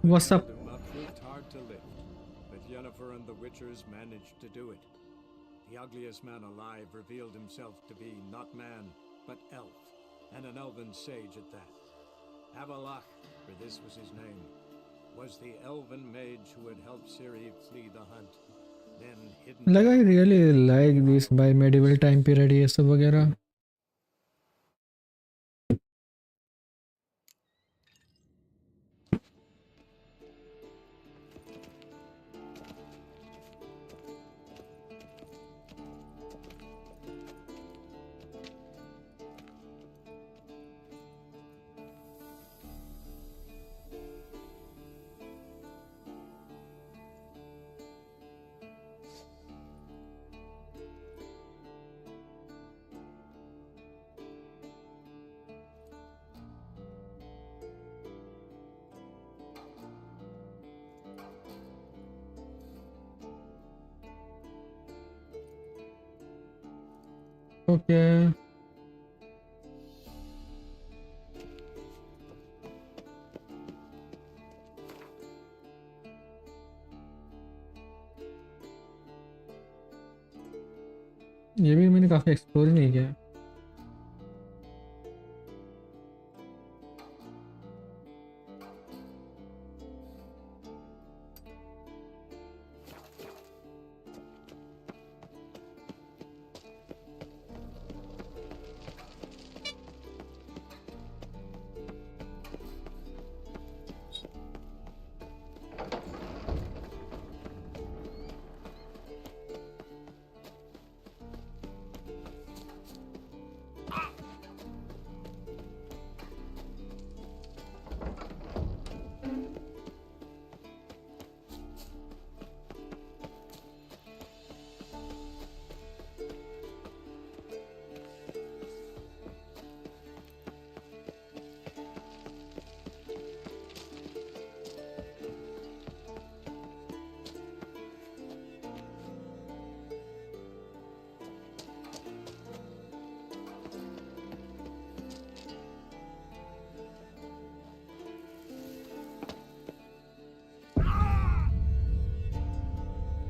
What's up? Proved hard to lift, but Yennefer and the Witchers managed to do it. The ugliest man alive revealed himself to be not man, but elf, and an elven sage at that. Avalach, for this was his name, was the elven mage who had helped Ciri flee the hunt. Then hidden. Like I really like this by medieval time period ये सब वगैरह. Okay. ये भी मैंने काफी explore नहीं किया.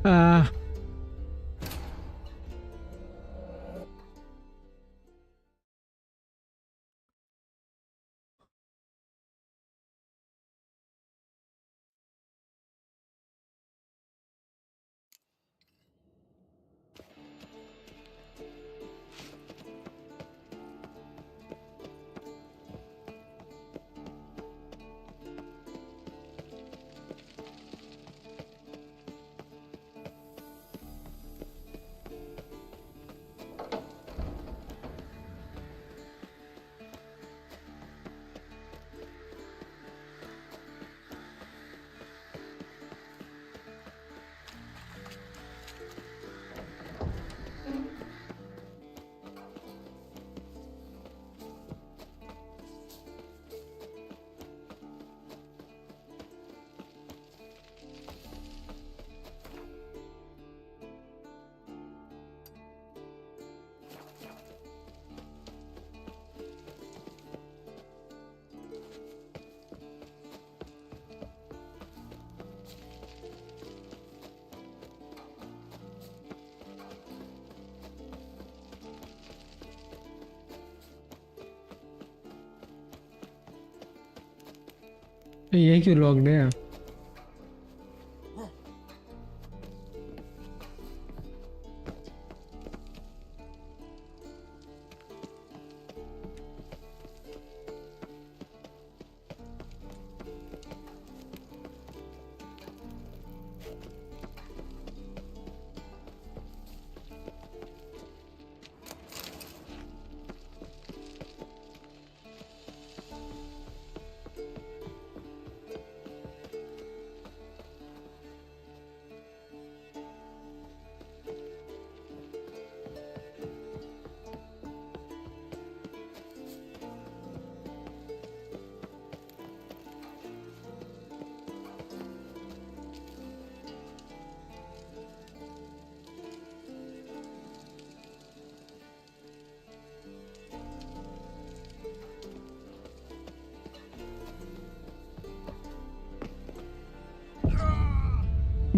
Ah. ये क्यों लॉक्ड है?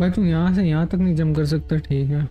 भाई तू यहाँ से यहाँ तक नहीं जंप कर सकता, ठीक है।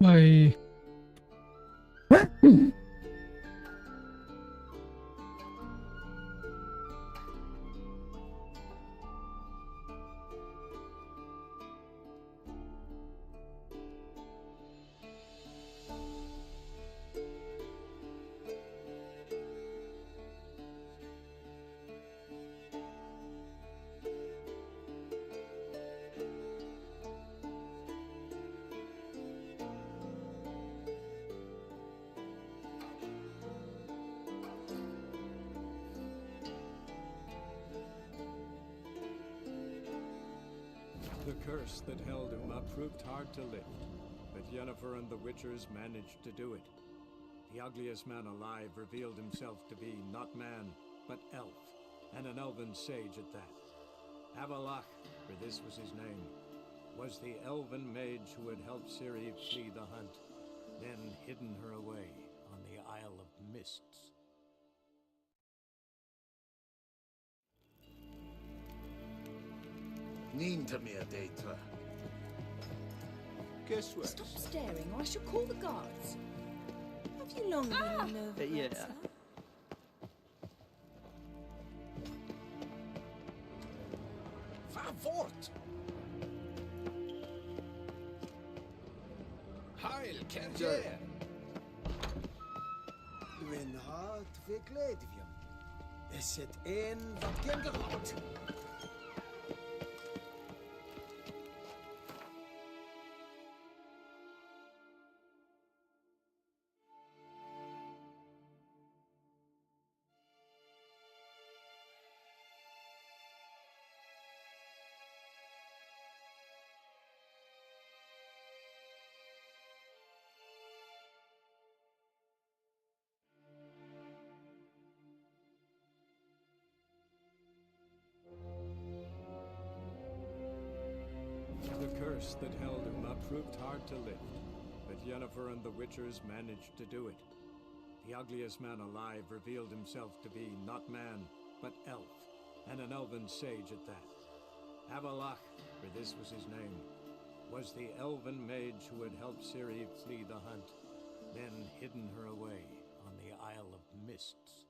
भाई The curse that held him up proved hard to lift, but Yennefer and the Witchers managed to do it. The ugliest man alive revealed himself to be not man, but elf, and an elven sage at that. Avalach, for this was his name, was the elven mage who had helped Ciri flee the hunt, then hidden her away on the Isle of Mists. Niente mia data. Guess what? Stop staring or I shall call the guards. Have you long been in Nova, Yeah. sir? Favort! Heil, Kerje! Dwi'n hart fi gledfion. Is het een wat kinderhart? The curse that held him up proved hard to lift, but Yennefer and the Witchers managed to do it. The ugliest man alive revealed himself to be not man, but elf, and an elven sage at that. Avalach, for this was his name, was the elven mage who had helped Ciri flee the hunt, then hidden her away on the Isle of Mists.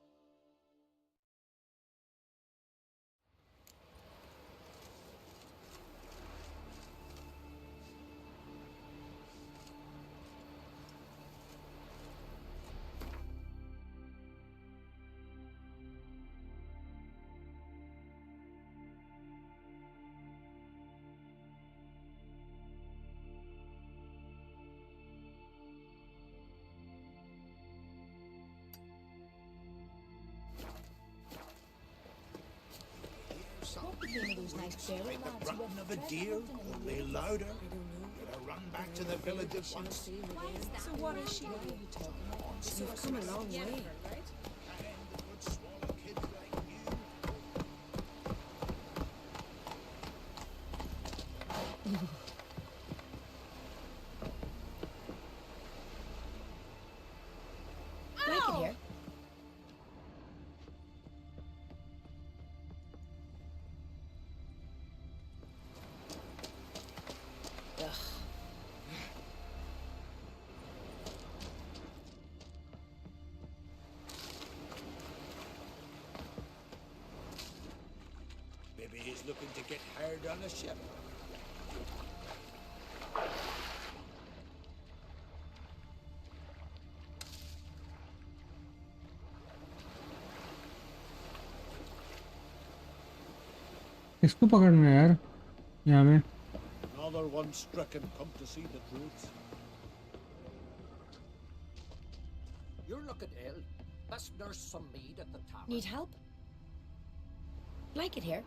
What became of those nice barrel Like lads the who run were of a fed deer, often in the only woods? louder. I don't know. Could I run back to the village at once? So what is she? What are you talking about? You've come a long way. Like it here. Maybe he's looking to get hired on a ship. इसको पकड़ना है यार यहाँ में Another one stricken come to see the truth. You're looking ill. Let's nurse some mead at the tavern. Need help? Like it here.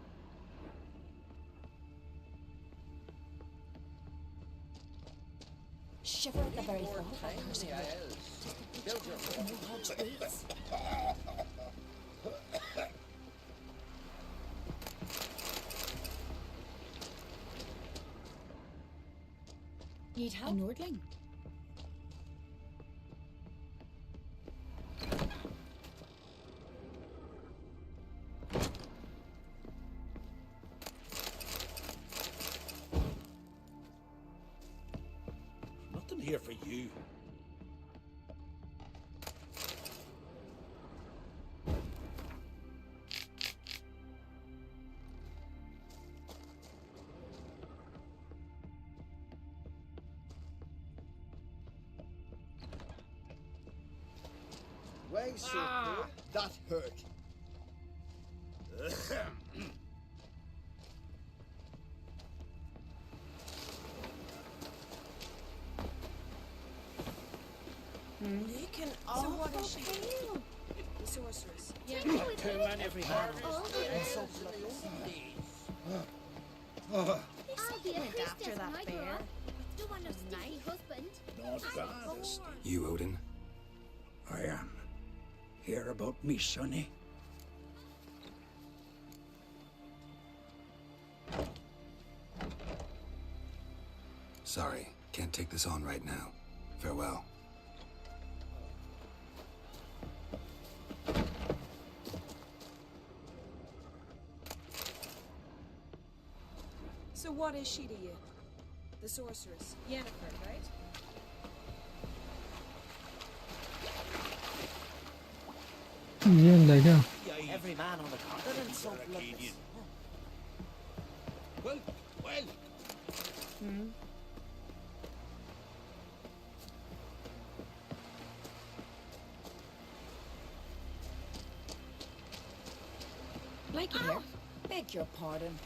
Shiver at the very More thought. time in the aisles. Build your Hodge waits. Need help? A Nordling. Nothing here for you. Why so poor? That hurt. Looking awful pale. The sorceress. Yeah. Too many for I'll be went after that bear. Don't want no stinky husband. Not bad. You, Odin? I am. Hear about me, sonny? Sorry, can't take this on right now. Farewell. So what is she to you? The sorceress. Yennefer, right? ये बंदा है क्या Every man on the continent so bloodless. Well, well. Like it here. Beg your pardon.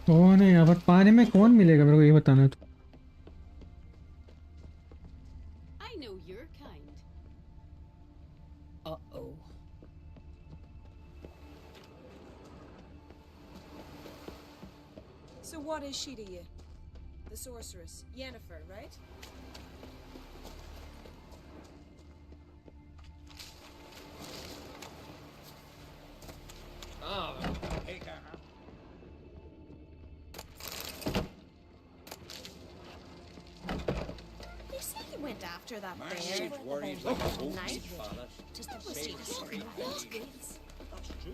कौन है यहाँ पर पानी में कौन मिलेगा मेरे को ये बताना तो I know your kind. Uh-oh. So what is she to you? The sorceress. Yennefer, right? Oh, take her. They say you went after that Man, bear. she's worried like a goat Nice. meat fella. Just the Say was sorry. What? That's true.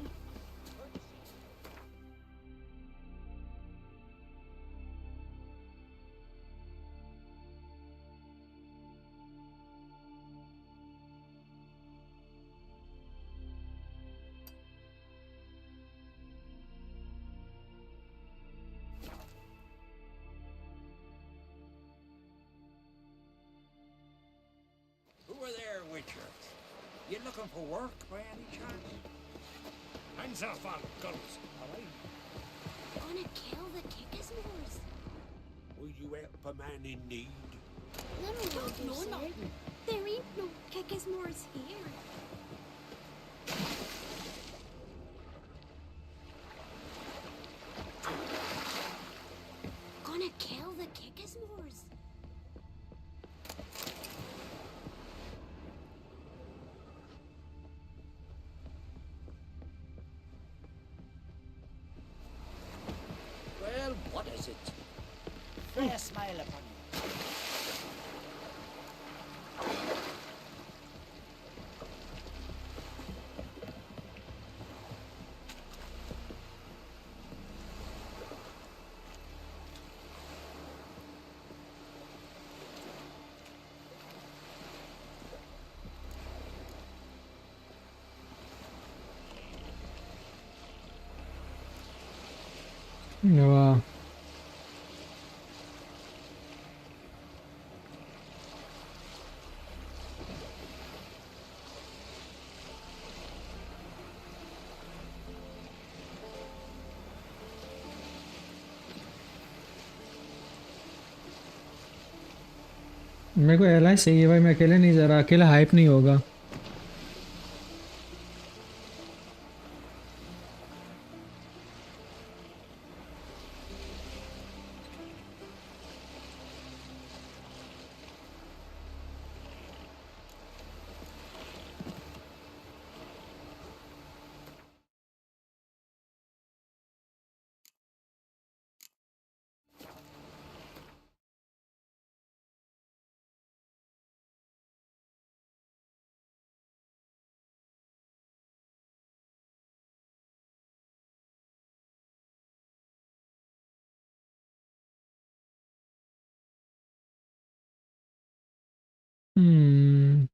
Who are there, Witcher? You looking for work by any chance? Hands off on guns, alright? Gonna kill the Kickasmores. Will you help a man in need? No, sir. There ain't no Kickasmores here. May I smile upon you? वाह मेरे को airlines चाहिए भाई, मैं अकेले नहीं जा रहा, अकेला हाइप नहीं होगा। हम्म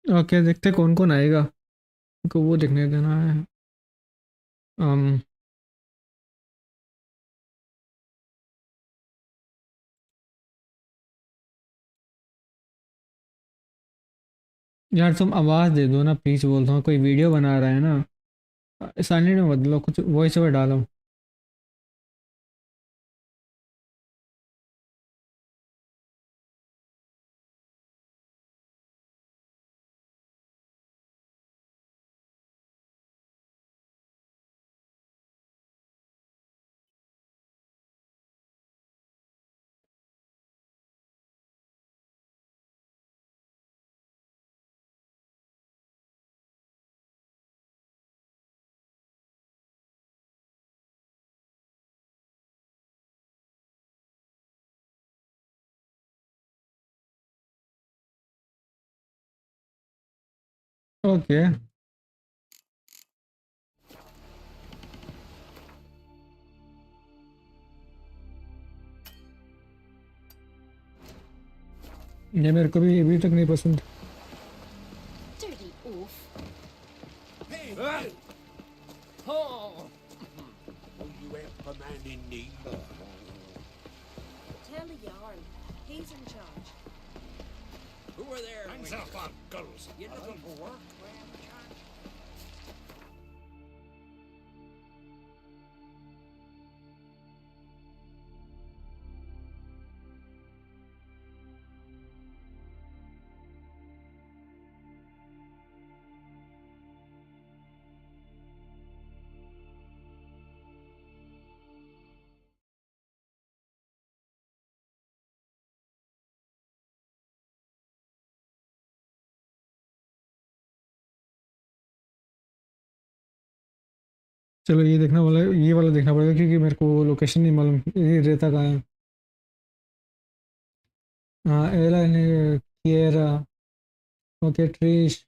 ओके, देखते कौन कौन आएगा, को वो देखने देना है। um, यार तुम आवाज़ दे दो ना प्लीज़, बोलता हूँ कोई वीडियो बना रहा है ना, साइलेंट में बदलो, कुछ वॉइस ओवर डालो। ओके ये मेरे को भी अभी तक नहीं पसंद। Dirty oaf. Oh, you help a man in need. Tell the yarn. He's in charge. Who are there? Hands witchers? up on girls. You looking for work? Where am I charged? चलो ये देखना वाला, ये वाला देखना पड़ेगा क्योंकि मेरे को लोकेशन नहीं मालूम ये रेता का है। हाँ एला ने किएरा। ओके ट्रीश।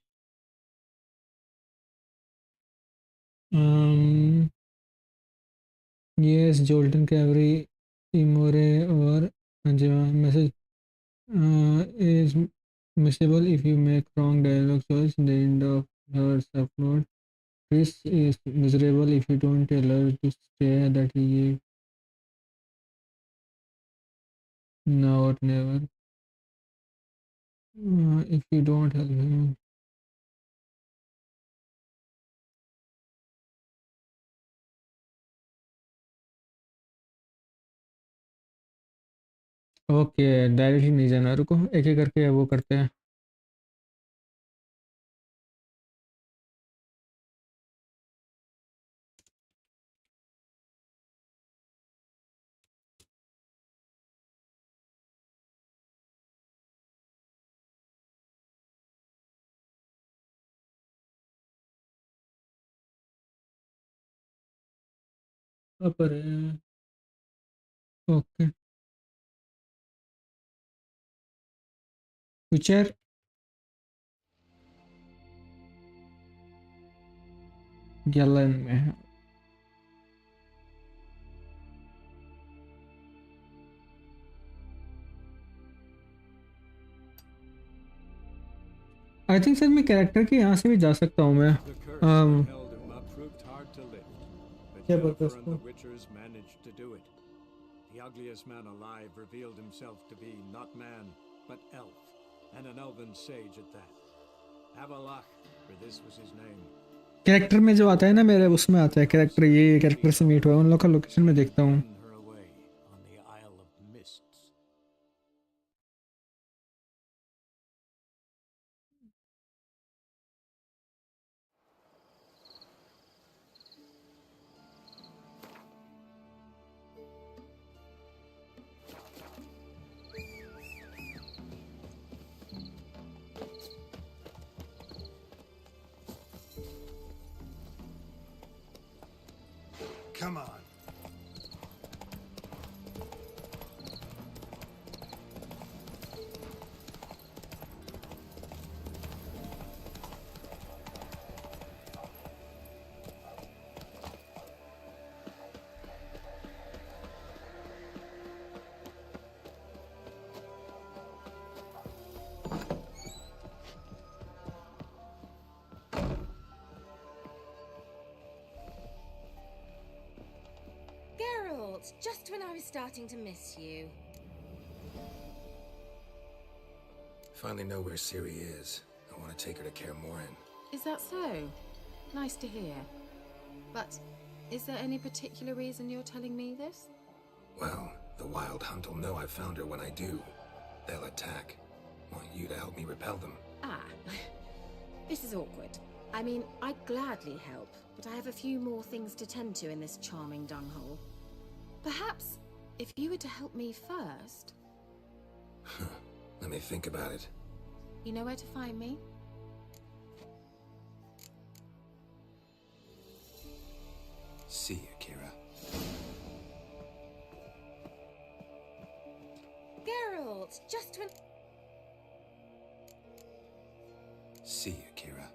यस जोल्टन कैवरी इमोरे और message is missable if you make wrong dialogue choice. The end of your subplot Chris is miserable if you don't tell her to stay that he now or never. If you don't help him. Okay, directly नहीं जाना, रुको एक एक करके वो करते हैं। अपर okay future gallon में है। आई थिंक सर मैं कैरेक्टर के यहाँ से भी जा सकता हूँ मैं। The curse that held him up proved hard to lift, but क्या Jennifer purpose and को? the Witchers managed to do it. The ugliest man alive revealed himself to be not man, but elf, and an elven sage at that. Avalach, for this was his name. Character में जो आता है ना मेरे, उसमें आता है character, ये कैरेक्टर से मीट हुआ है, उन लोग का लोकेशन में देखता हूँ। Hidden her away on the Isle of Mists. Come on. Geralt, just when I was starting to miss you. Finally know where Ciri is. I want to take her to Kaer Morhen. Is that so? Nice to hear. But is there any particular reason you're telling me this? Well, the Wild Hunt will know I found her when I do. They'll attack. Want you to help me repel them. Ah, this is awkward. I mean, I'd gladly help, but I have a few more things to tend to in this charming dunghole. Perhaps, if you were to help me first... Let me think about it. You know where to find me? See you, Kira. Geralt, just when... See you, Kira.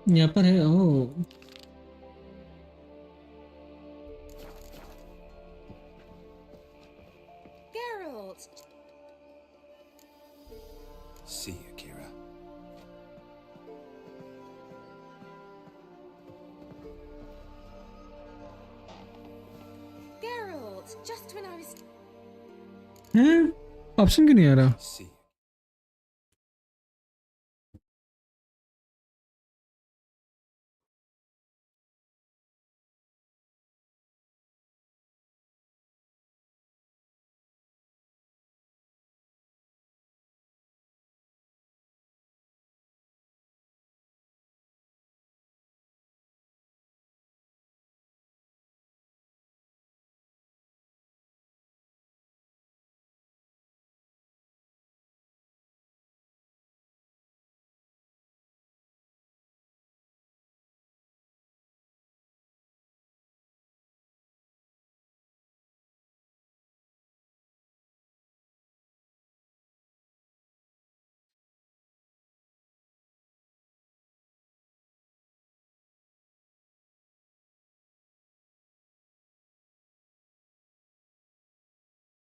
यहाँ पर है। ओ Geralt, See you, Kira. Geralt, just when I was... हैं, option क्यों नहीं आ रहा? See you.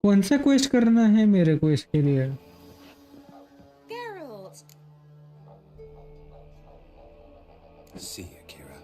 कौन सा quest करना है मेरे को इसके लिए? Geralt! See ya, Kira.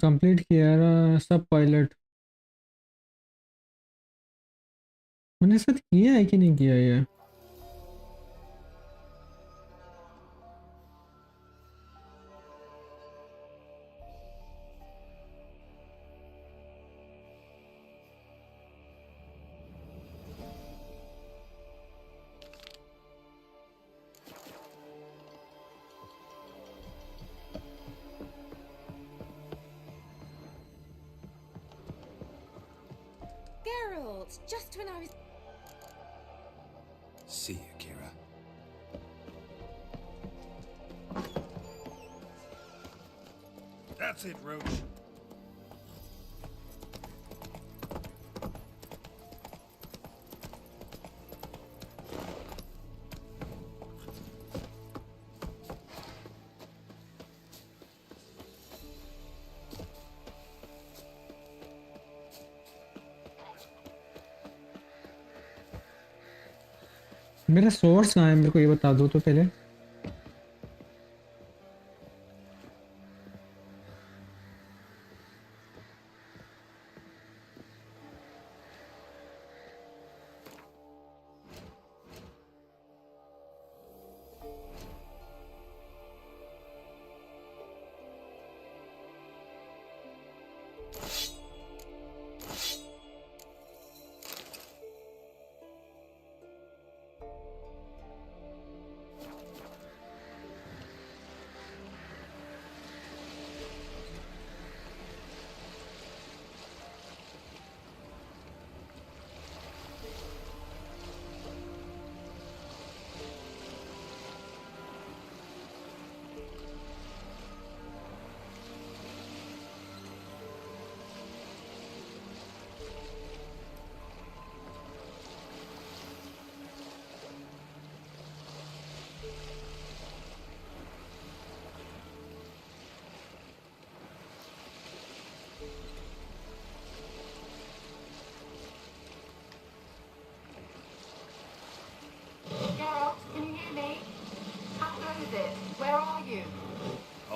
Complete किया यार सब पायलट। मैंने साथ किया है कि नहीं किया ये? Geralt! Just when I was... See ya, Kira. That's it, Roach. मेरा सोर्स कहाँ है, मेरे को ये बता दो तो पहले।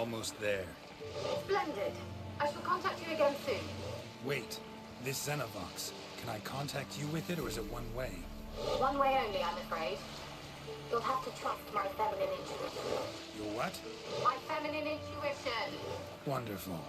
Almost there. Splendid. I shall contact you again soon. Wait, this Xenovox. Can I contact you with it, or is it one way? One way only, I'm afraid. You'll have to trust my feminine intuition. Your what? My feminine intuition. Wonderful.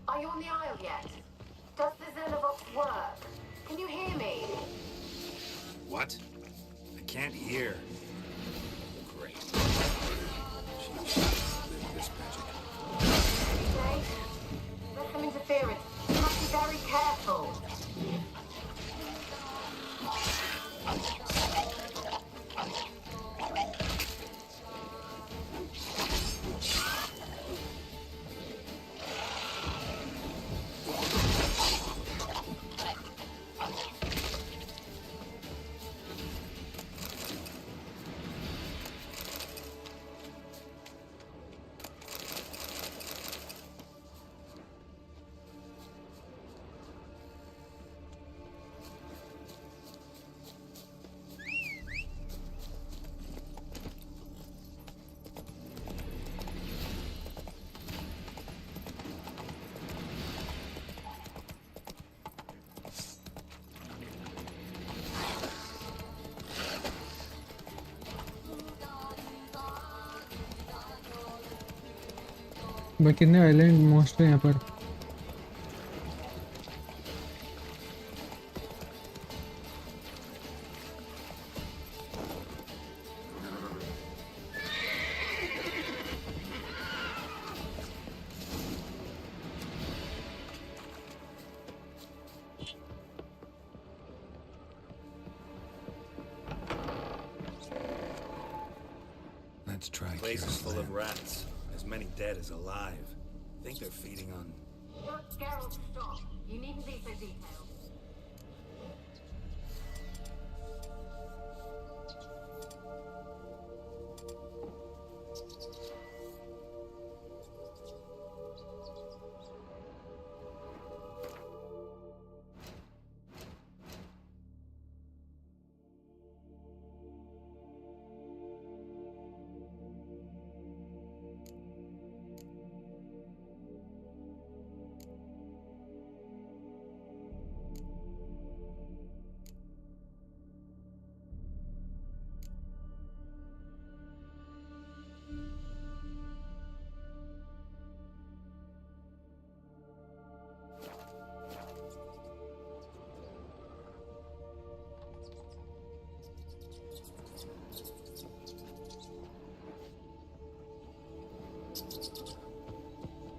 Are you on the Isle yet? Does the Xenovox work? Can you hear me? What? I can't hear. Great. Live this magic. There's some interference. You must be very careful. भाई कितने island monster हैं यहाँ पर। Let's try. The place is full of rats. As many dead as alive. Think they're feeding on... Geralt, stop. You needn't be so detailed.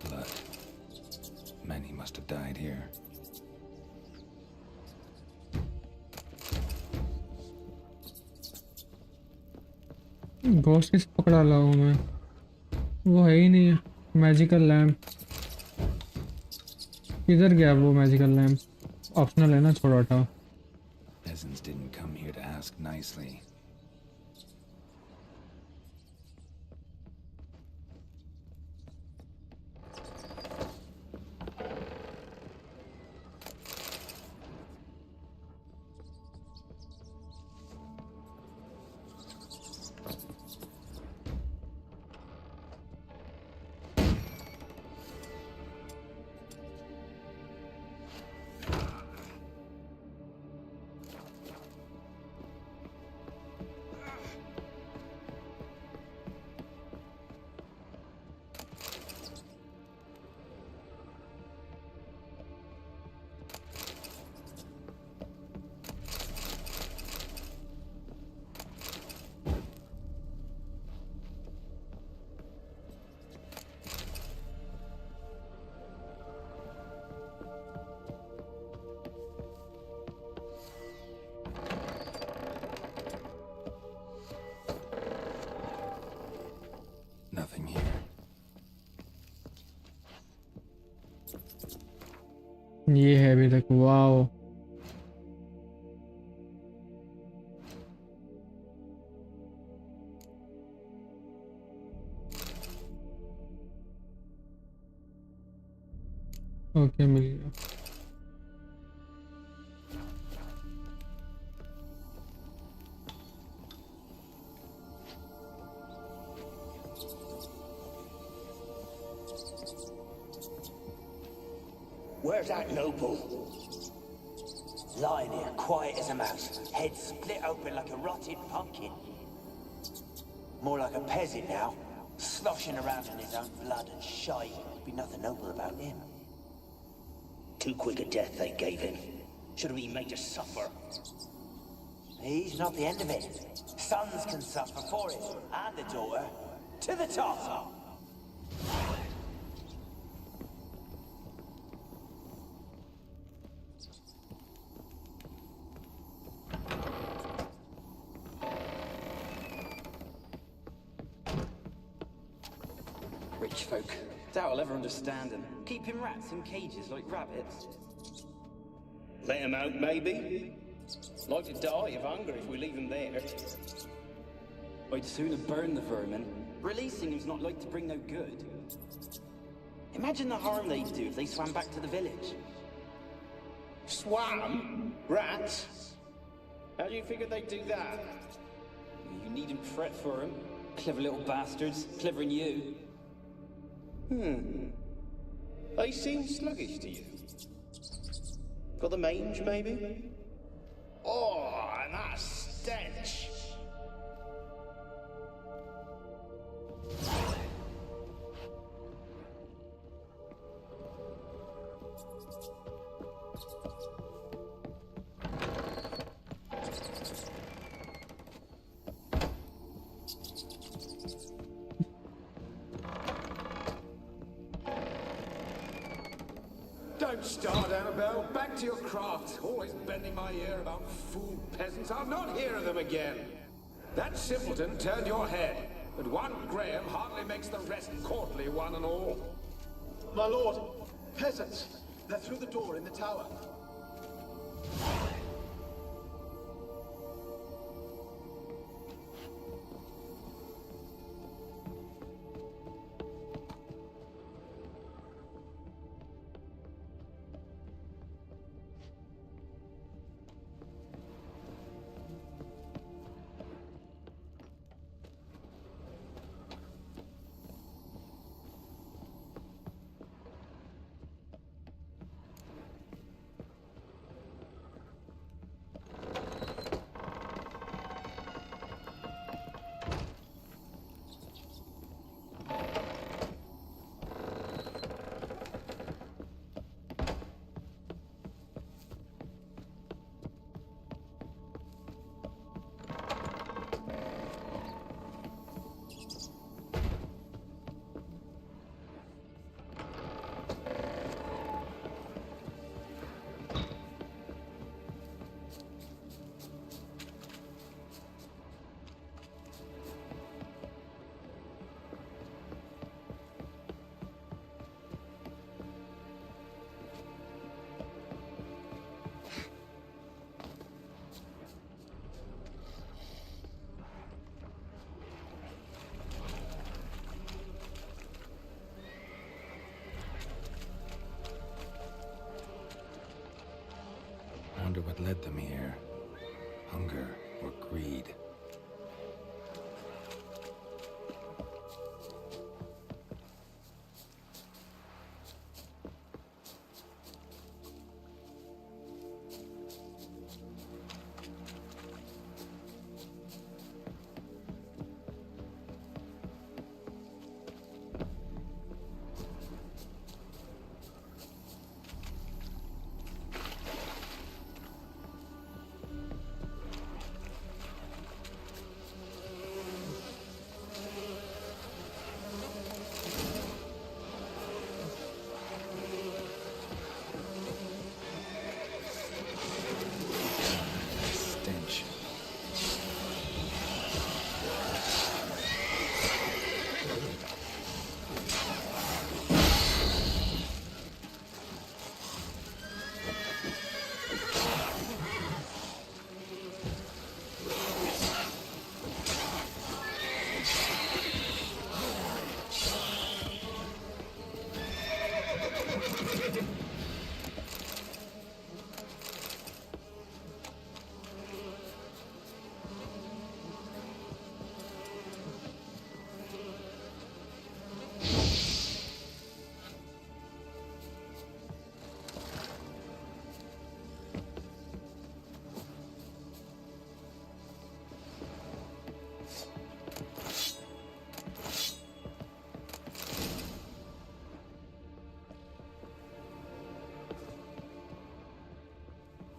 Blood. Many must have died here. Ghost किस पकड़ा ला हूँ मैं, वो है ही नहीं। Magical lamp किधर गया? वो मैजिकल लैम्प ऑप्शनल है ना, छोड़ हटाओ। Peasants didn't come here to ask nicely. Nothing here. ये है अभी तक। वाओ, ओके मिल गया। Where's that noble? Lying here, quiet as a mouse, head split open like a rotted pumpkin. More like a peasant now, sloshing around in his own blood and shite. Be nothing noble about him. Too quick a death they gave him. Should have been made to suffer. He's not the end of it. Sons can suffer for it, and the daughter. To the top! Rich folk. Doubt I'll ever understand them. Keeping rats in cages like rabbits. Let them out, maybe? Like to die of hunger if we leave them there. I'd sooner burn the vermin. Releasing them's not like to bring no good. Imagine the harm they'd do if they swam back to the village. Swam? Rats? How do you figure they'd do that? You needn't fret for them. Clever little bastards. Clever than you. They seem sluggish to you. Got the mange, maybe? Oh, and that stench! Don't start, Annabelle. Back to your craft. Always bending my ear about fool peasants. I'll not hear of them again. That simpleton turned your head, but one Graham hardly makes the rest courtly, one and all. My lord, peasants. They're through the door in the tower. I wonder what led them here. Hunger or greed?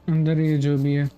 अंदर ये जो भी है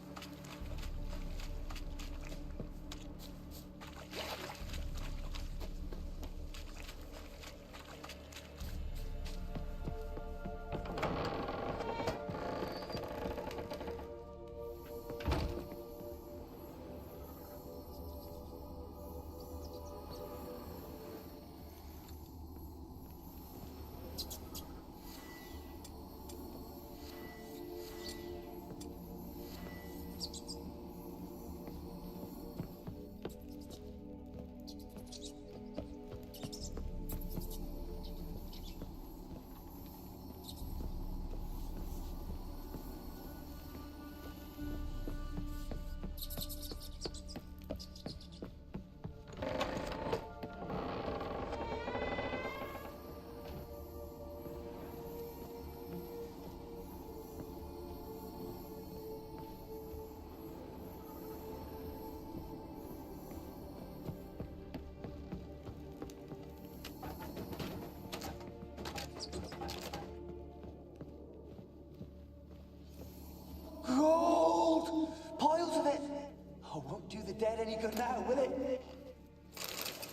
dead any good now, will it?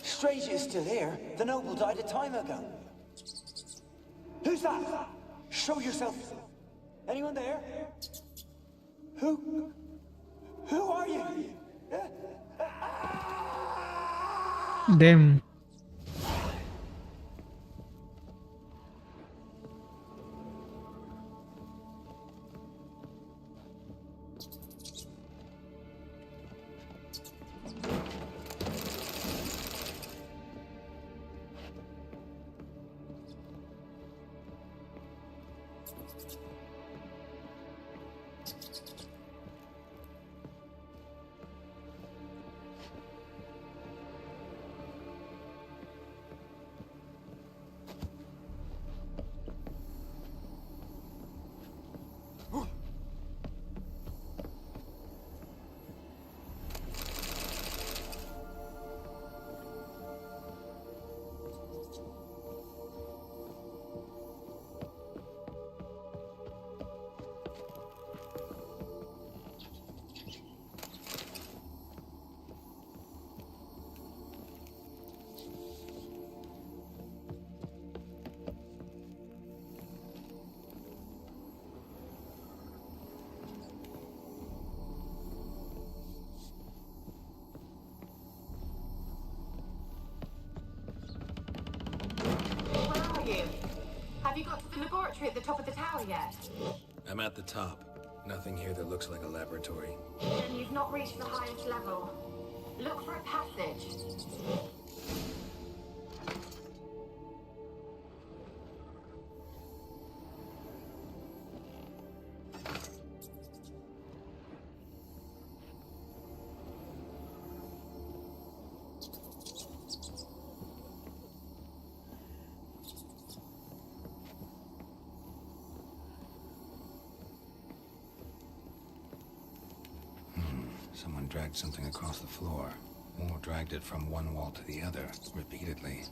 Strange it's still here. The noble died a time ago. Who's that? Show yourself. Anyone there? Who are you? Damn. Have you got to the laboratory at the top of the tower yet? I'm at the top. Nothing here that looks like a laboratory. Then you've not reached the highest level. Look for a passage. Someone dragged something across the floor, or dragged it from one wall to the other, repeatedly.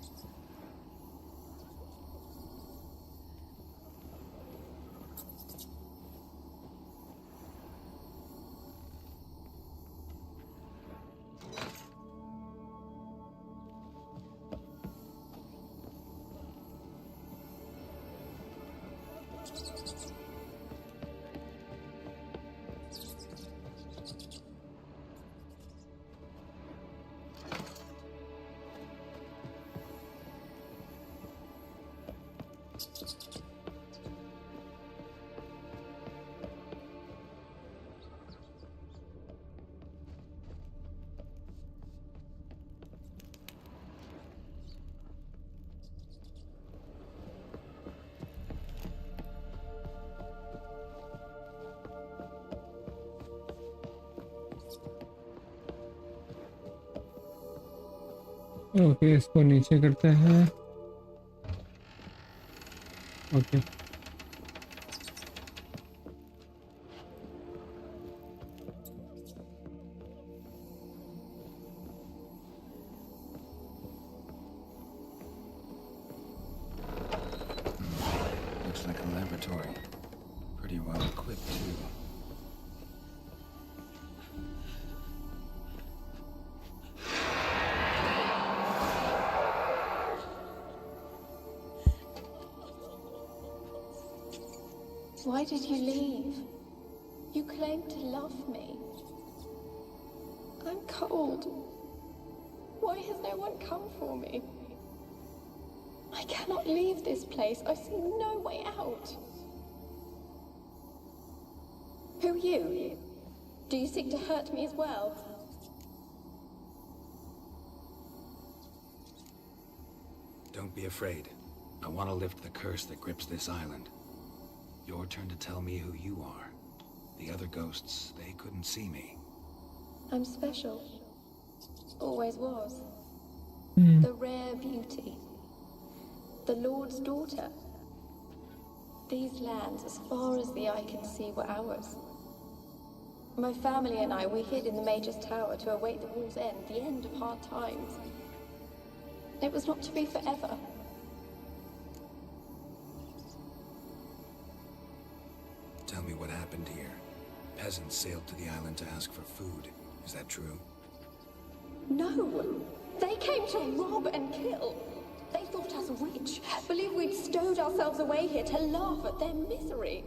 Okay, इसको नीचे करते हैं. Okay. Looks like a laboratory. Pretty well equipped, too. Why did you leave? You claimed to love me. I'm cold. Why has no one come for me? I cannot leave this place. I see no way out. Who are you? Do you seek to hurt me as well? Don't be afraid. I want to lift the curse that grips this island. Your turn to tell me who you are. The other ghosts, they couldn't see me. I'm special. Always was. The rare beauty. The Lord's daughter. These lands, as far as the eye can see, were ours. My family and I, we hid in the Major's Tower to await the war's end, the end of hard times. It was not to be forever. Tell me what happened here. Peasants sailed to the island to ask for food. Is that true? No. They came to rob and kill. They thought us rich, believed we'd stowed ourselves away here to laugh at their misery.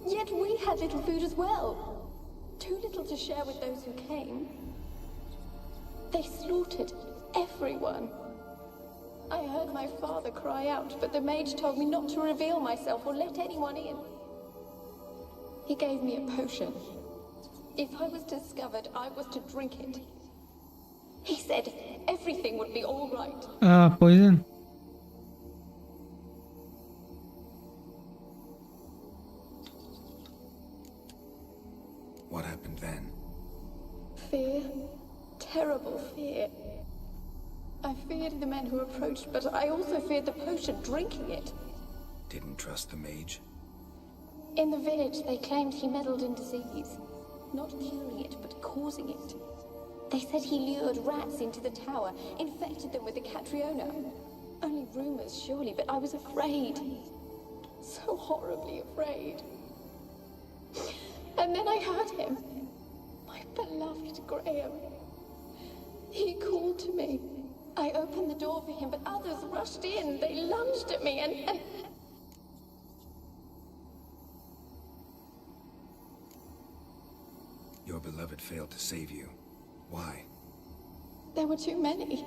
Yet we had little food as well. Too little to share with those who came. They slaughtered everyone. I heard my father cry out, but the mage told me not to reveal myself or let anyone in. He gave me a potion. If I was discovered, I was to drink it. He said everything would be all right. Poison. What happened then? Fear. Terrible fear. I feared the men who approached, but I also feared the potion, drinking it. Didn't trust the mage? In the village, they claimed he meddled in disease. Not curing it, but causing it. They said he lured rats into the tower, infected them with the Catriona. Only rumors, surely, but I was afraid. So horribly afraid. And then I heard him. My beloved Graham. He called to me. I opened the door for him, but others rushed in. They lunged at me and... Your beloved failed to save you. Why? There were too many.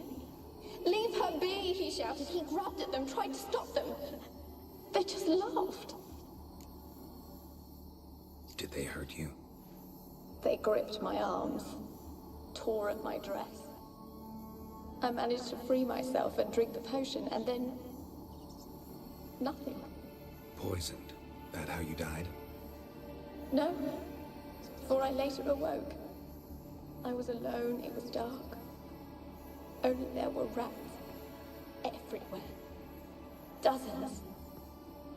Leave her be, he shouted. He grabbed at them, tried to stop them. They just laughed. Did they hurt you? They gripped my arms, tore at my dress. I managed to free myself and drink the potion, and then... nothing. Poisoned. That how you died? No, for I later awoke. I was alone, it was dark. Only there were rats. Everywhere. Dozens.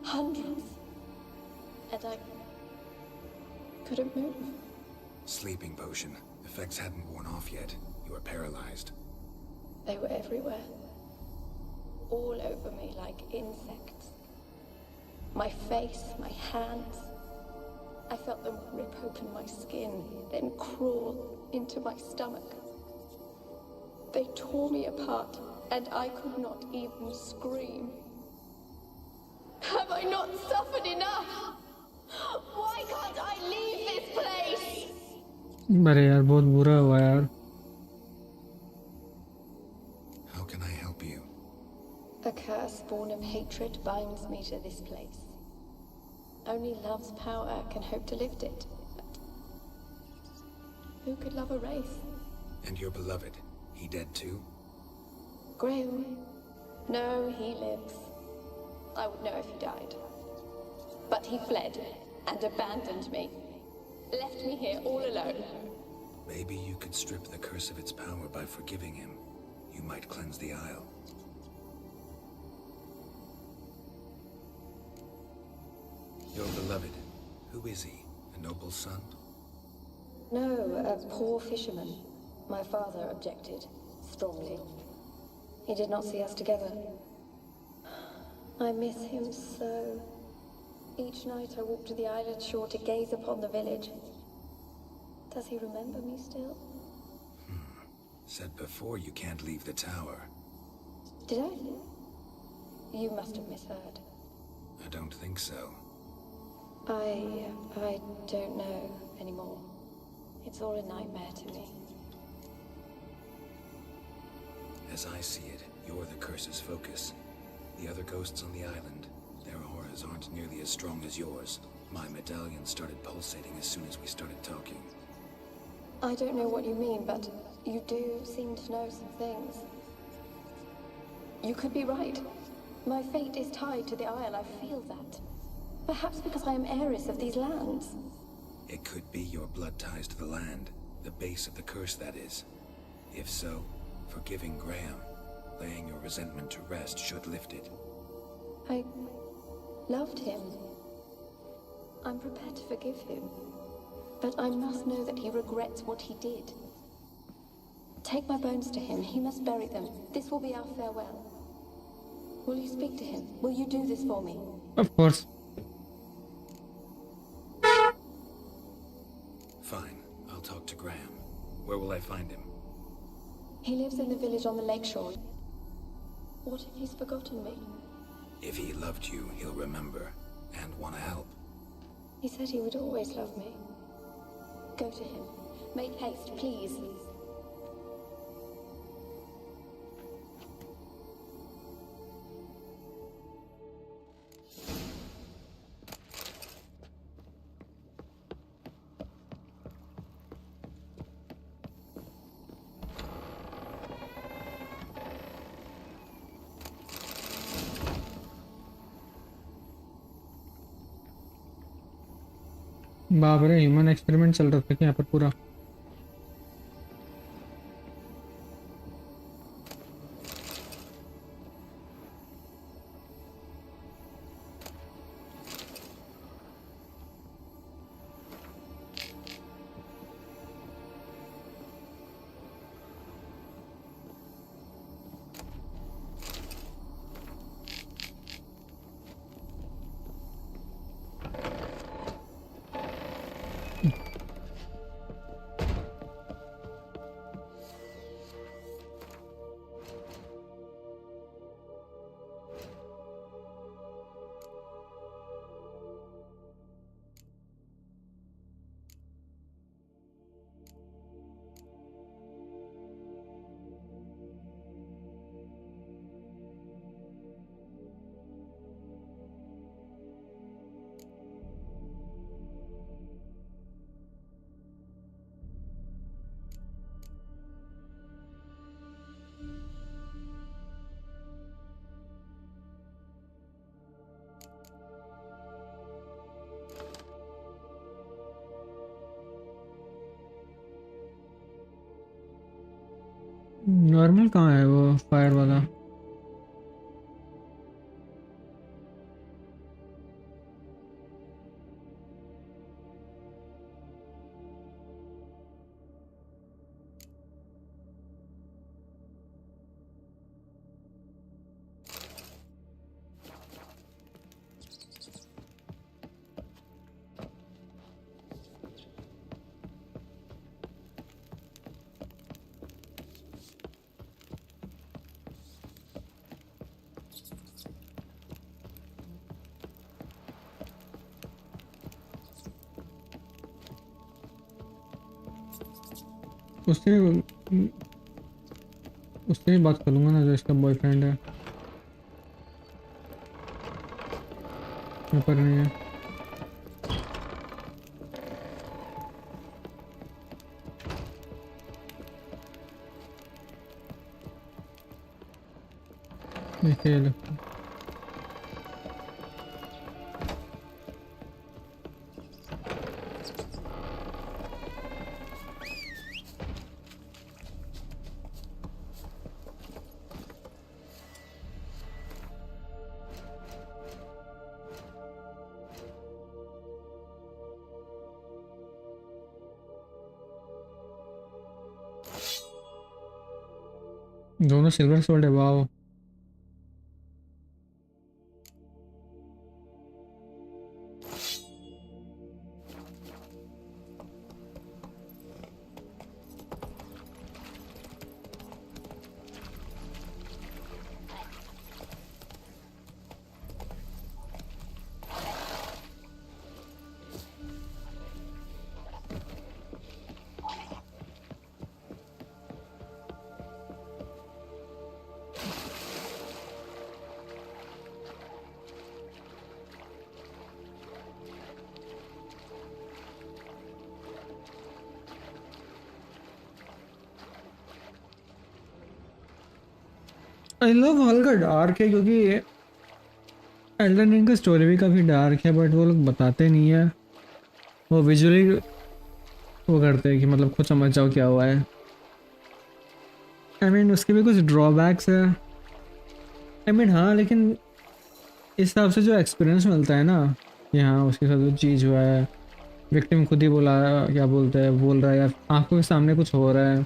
Hundreds. And I... couldn't move. Sleeping potion. Effects hadn't worn off yet. You were paralyzed. They were everywhere. All over me like insects. My face, my hands. I felt them rip open my skin, then crawl into my stomach. They tore me apart, and I could not even scream. Have I not suffered enough? Why can't I leave this place? अरे यार बहुत बुरा हुआ यार. How can I help you? A curse born of hatred binds me to this place. Only love's power can hope to lift it. But who could love a wraith? And your beloved, he dead too? Graham? No, he lives. I would know if he died. But he fled and abandoned me. Left me here all alone. Maybe you could strip the curse of its power by forgiving him. You might cleanse the Isle. Your beloved, who is he? A noble son? No, a poor fisherman. My father objected, strongly. He did not see us together. I miss him so. Each night I walk to the island shore to gaze upon the village. Does he remember me still? Said before you can't leave the tower. Did I? You must have misheard. I don't think so. I don't know anymore. It's all a nightmare to me. As I see it, you're the curse's focus. The other ghosts on the island, their auras aren't nearly as strong as yours. My medallion started pulsating as soon as we started talking. I don't know what you mean, but you do seem to know some things. You could be right. My fate is tied to the Isle, I feel that. Perhaps because I am heiress of these lands. It could be your blood ties to the land, the base of the curse, that is. If so, forgiving Graham, laying your resentment to rest should lift it. I loved him. I'm prepared to forgive him. But I must know that he regrets what he did. Take my bones to him. He must bury them. This will be our farewell. Will you speak to him? Will you do this for me? Of course. Fine. I'll talk to Graham. Where will I find him? He lives in the village on the lakeshore. What if he's forgotten me? If he loved you, he'll remember and want to help. He said he would always love me. Go to him. Make haste, please. बाप रे, human experiment चल रहा था क्या यहाँ पर पूरा? Normal कहाँ है वो फायर वाला? उससे उससे ही बात करूँगा ना, जो इसका बॉयफ्रेंड है। यहाँ पर नहीं है। ये लो। दोनों सिल्वर सोल्ड है, वाह। आई लव हल्का डार्क है, क्योंकि एल्डन रिंग का स्टोरी भी काफ़ी डार्क है, बट वो लोग बताते नहीं है। वो विजुअली वो करते हैं कि मतलब खुद समझ जाओ क्या हुआ है। आई मीन उसके भी कुछ ड्रॉबैक्स है। आई मीन हाँ, लेकिन इस हिसाब से जो एक्सपीरियंस मिलता है ना कि हाँ उसके साथ जो चीज़ हुआ है, विक्टिम खुद ही बोला, क्या बोलते हैं, बोल रहा है या आंखों के सामने कुछ हो रहा है।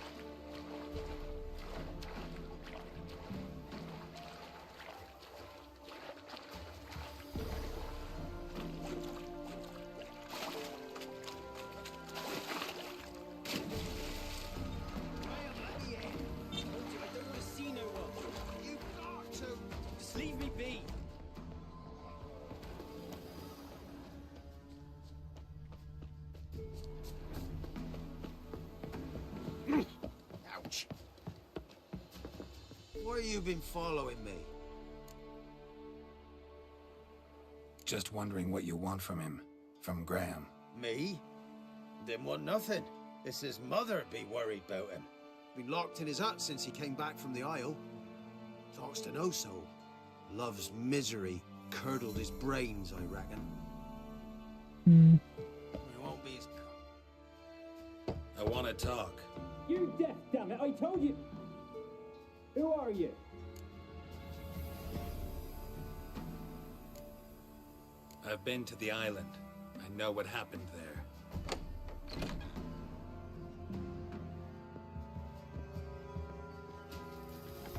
you been following me? Just wondering what you want from him. From Graham. Me? Didn't want nothing. It's his mother be worried about him. Been locked in his hut since he came back from the Isle. Talks to no soul. Love's misery curdled his brains, I reckon. He won't be as... I want to talk. You deaf, damn it! I told you. Who are you? I've been to the island. I know what happened there.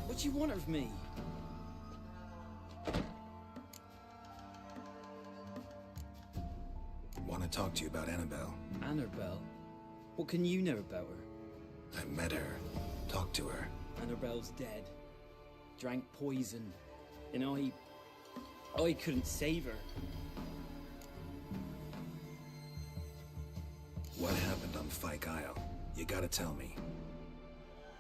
What do you want of me? Want to talk to you about Annabelle. Annabelle? What can you know about her? I met her. Talked to her. Annabelle's dead. Drank poison. And I couldn't save her. What happened on Fyke Isle? You gotta tell me.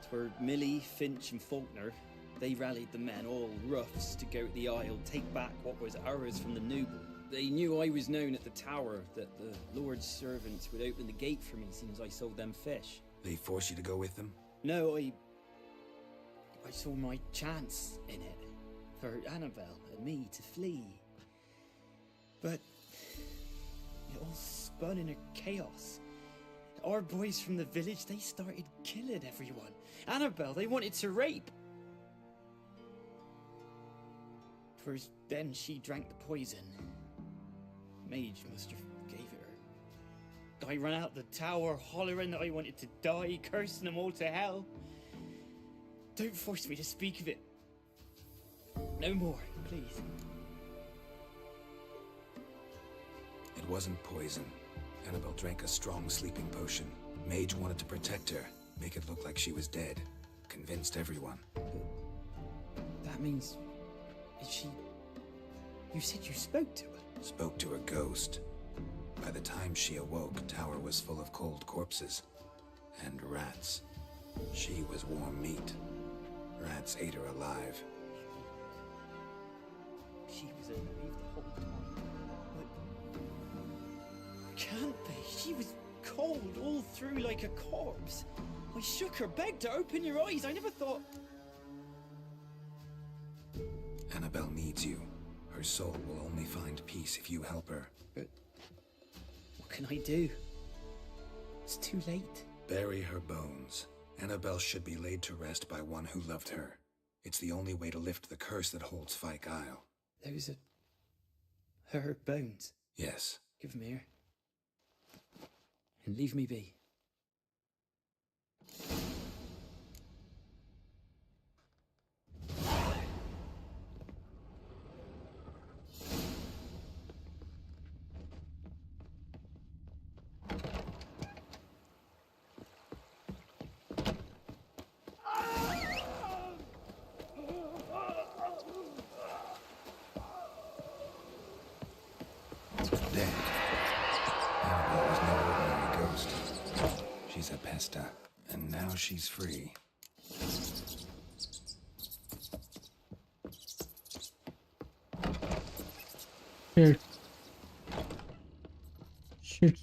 For Millie, Finch and Faulkner, they rallied the men, all roughs, to go to the Isle, take back what was ours from the noble. They knew I was known at the tower, that the Lord's servants would open the gate for me as soon as I sold them fish. They forced you to go with them? No, I saw my chance in it, for Annabelle and me to flee. But it all spun in a chaos. Our boys from the village, they started killing everyone. Annabelle, they wanted to rape. 'Twas then she drank the poison. Mage must have gave it her. I ran out the tower hollering that I wanted to die, cursing them all to hell. Don't force me to speak of it. No more, please. It wasn't poison. Annabelle drank a strong sleeping potion. Mage wanted to protect her, make it look like she was dead. Convinced everyone. That means... is she... You said you spoke to her? Spoke to a ghost. By the time she awoke, tower was full of cold corpses. And rats. She was warm meat. Rats ate her alive. She was alive the whole time. Can't be. She was cold all through like a corpse. I shook her, begged her, open your eyes. I never thought... Annabelle needs you. Her soul will only find peace if you help her. But what can I do? It's too late. Bury her bones. Annabelle should be laid to rest by one who loved her. It's the only way to lift the curse that holds Fyke Isle. Those are... her bones? Yes. Give them here. And leave me be. Dead. Annabelle was no ordinary ghost. She's a pesta, and now she's free. Shit. Shit.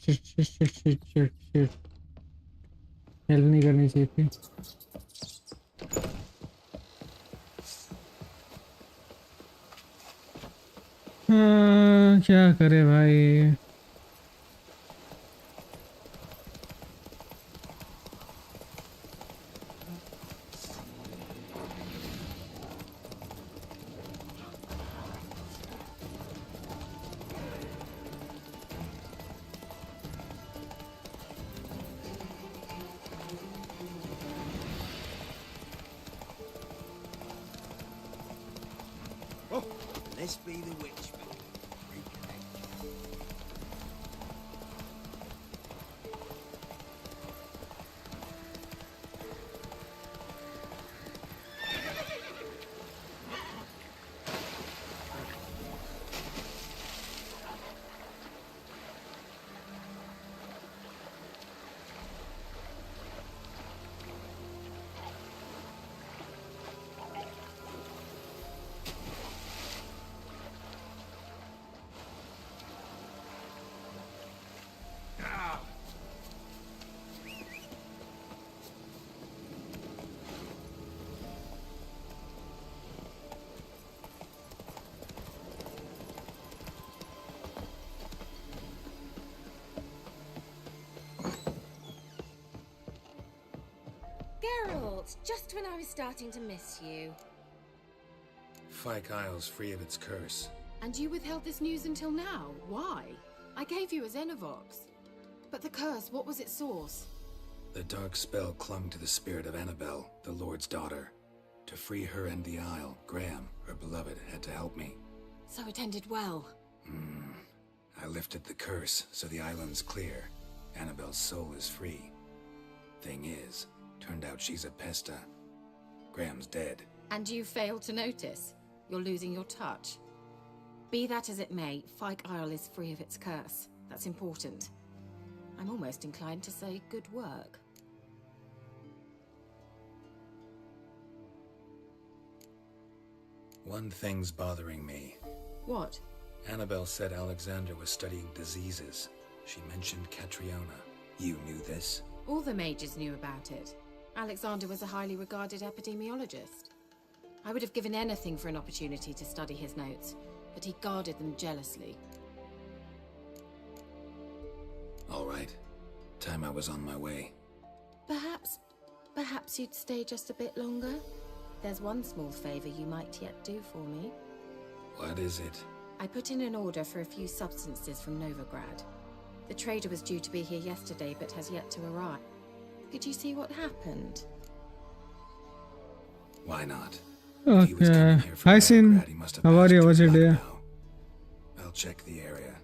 Help नहीं करनी चाहिए थी. क्या करे भाई. Oh, let's be the witch. Geralt, just when I was starting to miss you. Fyke Isle's free of its curse. And you withheld this news until now? Why? I gave you a Xenovox. But the curse, what was its source? The dark spell clung to the spirit of Annabelle, the Lord's daughter. To free her and the Isle, Graham, her beloved, had to help me. So it ended well. I lifted the curse, so the island's clear. Annabelle's soul is free. Thing is, turned out she's a pesta. Graham's dead. And you failed to notice. You're losing your touch. Be that as it may, Fyke Isle is free of its curse. That's important. I'm almost inclined to say good work. One thing's bothering me. What? Annabelle said Alexander was studying diseases. She mentioned Catriona. You knew this? All the mages knew about it. Alexander was a highly regarded epidemiologist. I would have given anything for an opportunity to study his notes, but he guarded them jealously. All right. Time I was on my way. Perhaps you'd stay just a bit longer? There's one small favor you might yet do for me. What is it? I put in an order for a few substances from Novigrad. The trader was due to be here yesterday, but has yet to arrive. Could you see what happened? Why not? Okay. Hi, Sin. How are you? What's your day? I'll check the area.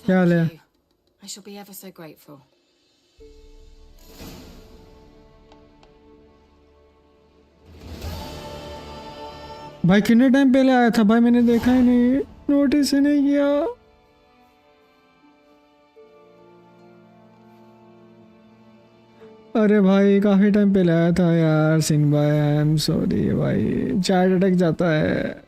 Thank you. I shall be ever so grateful. भाई कितने time पहले आया था भाई, मैंने देखा ही नहीं, notice ही नहीं किया। अरे भाई काफी टाइम पहले आया था यार सिंह भाई, आई एम सॉरी भाई, चार्ज अटक जाता है।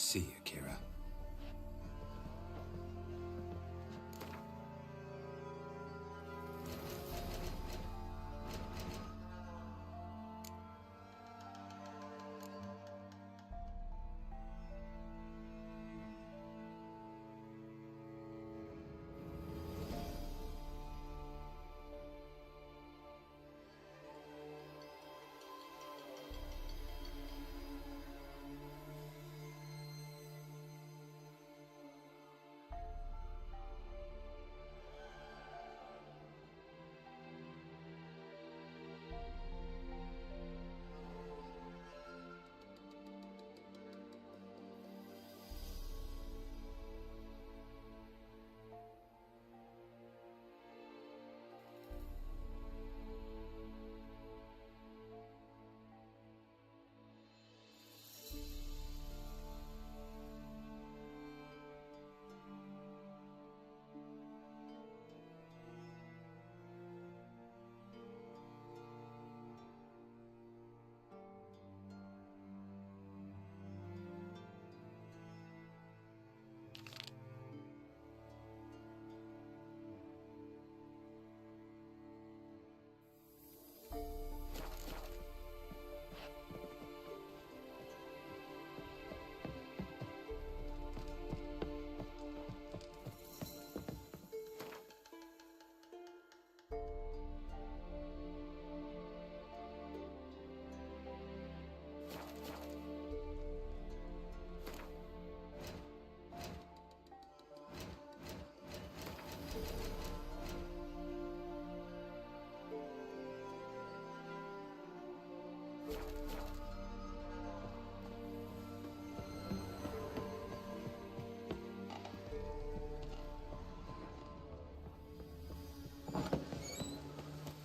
See you, Kira.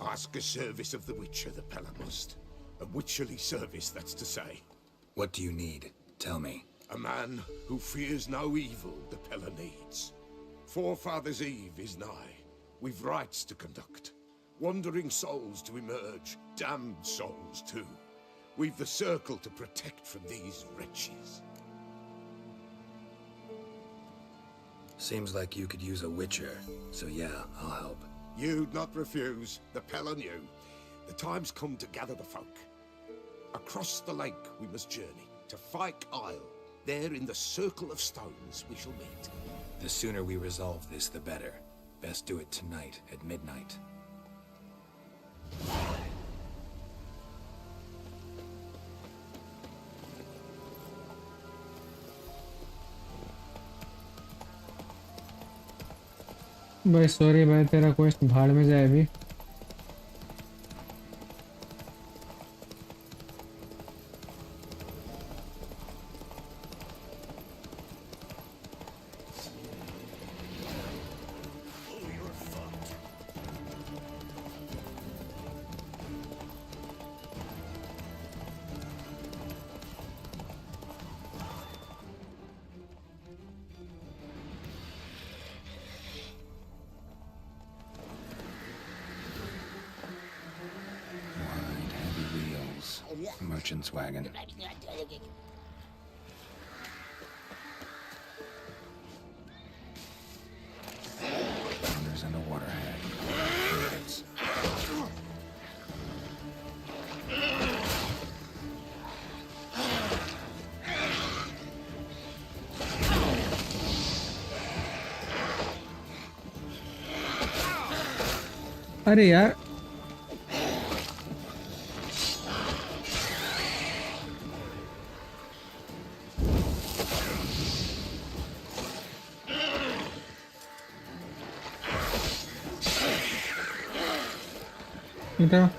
Ask a service of the Witcher, the Pella must. A witcherly service, that's to say. What do you need? Tell me. A man who fears no evil the Pella needs. Forefathers' Eve is nigh. We've rites to conduct. Wandering souls to emerge. Damned souls, too. We've the circle to protect from these wretches. Seems like you could use a Witcher, so yeah, I'll help. You'd not refuse. The Pella knew. The time's come to gather the folk. Across the lake we must journey, to Fyke Isle. There in the circle of stones we shall meet. The sooner we resolve this, the better. Best do it tonight, at midnight. भाई sorry भाई, तेरा question भाड़ में जाए अभी। Merchant's wagon. Founders and a water hag. Pirates. अरे यार इधर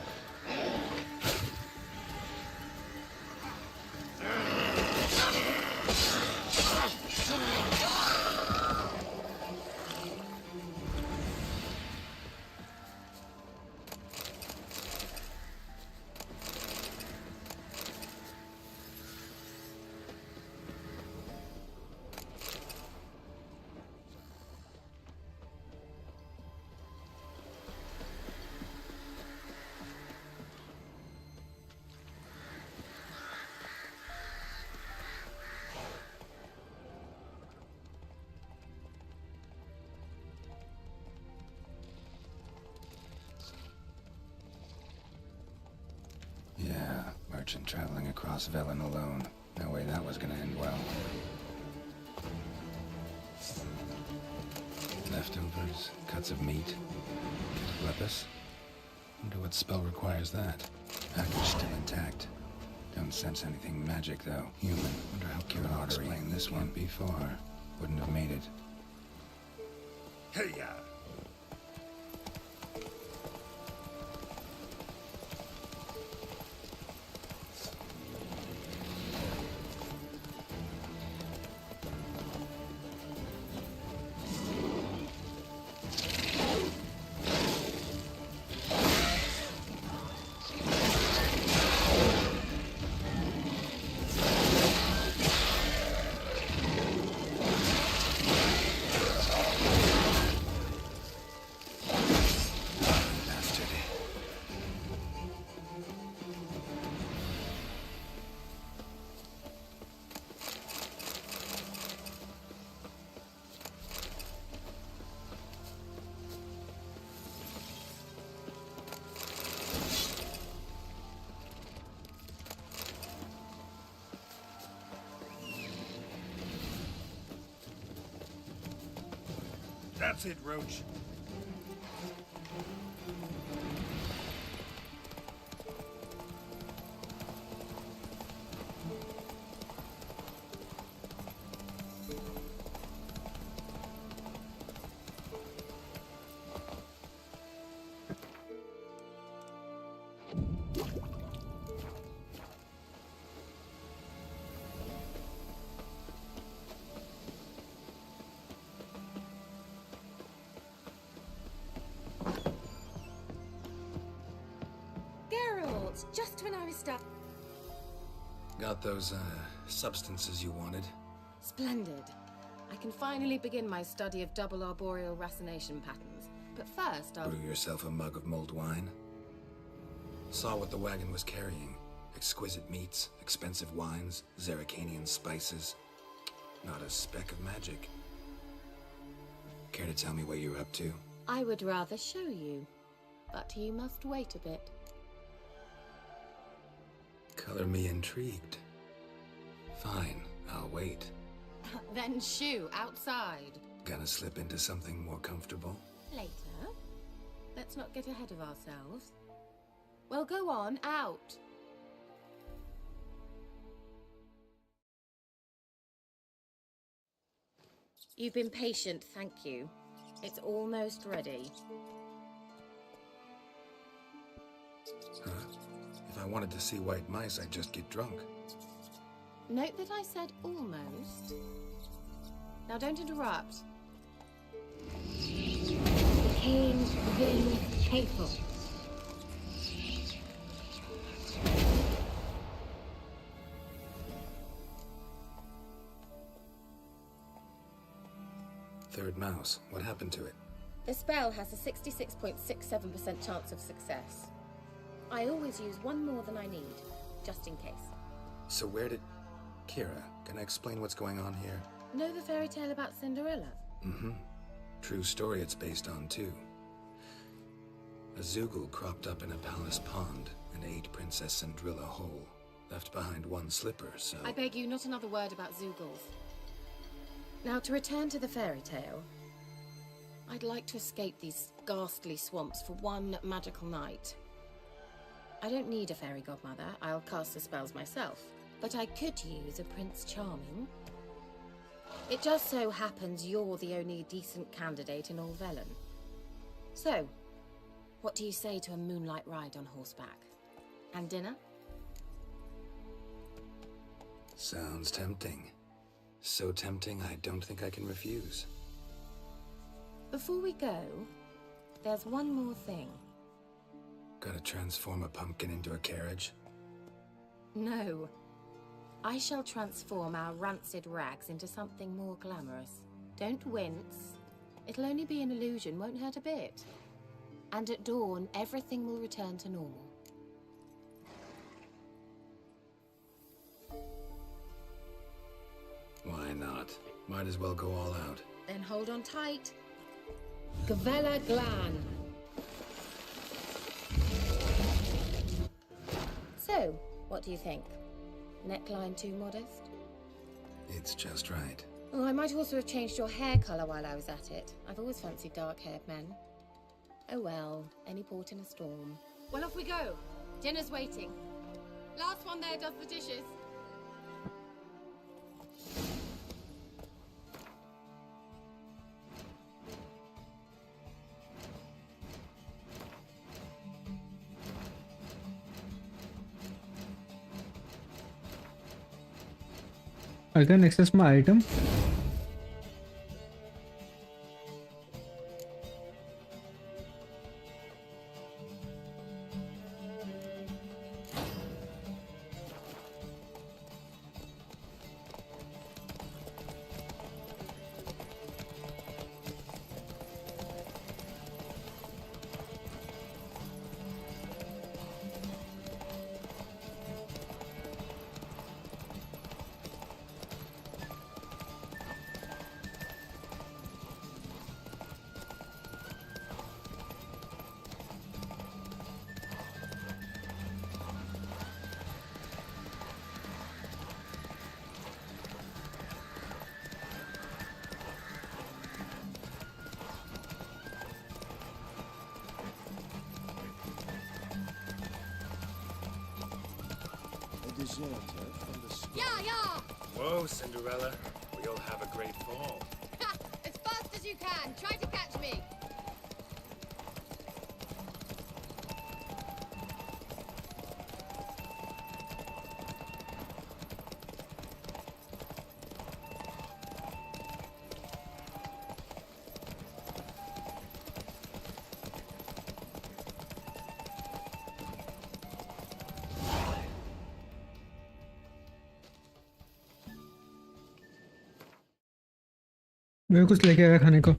Merchant traveling across Velen alone. No way that was gonna end well. Leftovers, cuts of meat, lepus. Wonder what spell requires that. Package still intact. Don't sense anything magic though. Human. Wonder how Kira will explain this one. Be far. Wouldn't have made it. Hey-ya! That's it, Roach. Just when I was stuck. Got those, substances you wanted? Splendid. I can finally begin my study of double arboreal racination patterns. But first, I'll... Brew yourself a mug of mulled wine. Saw what the wagon was carrying. Exquisite meats, expensive wines, Zerrikanian spices. Not a speck of magic. Care to tell me what you're up to? I would rather show you. But you must wait a bit. Color me intrigued. Fine, I'll wait. Then shoo, outside. Gonna slip into something more comfortable? Later. Let's not get ahead of ourselves. Well, go on, out. You've been patient, thank you. It's almost ready. Huh? If I wanted to see white mice, I'd just get drunk. Note that I said almost. Now don't interrupt. Became very hateful. Third mouse, what happened to it? The spell has a 66.67% chance of success. I always use one more than I need, just in case. So where did... Kira, can I explain what's going on here? Know the fairy tale about Cinderella? Mm-hmm. True story it's based on, too. A Zoogle cropped up in a palace pond and ate Princess Cinderella whole. Left behind one slipper, so... I beg you, not another word about Zoogles. Now, to return to the fairy tale, I'd like to escape these ghastly swamps for one magical night. I don't need a fairy godmother, I'll cast the spells myself. But I could use a Prince Charming. It just so happens you're the only decent candidate in all Velen. So, what do you say to a moonlight ride on horseback? And dinner? Sounds tempting. So tempting, I don't think I can refuse. Before we go, there's one more thing. Gotta transform a pumpkin into a carriage? No. I shall transform our rancid rags into something more glamorous. Don't wince. It'll only be an illusion, won't hurt a bit. And at dawn, everything will return to normal. Why not? Might as well go all out. Then hold on tight. Gavella Glan. So, what do you think? Neckline too modest? It's just right. Oh, I might also have changed your hair colour while I was at it. I've always fancied dark-haired men. Oh well, any port in a storm. Well, off we go. Dinner's waiting. Last one there does the dishes. I can access my item. Yeah! Whoa, Cinderella. We'll have a great fall. As fast as you can. Try to catch me. मैं कुछ लेके आया खाने को।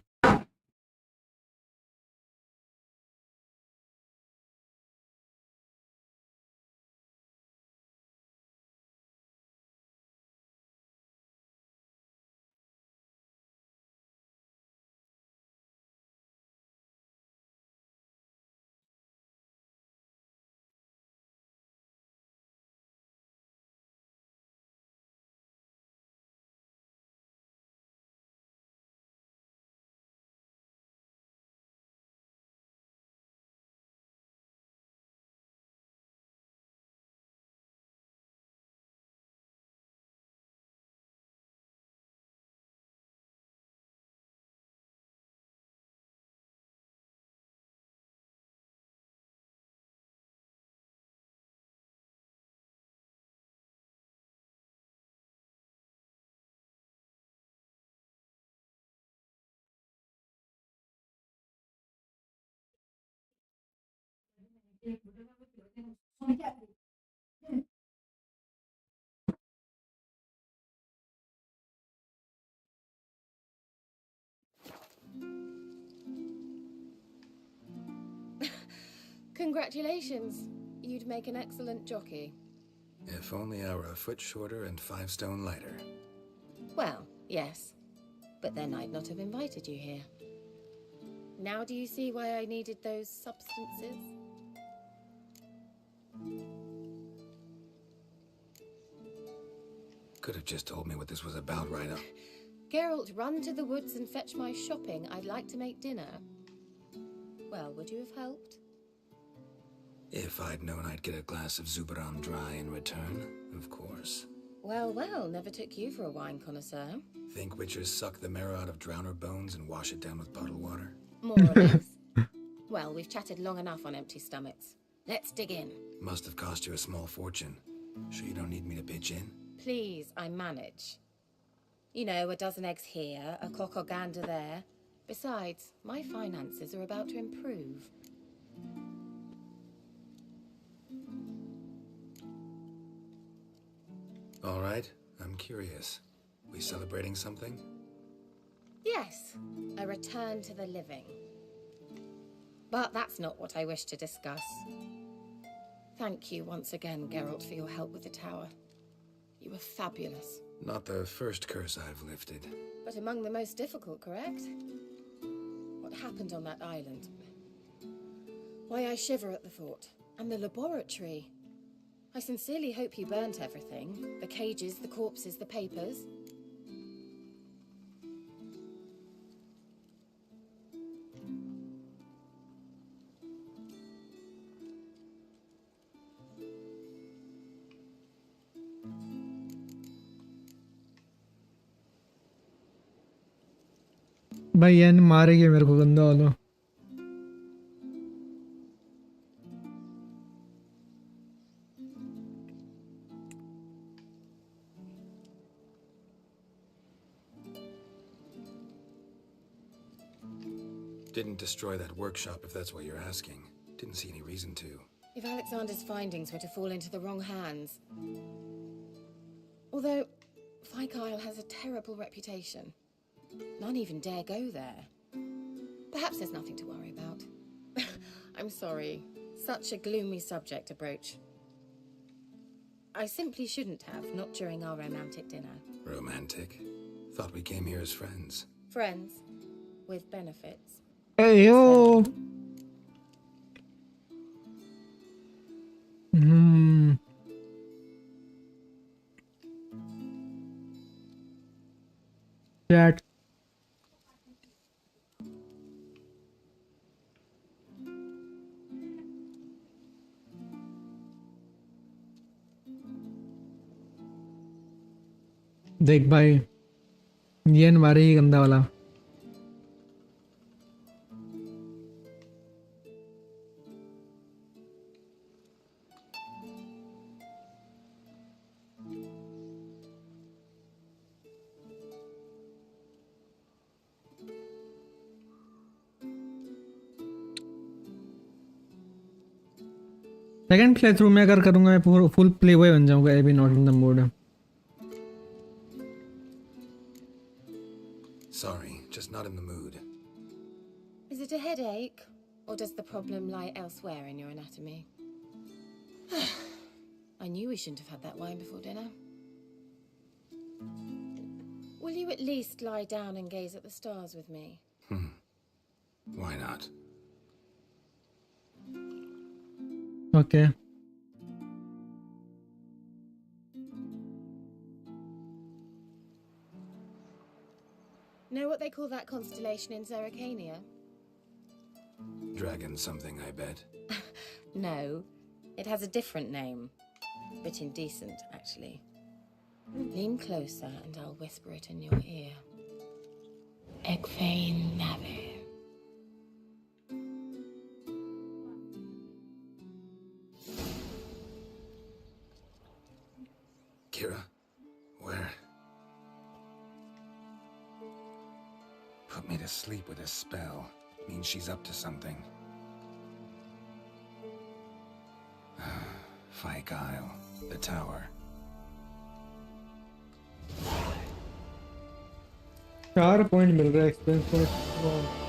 Congratulations. You'd make an excellent jockey. If only I were a foot shorter and 5 stone lighter. Well, yes. But then I'd not have invited you here. Now do you see why I needed those substances? Could have just told me what this was about right up. Geralt, run to the woods and fetch my shopping. I'd like to make dinner. Well, would you have helped? If I'd known I'd get a glass of Zubaram dry in return, of course. Well, well, never took you for a wine connoisseur. Think witchers suck the marrow out of drowner bones and wash it down with bottled water? More or less. Well, we've chatted long enough on empty stomachs. Let's dig in. Must have cost you a small fortune. Sure you don't need me to pitch in? Please, I manage. You know, a dozen eggs here, a cock or gander there. Besides, my finances are about to improve. All right, I'm curious. We celebrating something? Yes, a return to the living. But that's not what I wish to discuss. Thank you once again, Geralt, for your help with the tower. You were fabulous. Not the first curse I've lifted. But among the most difficult, correct? What happened on that island? Why, I shiver at the thought. And the laboratory. I sincerely hope you burnt everything. The cages, the corpses, the papers. भाई ये मारेगी मेरे को गंदा वाला Didn't destroy that workshop if that's what you're asking. Didn't see any reason to. If Alexander's findings were to fall into the wrong hands. Although, Fyke Isle has a terrible reputation. None even dare go there. Perhaps there's nothing to worry about. I'm sorry. Such a gloomy subject to broach. I simply shouldn't have, not during our romantic dinner. Romantic? Thought we came here as friends. Friends. With benefits. Hey yo. Chat. देख भाई ये मारे ही गंदा वाला second play through में अगर करूंगा मैं फुल प्ले बॉय बन जाऊंगा अभी not in the mood Sorry, just not in the mood. Is it a headache? Or does the problem lie elsewhere in your anatomy? I knew we shouldn't have had that wine before dinner. Will you at least lie down and gaze at the stars with me? Why not? Okay. Know what they call that constellation in Zerrikania? Dragon something, I bet. No, it has a different name. Bit indecent, actually. Lean closer and I'll whisper it in your ear. Egfain Nave. Kira? Where? Put me to sleep with a spell. Means she's up to something. Fike Isle, the tower. 4 point मिल रहा है experience point.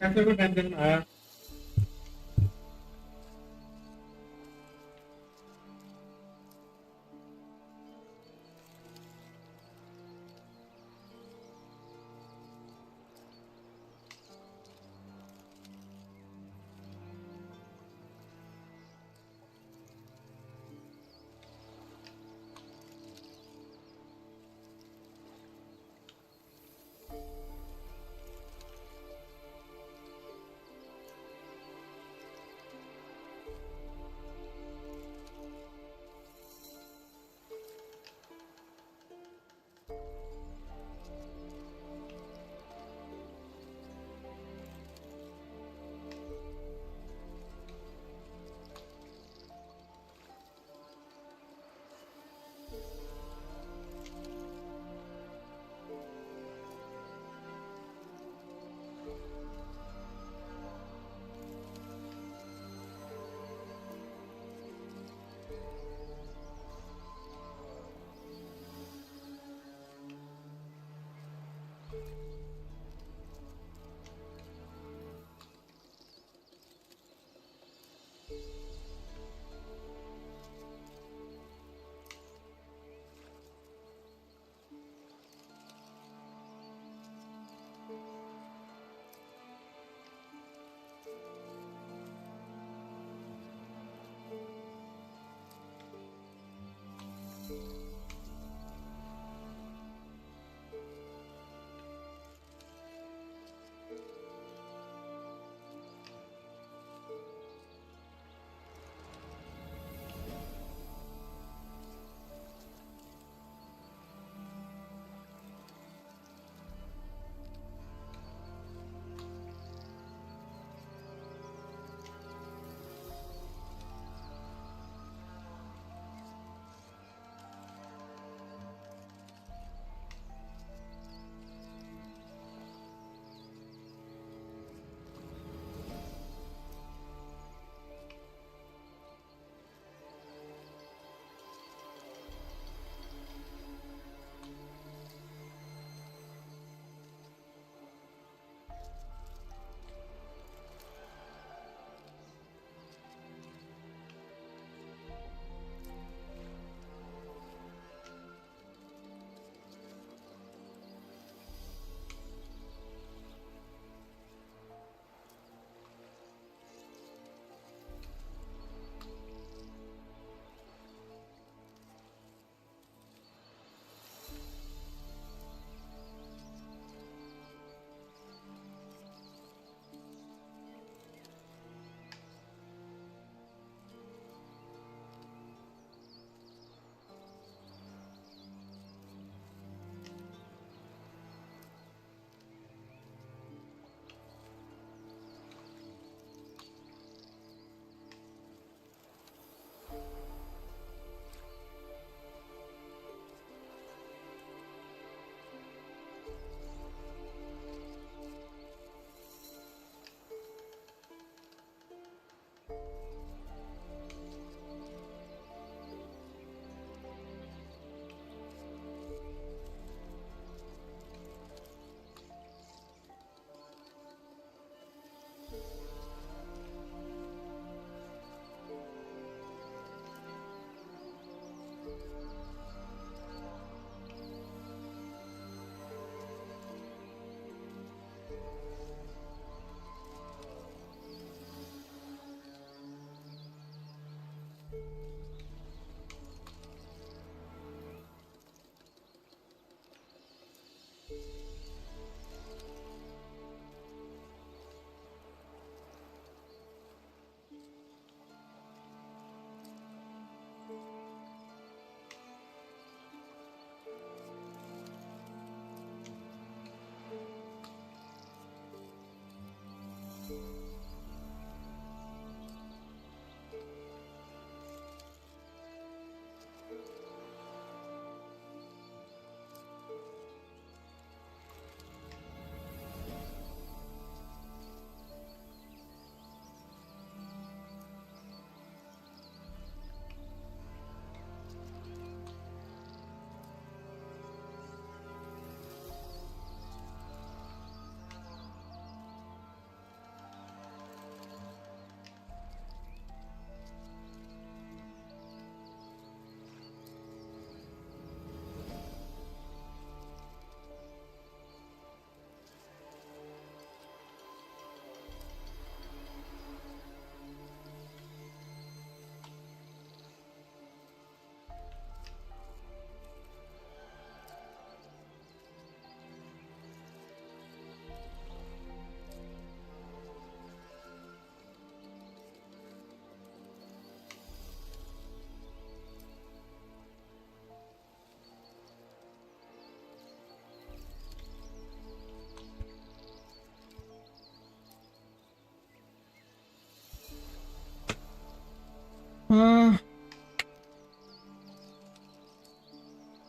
कैसे को tension आया?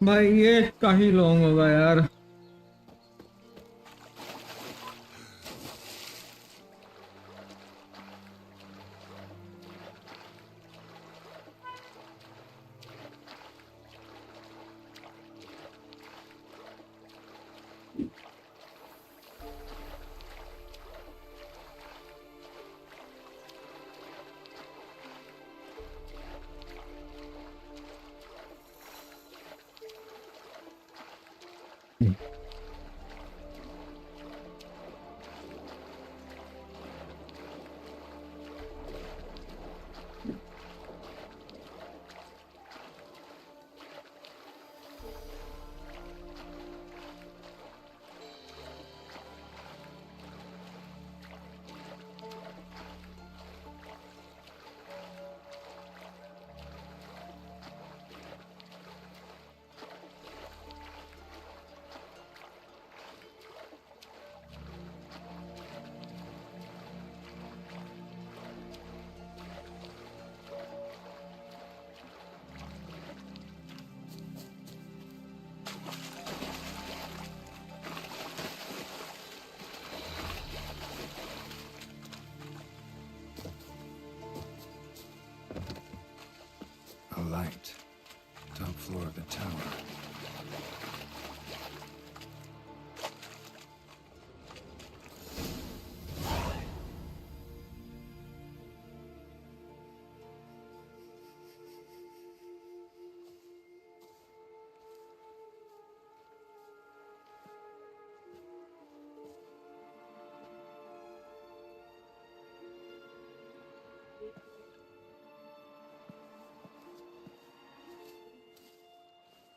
भाई ये काफी long होगा यार। A light. Top floor of the tower.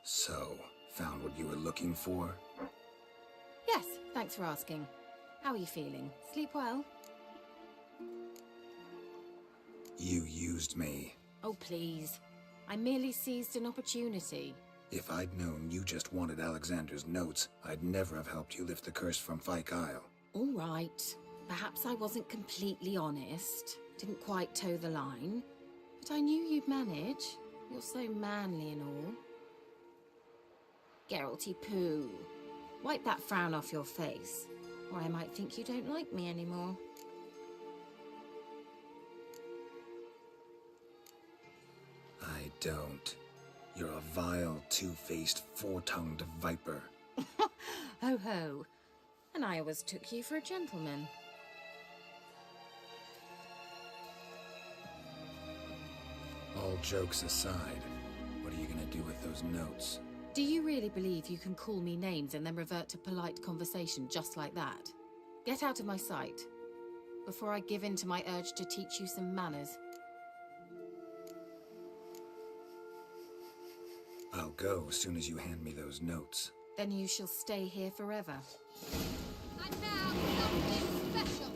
So, found what you were looking for? Yes, thanks for asking. How are you feeling? Sleep well? You used me. Oh, please. I merely seized an opportunity. If I'd known you just wanted Alexander's notes, I'd never have helped you lift the curse from Fyke Isle. All right. Perhaps I wasn't completely honest. Didn't quite toe the line. But I knew you'd manage. You're so manly and all. Geralty poo. Wipe that frown off your face, or I might think you don't like me anymore. I don't. You're a vile, two-faced, four-tongued viper. Ho ho. And I always took you for a gentleman. All jokes aside, what are you gonna do with those notes? Do you really believe you can call me names and then revert to polite conversation just like that? Get out of my sight, before I give in to my urge to teach you some manners. I'll go as soon as you hand me those notes. Then you shall stay here forever. And now, something special.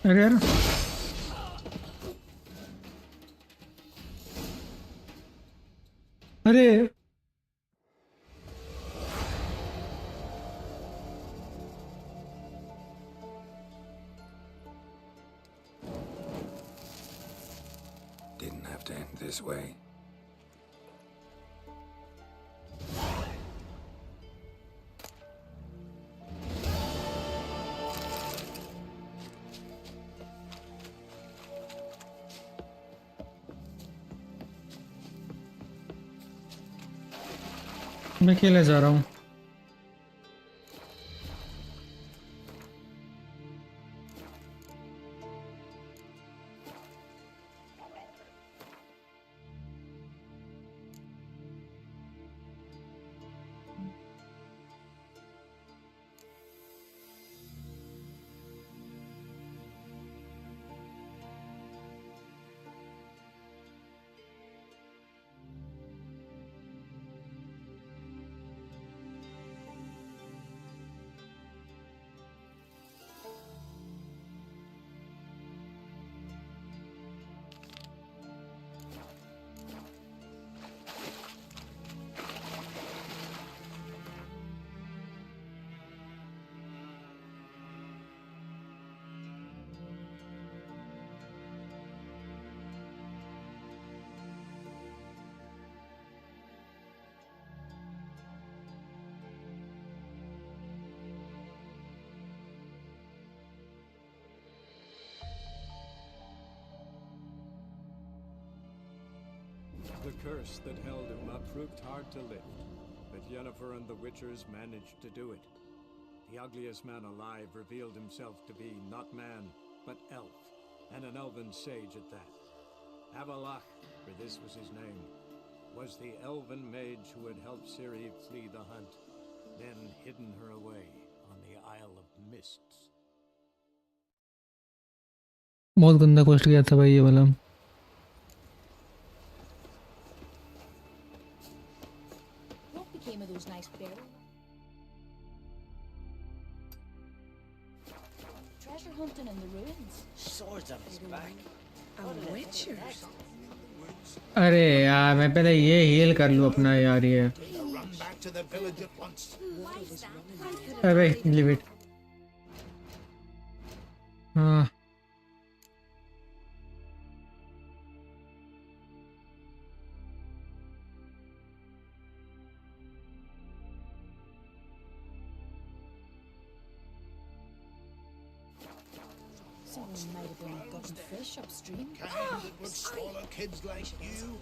अरे यार अरे Didn't have to end this way. मैं अकेले जा रहा हूँ। The curse that held Uma proved hard to lift, but Yennefer and the Witchers managed to do it. The ugliest man alive revealed himself to be not man, but elf, and an elven sage at that. Avalach, for this was his name, was the elven mage who had helped Ciri flee the hunt, then hidden her away on the Isle of Mists. बहुत गंदा question किया था भाई ये वाला. What became of those nice barrels? Treasure hunting in the ruins. Swords on his back. A witchers. अरे यार मैं पहले ये हील कर लूँ अपना यार ये. Run back to the village at once. अरे leave it. हाँ. Someone might have been gotten fish upstream. Kind that would swallow kids like you.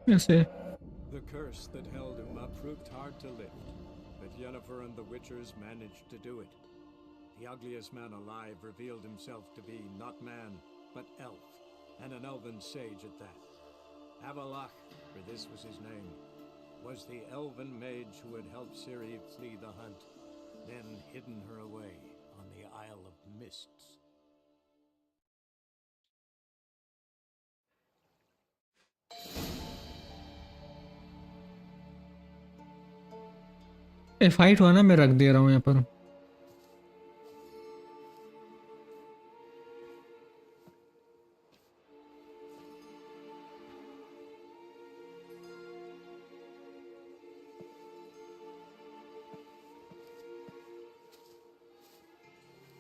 ऐसे The curse that held him up proved hard to lift, but Yennefer and the Witchers managed to do it. The ugliest man alive revealed himself to be not man, but elf, and an elven sage at that. Avalach, for this was his name, was the elven mage who had helped Ciri flee the hunt, then hidden her away on the Isle of Mists. A fight हुआ ना, मैं रख दे रहा हूँ यहाँ पर.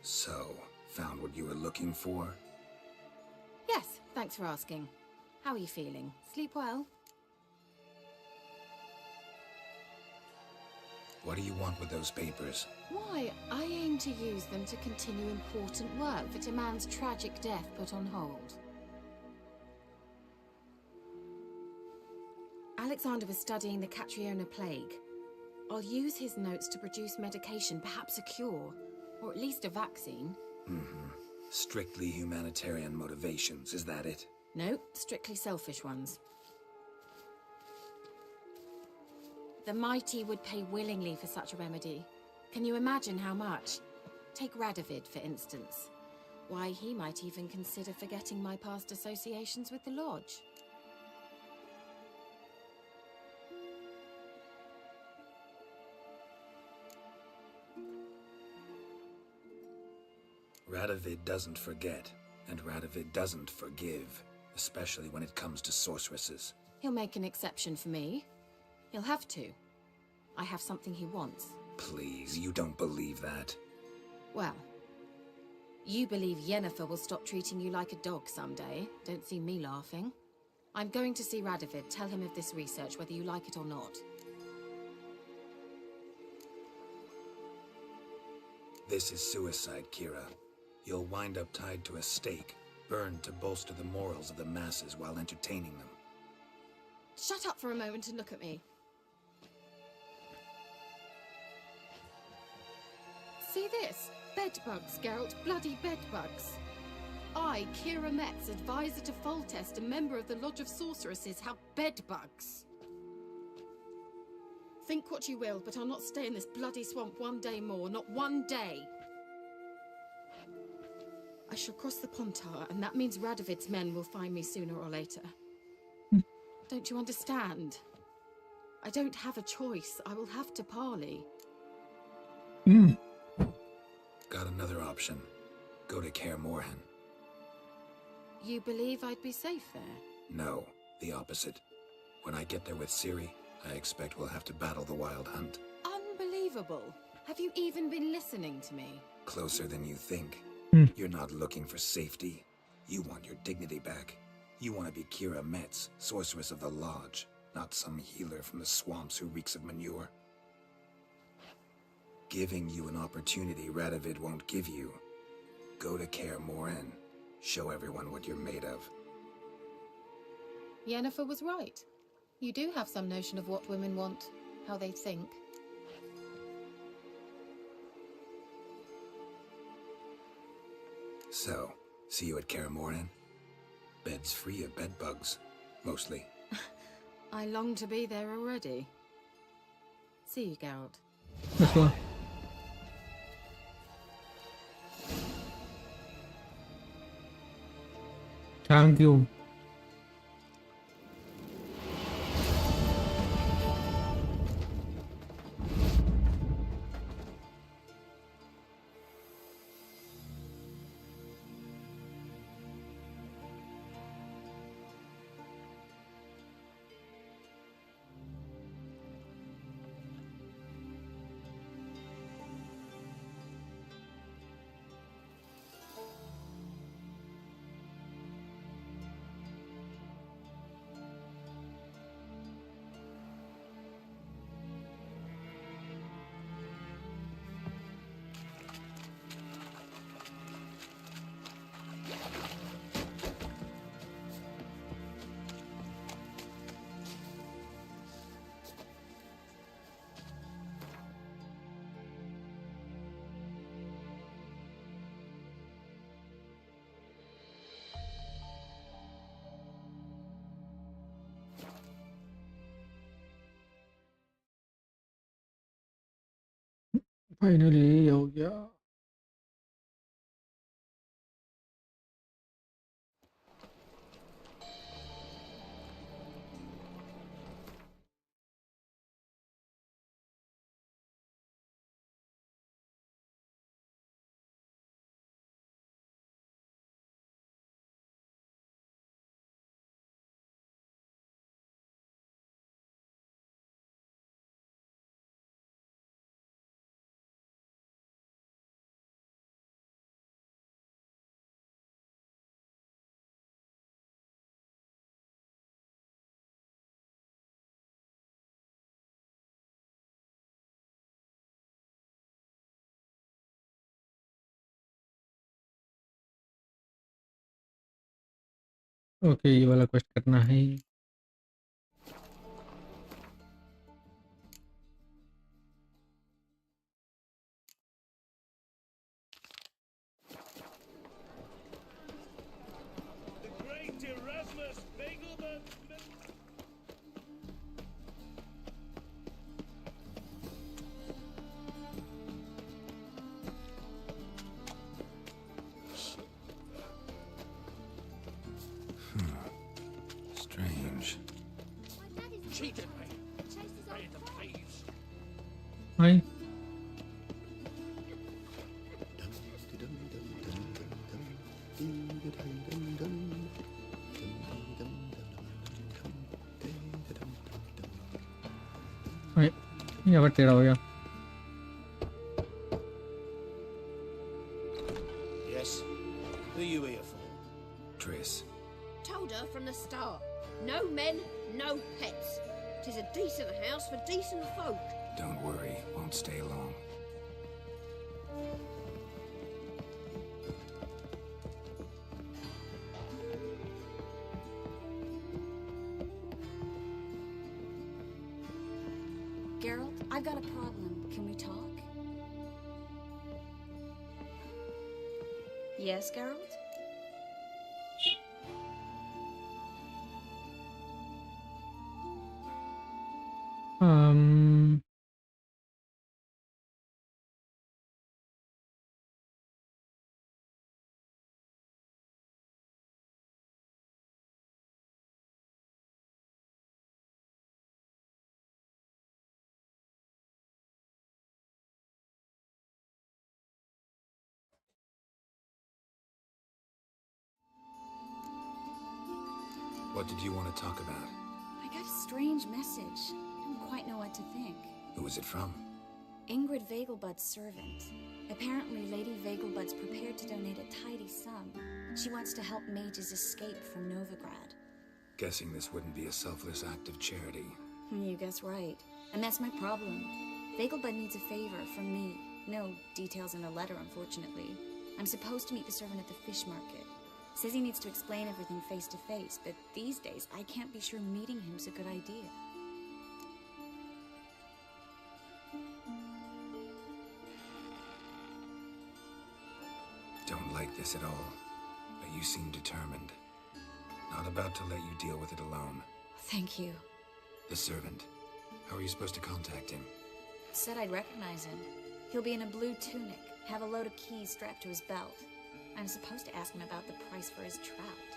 So, found what you were looking for? Yes, thanks for asking. How are you feeling? Sleep well? What do you want with those papers? Why, I aim to use them to continue important work that a man's tragic death put on hold. Alexander was studying the Catriona plague. I'll use his notes to produce medication, perhaps a cure, or at least a vaccine. Strictly humanitarian motivations, is that it? No, strictly selfish ones. The mighty would pay willingly for such a remedy. Can you imagine how much? Take Radovid, for instance. Why, he might even consider forgetting my past associations with the Lodge. Radovid doesn't forget, and Radovid doesn't forgive, especially when it comes to sorceresses. He'll make an exception for me. He'll have to. I have something he wants. Please, you don't believe that. Well, you believe Yennefer will stop treating you like a dog someday. Don't see me laughing. I'm going to see Radovid, tell him of this research, whether you like it or not. This is suicide, Kira. You'll wind up tied to a stake, burned to bolster the morals of the masses while entertaining them. Shut up for a moment and look at me. See this? Bedbugs, Geralt. Bloody bedbugs. I, Kira Metz, advisor to Foltest, a member of the Lodge of Sorceresses, have bedbugs. Think what you will, but I'll not stay in this bloody swamp one day more. Not one day. I shall cross the Pontar, and that means Radovid's men will find me sooner or later. Don't you understand? I don't have a choice. I will have to parley. Got another option. Go to Kaer Morhen. You believe I'd be safe there? No, the opposite. When I get there with Ciri, I expect we'll have to battle the Wild Hunt. Unbelievable. Have you even been listening to me? Closer than you think. You're not looking for safety. You want your dignity back. You want to be Kira Metz, sorceress of the Lodge, not some healer from the swamps who reeks of manure. Giving you an opportunity Radovid won't give you. Go to Kaer Morhen. Show everyone what you're made of. Yennefer was right. You do have some notion of what women want, how they think. So, see you at Kaer Morhen? Beds free of bedbugs, mostly. I long to be there already. See you, Geralt. That's why. Thank you. Finally हो गया। Okay, ये वाला question करना है। Strange. Cheated me. Paid the thieves. Hi. यहाँ पर टेढ़ा हो गया। Yes? Who are you here for? Triss. Told her from the start. No men, no pets. 'Tis a decent house for decent folk. Don't worry, won't stay long. Geralt, I've got a problem. Can we talk? Yes, Geralt? What did you want to talk about? I got a strange message. I don't quite know what to think. Who was it from? Ingrid Vegelbud's servant. Apparently, Lady Vegelbud's prepared to donate a tidy sum. She wants to help mages escape from Novigrad. Guessing this wouldn't be a selfless act of charity. You guess right. And that's my problem. Vegelbud needs a favor from me. No details in the letter, unfortunately. I'm supposed to meet the servant at the fish market. Says he needs to explain everything face to face, but these days I can't be sure meeting him's a good idea. Don't like this at all, but you seem determined. Not about to let you deal with it alone. Thank you. The servant. How are you supposed to contact him? Said I'd recognize him. He'll be in a blue tunic, have a load of keys strapped to his belt. I'm supposed to ask him about the price for his trout.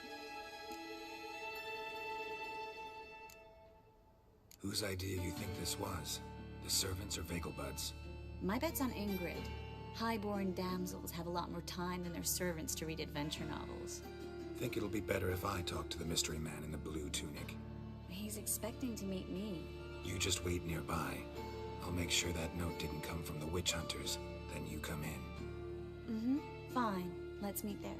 Whose idea you think this was? The servants or Vegelbud's? My bet's on Ingrid. High-born damsels have a lot more time than their servants to read adventure novels. Think it'll be better if I talk to the mystery man in the blue tunic. He's expecting to meet me. You just wait nearby. I'll make sure that note didn't come from the witch hunters. Then you come in. Mm-hmm. Fine. Let's meet there.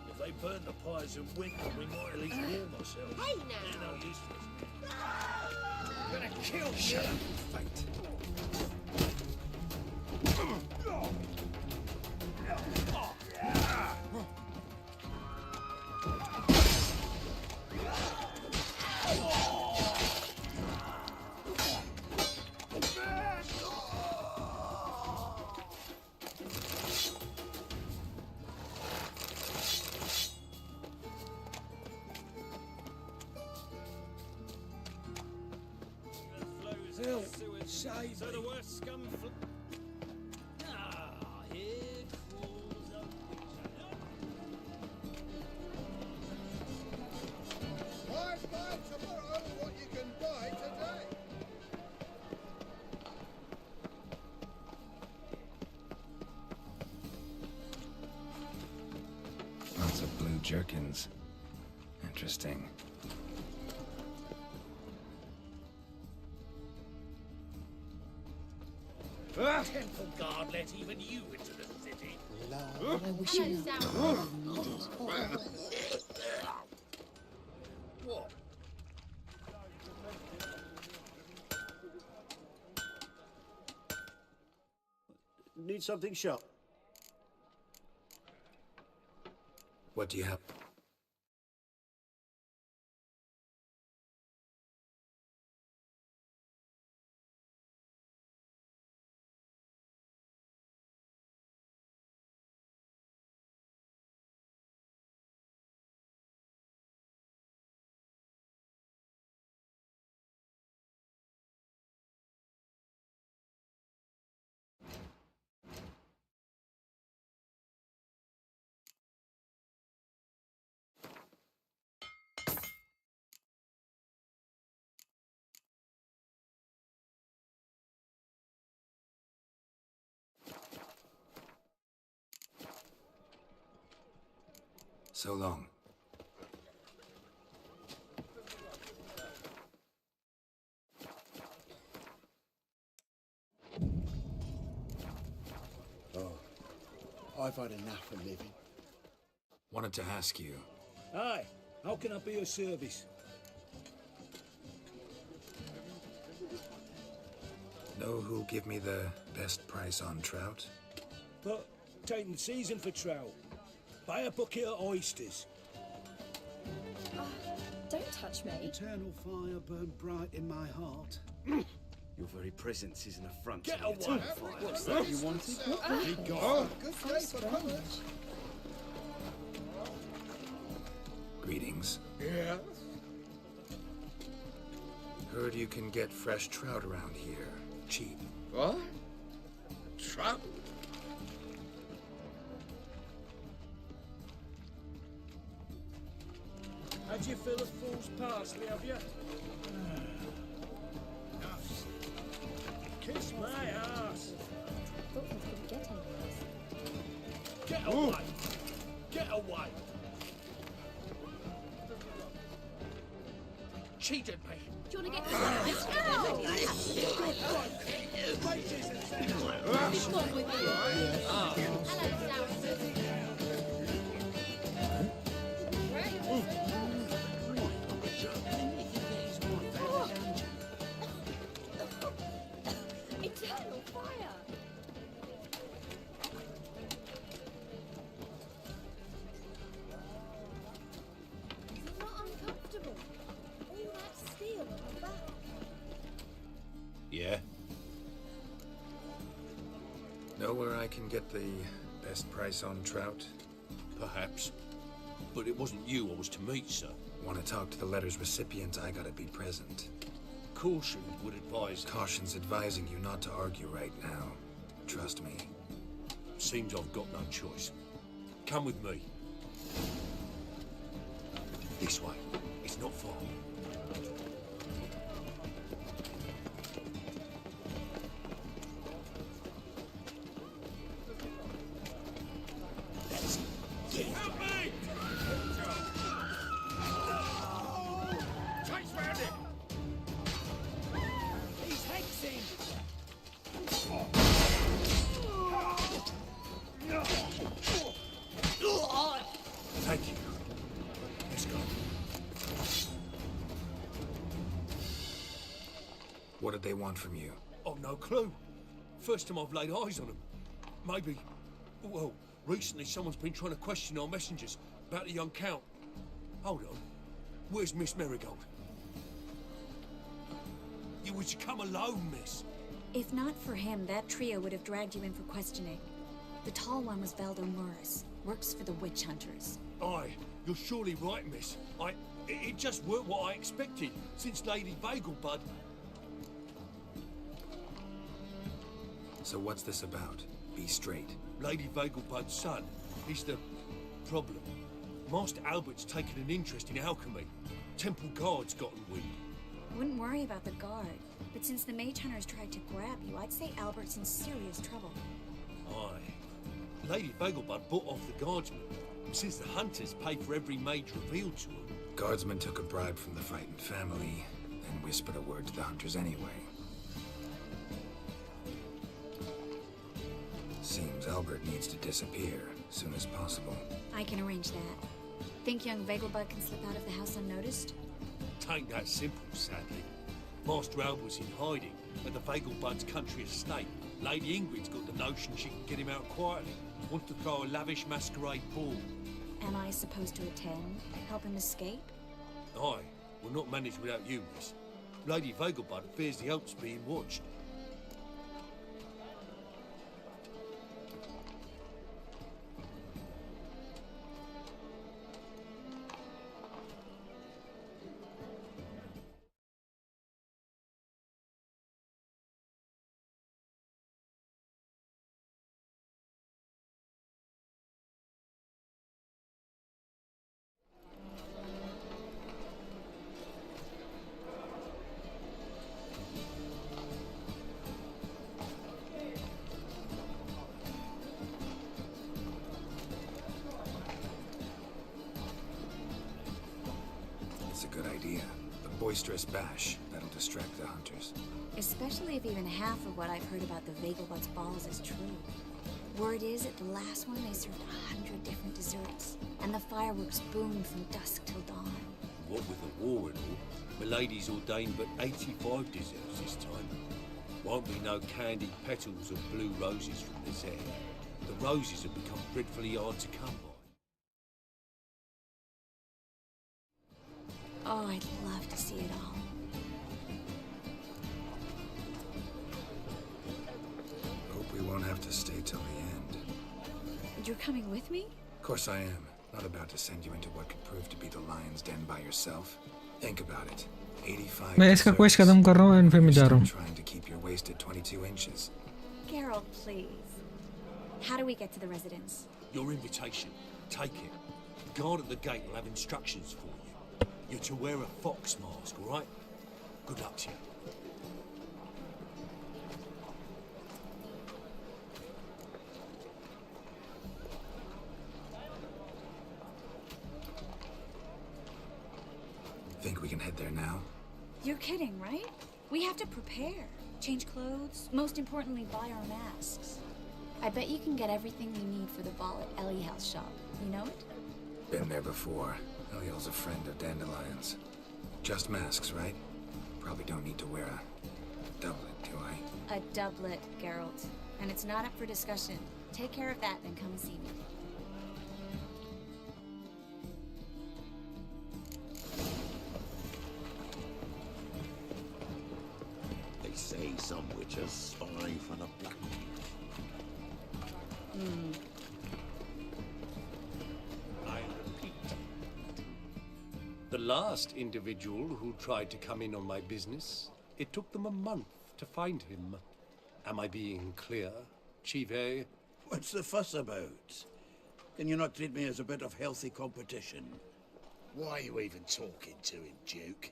If they burn the pyres in winter, we might at least warm ourselves. Hey now! They're no use to us. I'm gonna kill you! Shut up, fight. save So me. the worst scum here crawls a Why buy tomorrow what you can buy today? Lots of blue jerkins. Interesting. Temple guard let even you into the city. Lord, I wish you What? Need something shot. What do you have? So long. Oh, I've had enough of living. Wanted to ask you. Aye, how can I be of service? Know who'll give me the best price on trout? But taking the season for trout. Buy a bucket of oysters. Don't touch me. Eternal fire burned bright in my heart. Your very presence is an affront to Get the away! eternal fire. What's that you wanted? Be gone. Good day for commerce. Greetings. Yeah. Heard you can get fresh trout around here. Cheap. What? Trout? How'd you fill a fool's parsley, have you? Kiss my ass. Thought we couldn't get any. Get away! Get away! Cheated me. Do you want to get Eternal fire! Is it not uncomfortable? All that steel on the back. Yeah? Know where I can get the best price on trout? Perhaps. But it wasn't you I was to meet, sir. Want to talk to the letter's recipient, I gotta be present. Caution would advise... Caution's advising you not to argue right now. Trust me. Seems I've got no choice. Come with me. This way. It's not far. Help me! Chase round it! He's hexing! Thank you. Let's go. What did they want from you? I've no clue. First time I've laid eyes on them. Maybe... Well, recently someone's been trying to question our messengers about the young Count. Hold on. Where's Miss Marigold? You was to come alone, miss. If not for him, that trio would have dragged you in for questioning. The tall one was Veldo Morris. Works for the witch hunters. Aye, you're surely right, miss. It just weren't what I expected, since Lady Vagelbud... So what's this about? Be straight. Lady Vegelbud's son. He's the problem. Master Albert's taken an interest in alchemy. Temple Guard's gotten wind. Wouldn't worry about the guard, but since the mage hunters tried to grab you, I'd say Albert's in serious trouble. Aye. Lady Vegelbud bought off the guardsmen. And since the hunters pay for every mage revealed to them... Guardsmen took a bribe from the frightened family, then whispered a word to the hunters anyway. Seems Albert needs to disappear as soon as possible. I can arrange that. Think young Vegelbud can slip out of the house unnoticed? Tain't that simple, sadly. Master Albert's in hiding at the Vegelbud's country estate. Lady Ingrid's got the notion she can get him out quietly. Wants to throw a lavish masquerade ball. Am I supposed to attend? Help him escape? Aye, we'll not manage without you, miss. Lady Vegelbud fears the Alps being watched. It's a good idea. A boisterous bash that'll distract the hunters. Especially if even half of what I've heard about the Vegelbud's balls is true. Word is, at the last one they served 100 different desserts, and the fireworks boomed from dusk till dawn. What with the war and all, Milady's ordained but 85 desserts this time. Won't be no candied petals or blue roses from this air. The roses have become dreadfully hard to come by. Oh, I'd love to see it all. Hope we won't have to stay till the end. You're coming with me? Of course I am. Not about to send you into what could prove to be the lion's den by yourself. Think about it. 85 मैं इसका quest खत्म कर रहा हूँ and फिर मैं जा रहा हूँ. Trying to keep your waist at 22 inches. Geralt, please. How do we get to the residence? Your invitation. Take it. The guard at the gate will have instructions for you. You're to wear a fox mask, all right? Good luck to you. Think we can head there now? You're kidding, right? We have to prepare. Change clothes. Most importantly, buy our masks. I bet you can get everything we need for the ball at Elihel's shop. You know it? Been there before. Eliel's a friend of Dandelion's. Just masks, right? Probably don't need to wear a doublet, do I? A doublet, Geralt. And it's not up for discussion. Take care of that, then come and see me. They say some witches spy for the black. I repeat. The last individual who tried to come in on my business, it took them a month to find him. Am I being clear, Chive? What's the fuss about? Can you not treat me as a bit of healthy competition? Why are you even talking to him, Duke?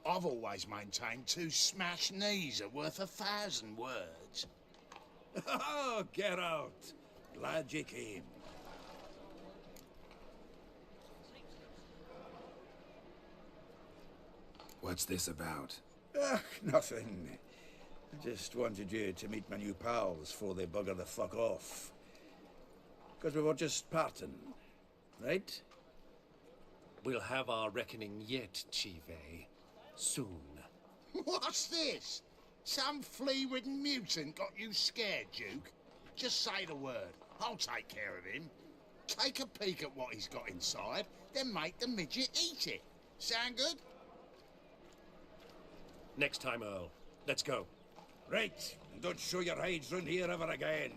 I've always maintained 2 smashed knees are worth 1,000 words. Oh, get out! Glad you came. What's this about? Nothing. I just wanted you to meet my new pals before they bugger the fuck off. Because we were just parting, right? We'll have our reckoning yet, Chive. Soon. What's this? Some flea-ridden mutant got you scared, Duke? Just say the word. I'll take care of him. Take a peek at what he's got inside, then make the midget eat it. Sound good? Next time, Earl. Let's go. Right. And don't show your hides round here ever again.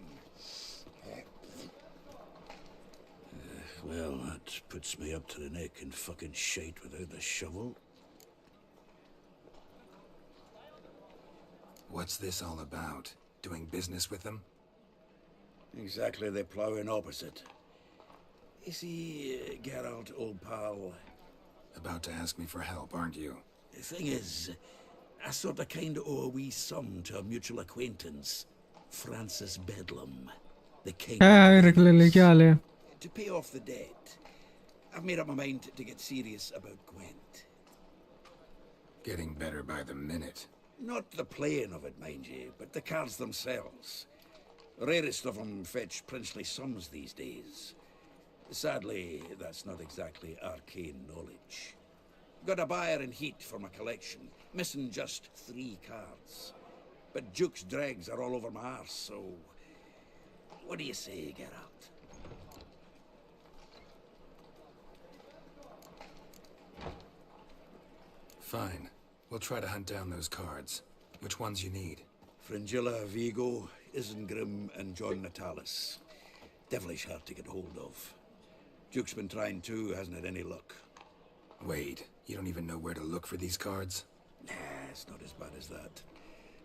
Well, that puts me up to the neck in fucking shite without the shovel. What's this all about? Doing business with them? Exactly the plowing opposite. You see, Geralt, old pal... About to ask me for help, aren't you? The thing is, I sort of kind of owe a wee sum to a mutual acquaintance. Francis Bedlam, the king. क्या हाल है? To pay off the debt, I've made up my mind to get serious about Gwent. Getting better by the minute. Not the playing of it, mind you, but the cards themselves. Rarest of them fetch princely sums these days. Sadly, that's not exactly arcane knowledge. Got a buyer in heat for my collection, missing just 3 cards. But Duke's dregs are all over my arse, so... What do you say, Geralt? Fine. We'll try to hunt down those cards. Which ones you need? Fringilla, Vigo, Isengrim, and John Natalis. Devilish hard to get hold of. Duke's been trying too, hasn't had any luck. Wait, you don't even know where to look for these cards? Nah, it's not as bad as that.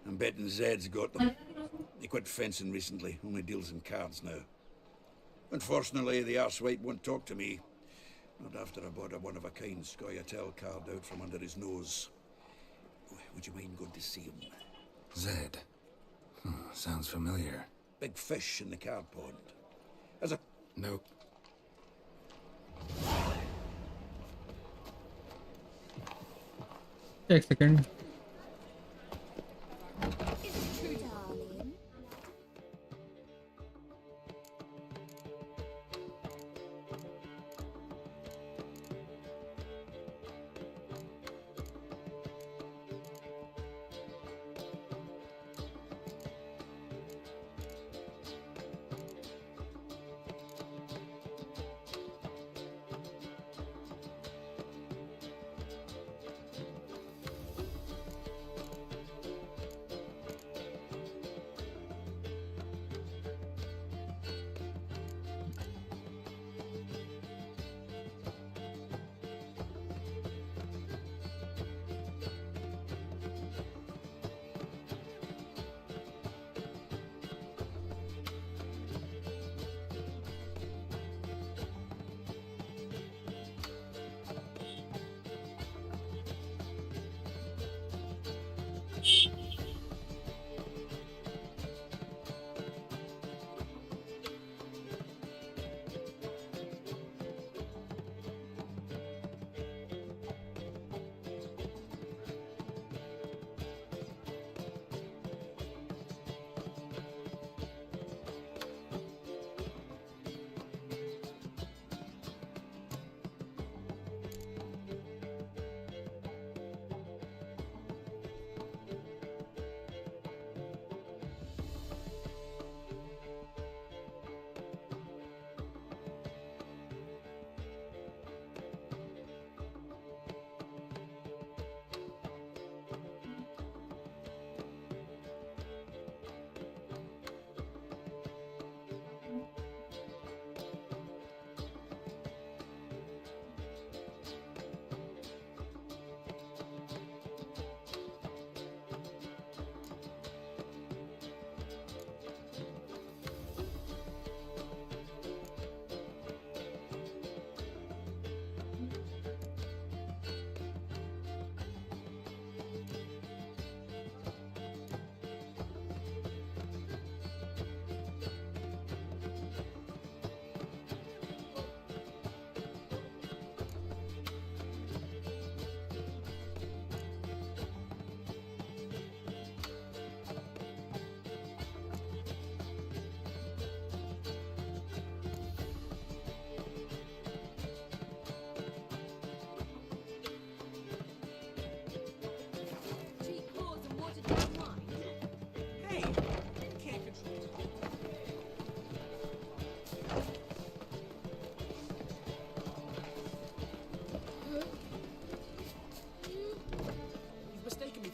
I'm betting Zed's got them. He quit fencing recently, only deals in cards now. Unfortunately, the arsewipe won't talk to me. Not after I bought a one-of-a-kind Scoia'tael card out from under his nose. Would you mind going to see him? Zed. Sounds familiar. Big fish in the card pond. As a... Nope. एक second.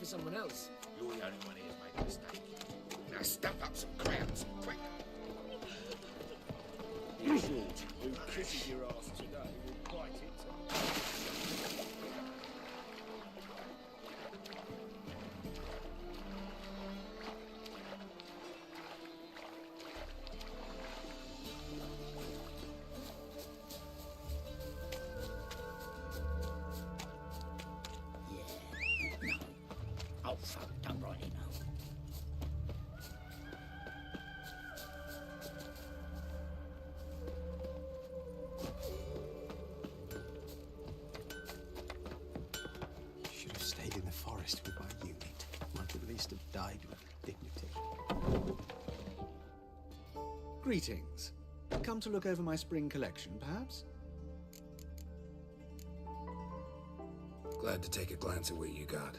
Someone else. You're the only one who's made a mistake. Now stuff up some crowns, quick. You should. Who kisses your ass today will bite it. died with dignity. Greetings. Come to look over my spring collection, perhaps? Glad to take a glance at what you got.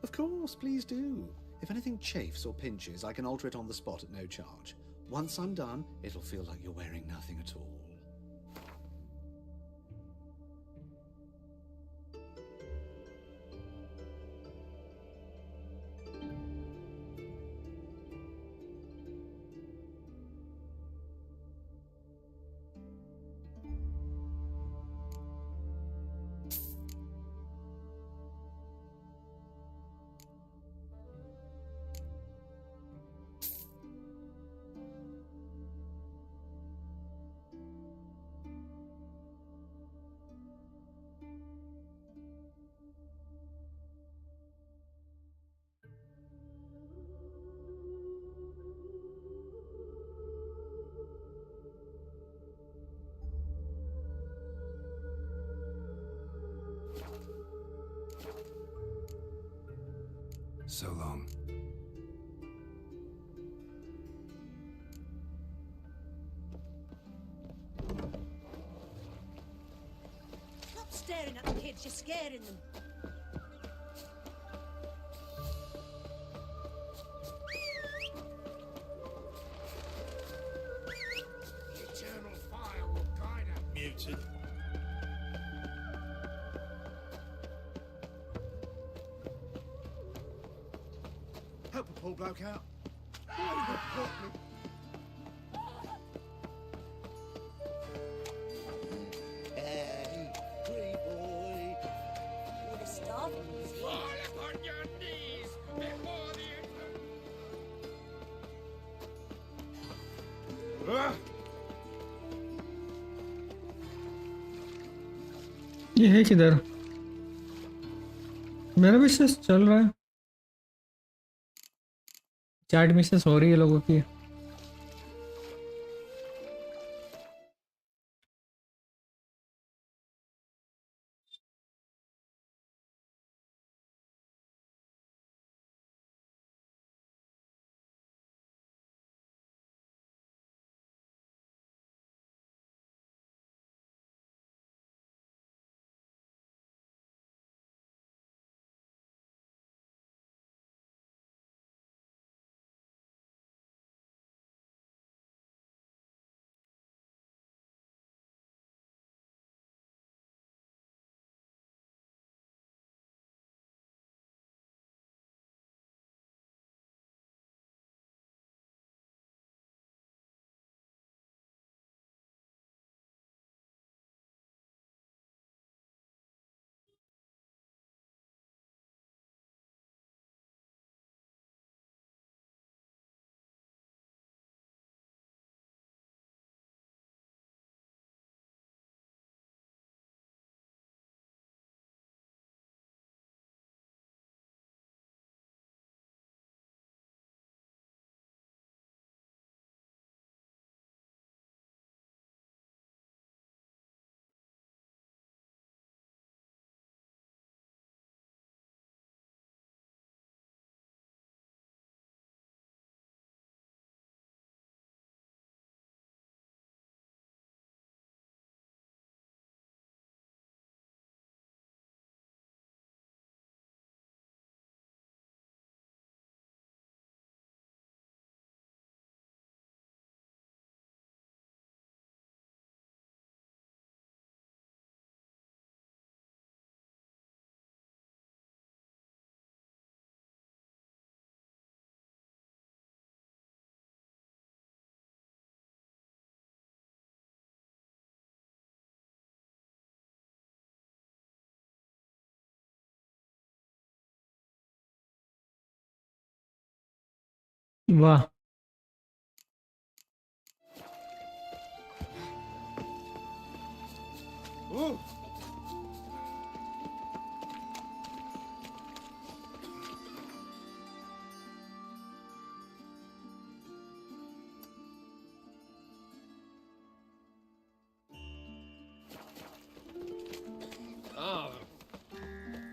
Of course, please do. If anything chafes or pinches, I can alter it on the spot at no charge. Once I'm done, it'll feel like you're wearing nothing at all. So long. Stop staring at the kids, you're scaring them. The eternal fire will guide us. Mutant. Help a poor bloke out. Hey, free boy. You're starving. Fall upon your knees before the ये है किधर? मेरा business चल रहा है, chat Mrs हो रही है लोगों की। वाह, Ooh.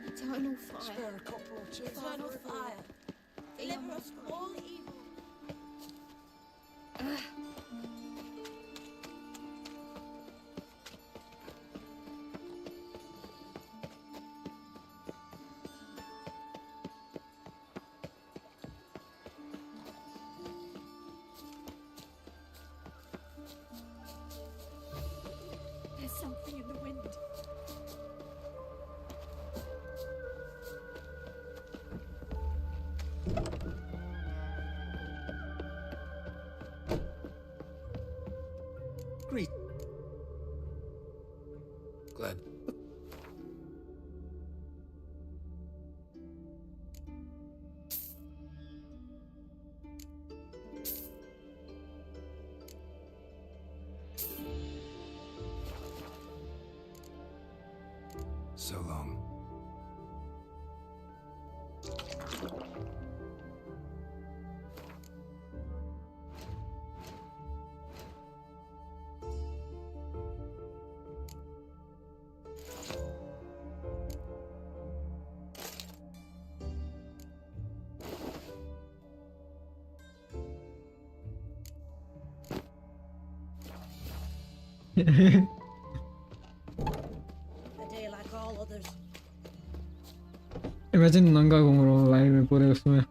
Eternal fire. Spare a couple or two. Eternal fire. Deliver us from all evil. There's something in the wind. Greet. Glad. So long. A day like all others. Imagine नंगा घूम रहा हूँ लाइव में पूरे उसमें.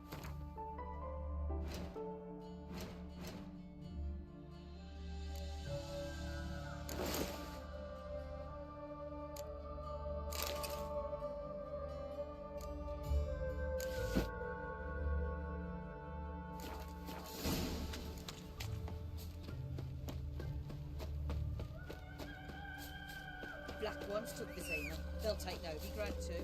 Black ones took the Zena. They'll take Novigrad too.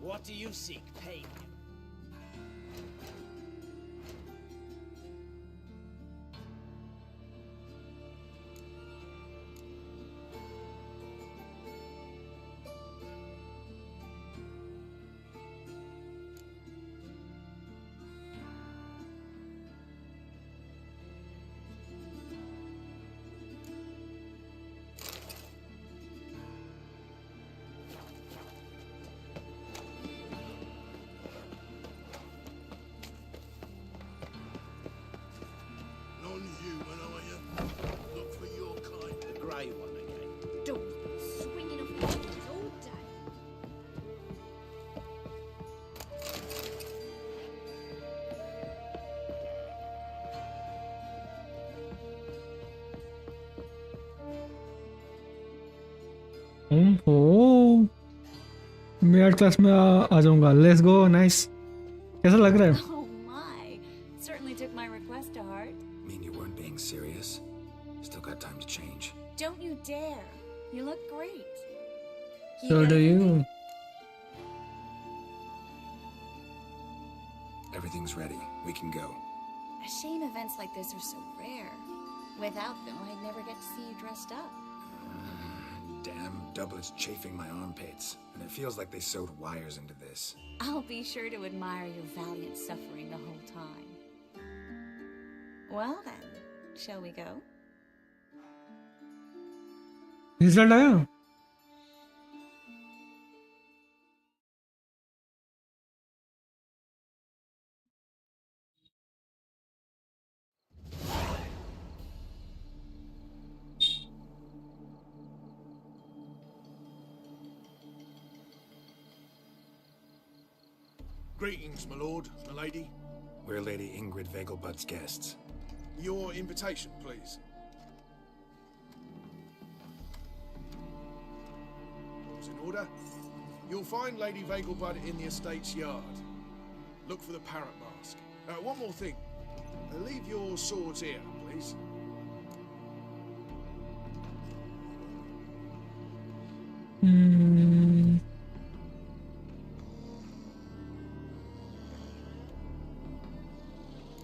What do you seek, pain? Non-human, are you? Look for your kind. The grey one again. Doors swinging off the hinges all day. ओह मैं art class में आ जाऊंगा. Let's go. Nice. कैसा लग रहा है? Oh my. Certainly took my request to heart. Mean you weren't being serious? Still got time to change. Don't you dare. You look great. So do you. Everything's ready. We can go. A shame events like this are so rare. Without them, I'd never get to see you dressed up. Damn doublets chafing my armpits. And it feels like they sewed wires into this. I'll be sure to admire your valiant suffering the whole time. Well then, shall we go? Result आया? Greetings, my lord, my lady. We're Lady Ingrid Vegelbud's guests. Your invitation, please. All's in order. You'll find Lady Vegelbud in the estate's yard. Look for the parrot mask. One more thing. Leave your swords here, please.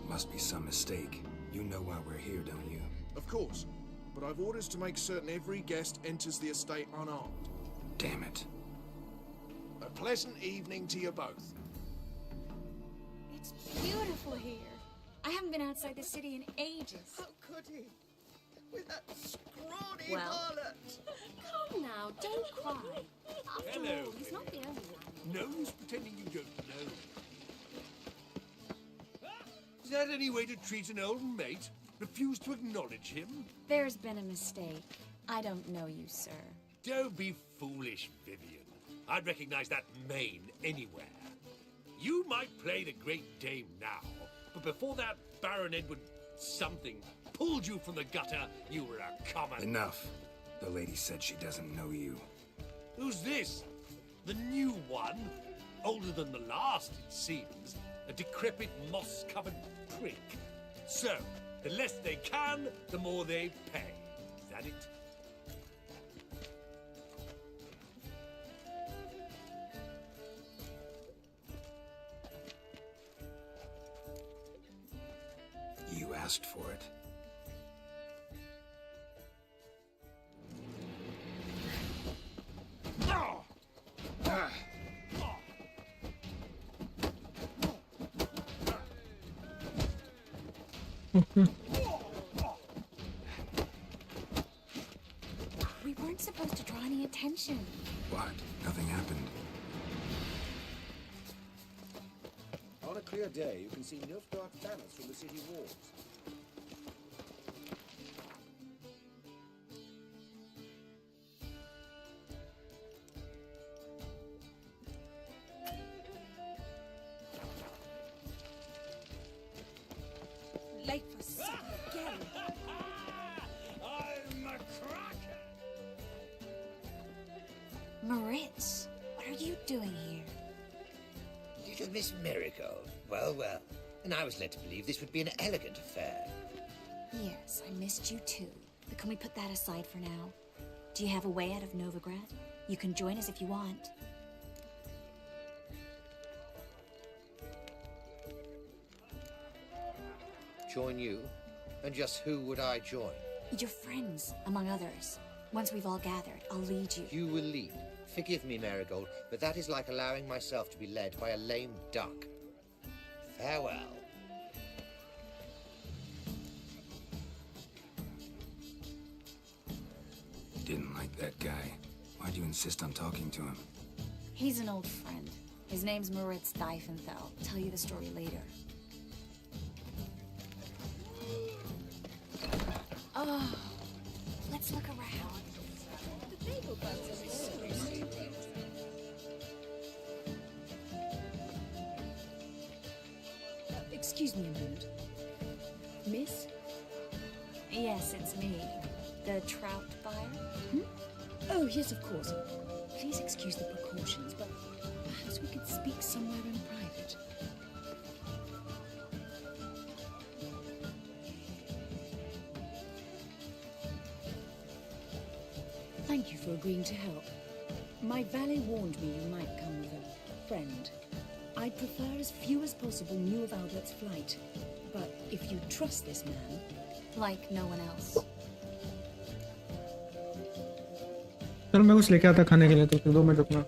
Must be some mistake. You know why we're here, don't you? Of course. But I've orders to make certain every guest enters the estate unarmed. Damn it. A pleasant evening to you both. It's beautiful here. I haven't been outside the city in ages. How could he? With that scrawny Well. harlot. Come now, don't cry. After Hello. all, he's not the only one. No use pretending you don't know. Is that any way to treat an old mate? Refuse to acknowledge him? There's been a mistake. I don't know you, sir. Don't be foolish, Vivian. I'd recognize that mane anywhere. You might play the Great Dame now, but before that Baron Edward something pulled you from the gutter, you were a common... Enough. The lady said she doesn't know you. Who's this? The new one? Older than the last, it seems. A decrepit, moss-covered prick. So, the less they can, the more they pay. Is that it? You asked for it. We weren't supposed to draw any attention. What? Nothing happened. On a clear day, you can see enough dark banners from the city walls. Late for supper again. I'm a cracker! Moritz, what are you doing here? Little Miss Marigold. Well, well. And I was led to believe this would be an elegant affair. Yes, I missed you too. But can we put that aside for now? Do you have a way out of Novigrad? You can join us if you want. Join you? And just who would I join? Your friends, among others. Once we've all gathered, I'll lead you. You will lead. Forgive me, Marigold, but that is like allowing myself to be led by a lame duck. Farewell. Didn't like that guy. Why'd you insist on talking to him? He's an old friend. His name's Moritz Diefenthal. Tell you the story later. Oh, let's look around. The bagel buns are so stupid. Excuse me a moment. Miss? Yes, it's me. The trout buyer? Oh, yes, of course. Please excuse the precautions, but perhaps we could speak somewhere in private. Thank you for agreeing to help. My valet warned me you might come with a friend. I'd prefer as few as possible knew of Albert's flight. But if you trust this man... Like no one else. चलो मैं कुछ लेके आता खाने के लिए तो फिर 2 मिनट रुकना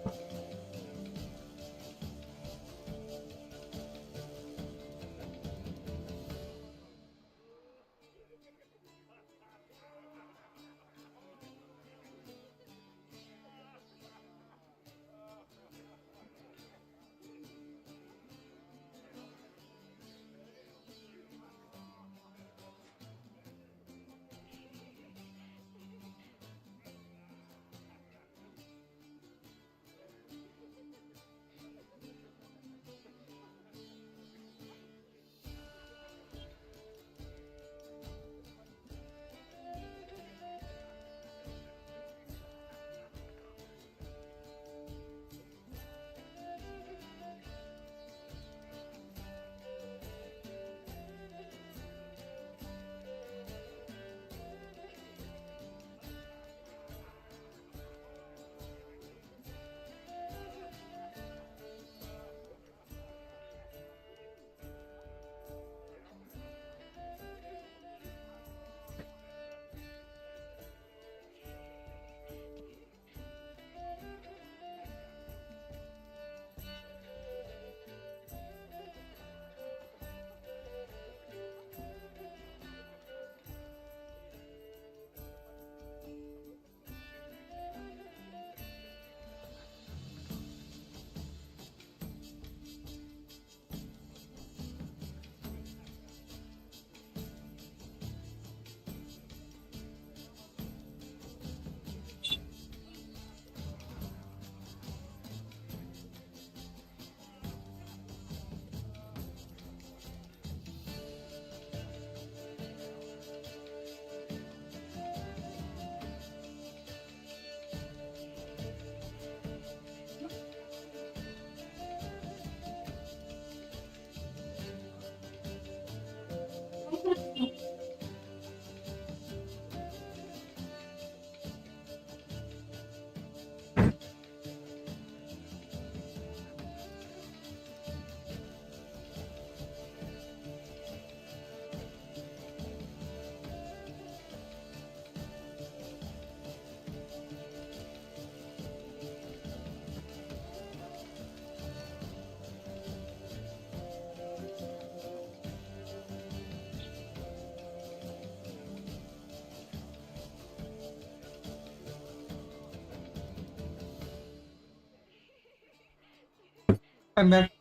I'm back.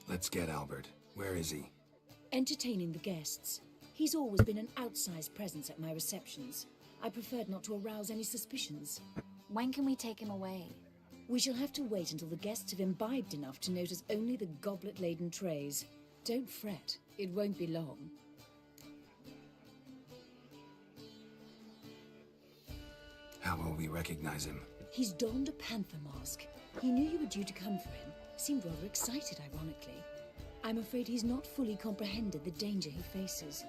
Let's get Albert. Where is he? Entertaining the guests. He's always been an outsized presence at my receptions. I preferred not to arouse any suspicions. When can we take him away? We shall have to wait until the guests have imbibed enough to notice only the goblet-laden trays. Don't fret, it won't be long. How will we recognize him? He's donned a panther mask. He knew you were due to come for him. Seemed rather excited, ironically. I'm afraid he's not fully comprehended the danger he faces.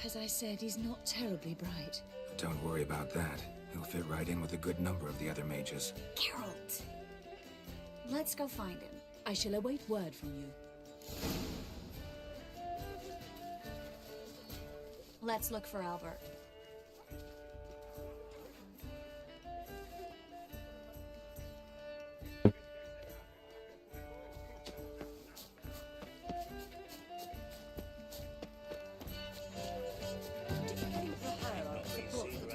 As I said, he's not terribly bright. Don't worry about that. He'll fit right in with a good number of the other mages. Geralt! Let's go find him. I shall await word from you. Let's look for Albert.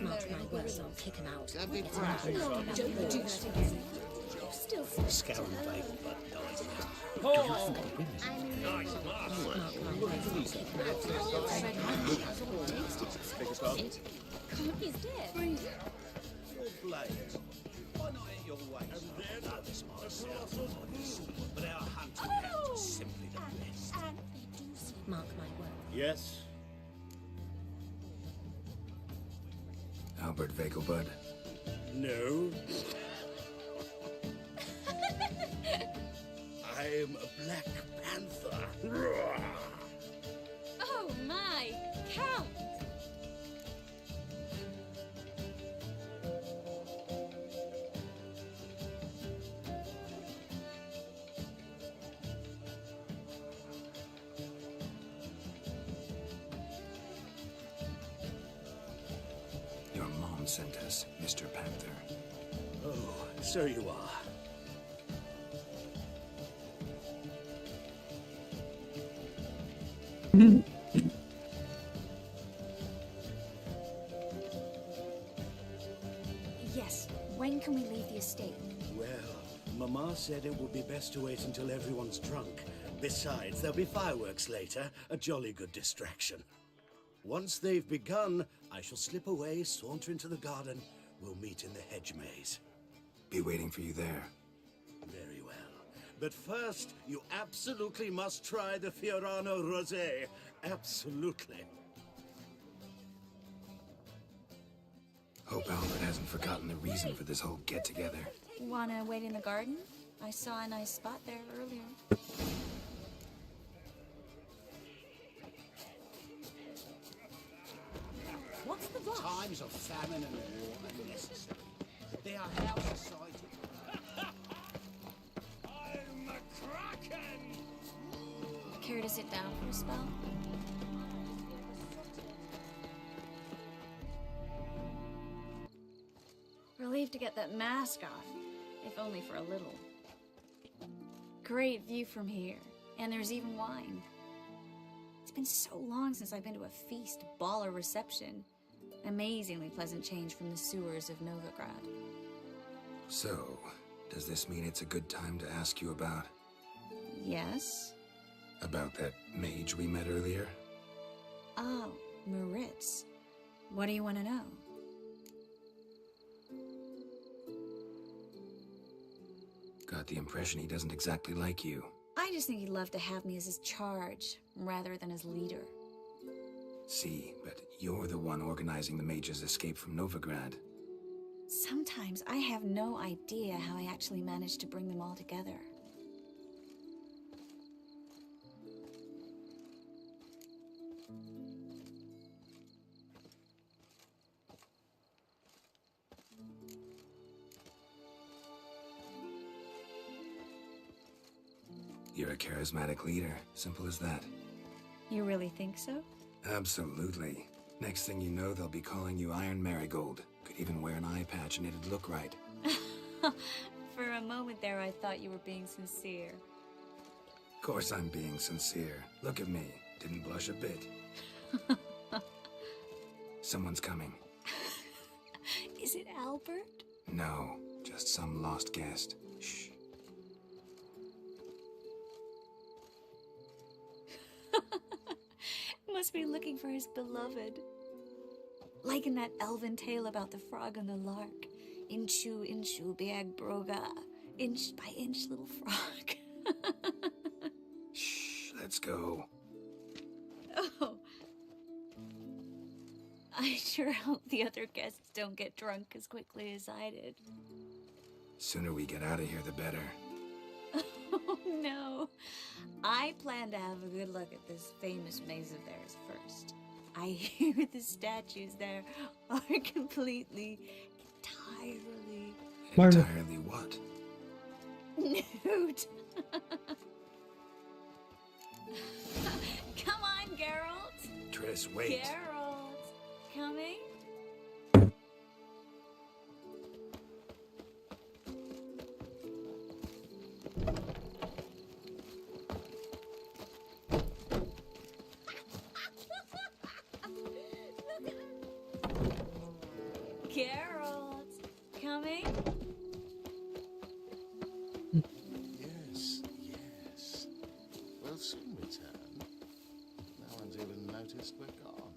Mark my words, I'll kick him out. That'd be Don't do that again. Still Scout bagel, but nice. Oh! He's dead. Full blades. Why not at your waist? Now this might sound obvious, but our hunting hounds are simply the best. Mark my words. Yes? Albert Vegelbud. No. I'm a Black Panther. Oh my, Count! Your mom sent us, Mr. Panther. Oh, so you are. Yes, when can we leave the estate? Well, Mama said it would be best to wait until everyone's drunk. Besides, there'll be fireworks later, a jolly good distraction. Once they've begun, I shall slip away, saunter into the garden. We'll meet in the hedge maze. Be waiting for you there. Very well. But first, you absolutely must try the Fiorano Rosé. Absolutely. Hope Albert hasn't forgotten the reason for this whole get-together. Wanna wait in the garden? I saw a nice spot there earlier. What's the rush? Times of famine and war are necessary. They are how society. I'm a kraken! Care to sit down for a spell? Relieved to get that mask off, if only for a little. Great view from here, and there's even wine. It's been so long since I've been to a feast, ball, or reception. Amazingly pleasant change from the sewers of Novigrad. So, does this mean it's a good time to ask you about... Yes? About that mage we met earlier? Oh, Moritz. What do you want to know? Got the impression he doesn't exactly like you. I just think he'd love to have me as his charge, rather than his leader. See, but you're the one organizing the mage's escape from Novigrad. Sometimes I have no idea how I actually managed to bring them all together. You're a charismatic leader. Simple as that. You really think so? Absolutely. Next thing you know, they'll be calling you Iron Marigold. Could even wear an eye patch and it'd look right. For a moment there, I thought you were being sincere. Of course I'm being sincere. Look at me. Didn't blush a bit. Someone's coming. Is it Albert? No, just some lost guest. Must be looking for his beloved. Like in that elven tale about the frog and the lark. Inchu, inchu, biag broga. Inch by inch, little frog. Shh, let's go. Oh. I sure hope the other guests don't get drunk as quickly as I did. Sooner we get out of here, the better. Oh no. I plan to have a good look at this famous maze of theirs first. I hear the statues there are entirely Entirely what? nude. Come on, Geralt. Triss, wait. Geralt, coming? Geralt, coming? Yes, yes. We'll soon return. No one's even noticed we're gone.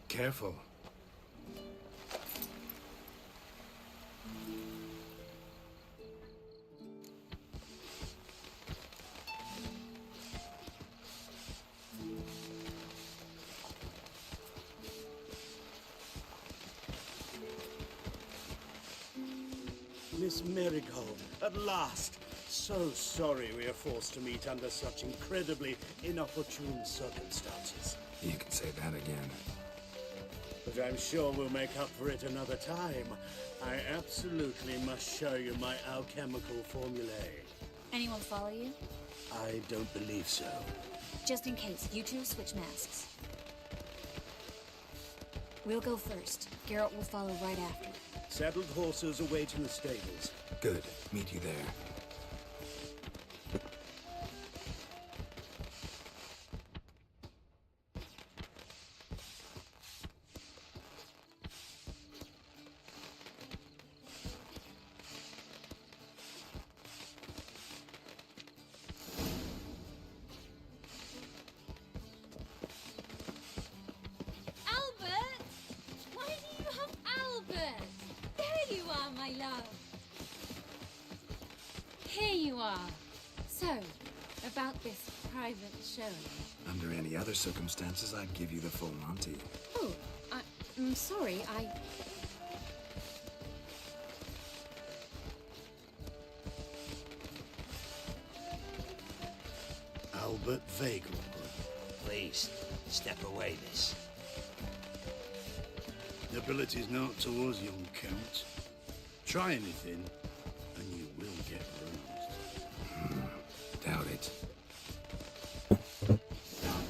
Careful. Miss Marigold, at last. So sorry we are forced to meet under such incredibly inopportune circumstances. You can say that again. But I'm sure we'll make up for it another time. I absolutely must show you my alchemical formulae. Anyone follow you? I don't believe so. Just in case, you two switch masks. We'll go first. Geralt will follow right after. Saddled horses await in the stables. Good. Meet you there. Albert! Why do you have Albert? There you are, my love. Here you are. So, about this private showing. Under any other circumstances, I'd give you the full Monty. Oh, I'm sorry, Albert Vagel. Please, step away, miss. Nobility's not towards young Count. Try anything, and you will get bruised. Doubt it.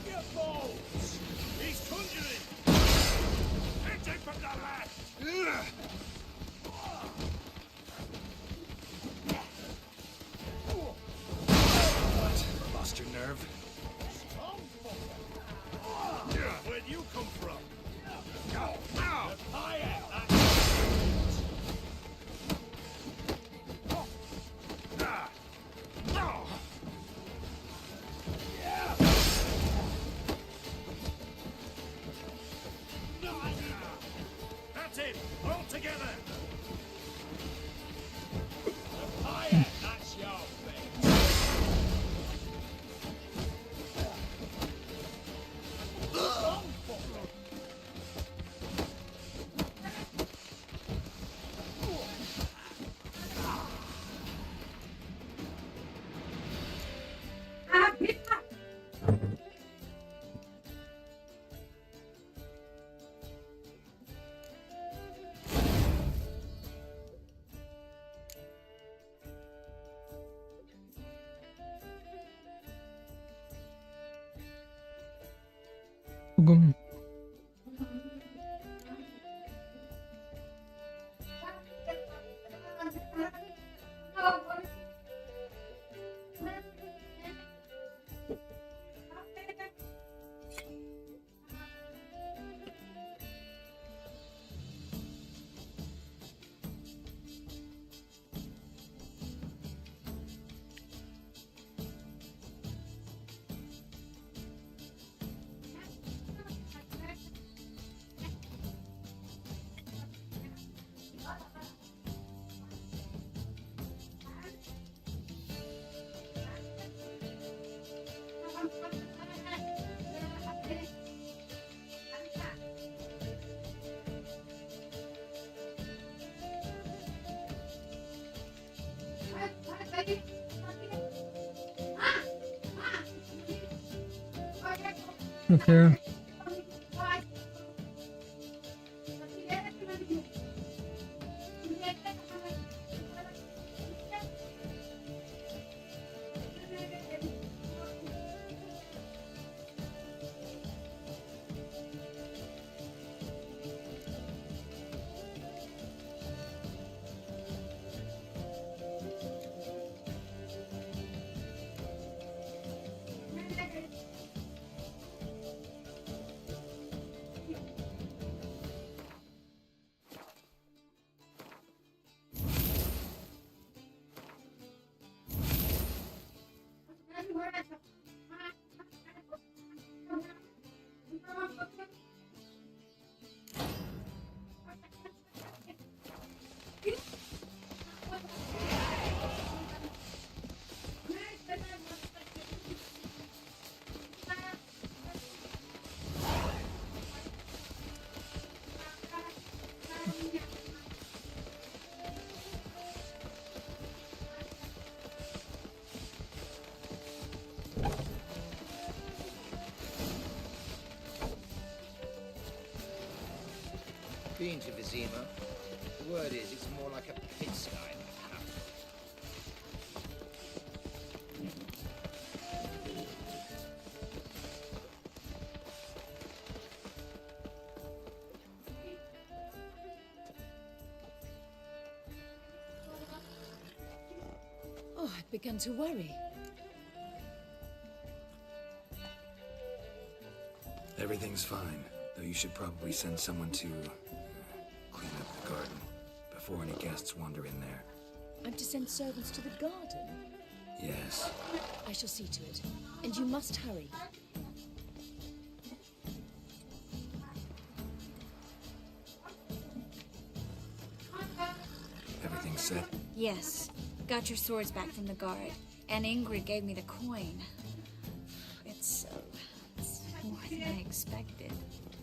Your balls! He's conjuring! Hit him from the left! What? Lost your nerve? Where'd you come from? Ow! That's it! All together! That's your thing! Gum. Okay. Been to Vizima. The word is, it's more like a pigsty than a camp. Oh, I'd begun to worry. Everything's fine, though you should probably send someone to clean up the garden before any guests wander in there. I'm to send servants to the garden? Yes. I shall see to it. And you must hurry. Everything set? Yes. Got your swords back from the guard. And Ingrid gave me the coin. It's more than I expected.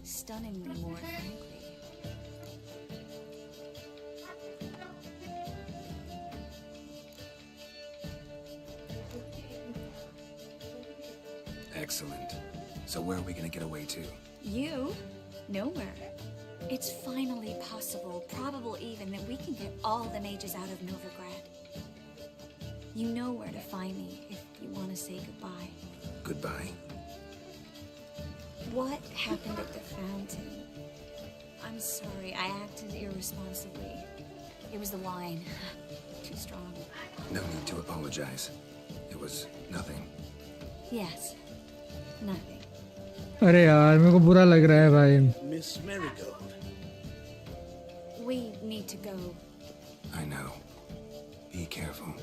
Stunningly more, frankly. Excellent. So where are we gonna get away to? You? Nowhere. It's finally possible, probable even, that we can get all the mages out of Novigrad. You know where to find me if you want to say goodbye. Goodbye? What happened at the fountain? I'm sorry, I acted irresponsibly. It was the wine. Too strong. No need to apologize. It was nothing. Yes. Nothing. अरे यार मेरे को बुरा लग रहा है भाई. Miss Marigold. We need to go. I know. Be careful.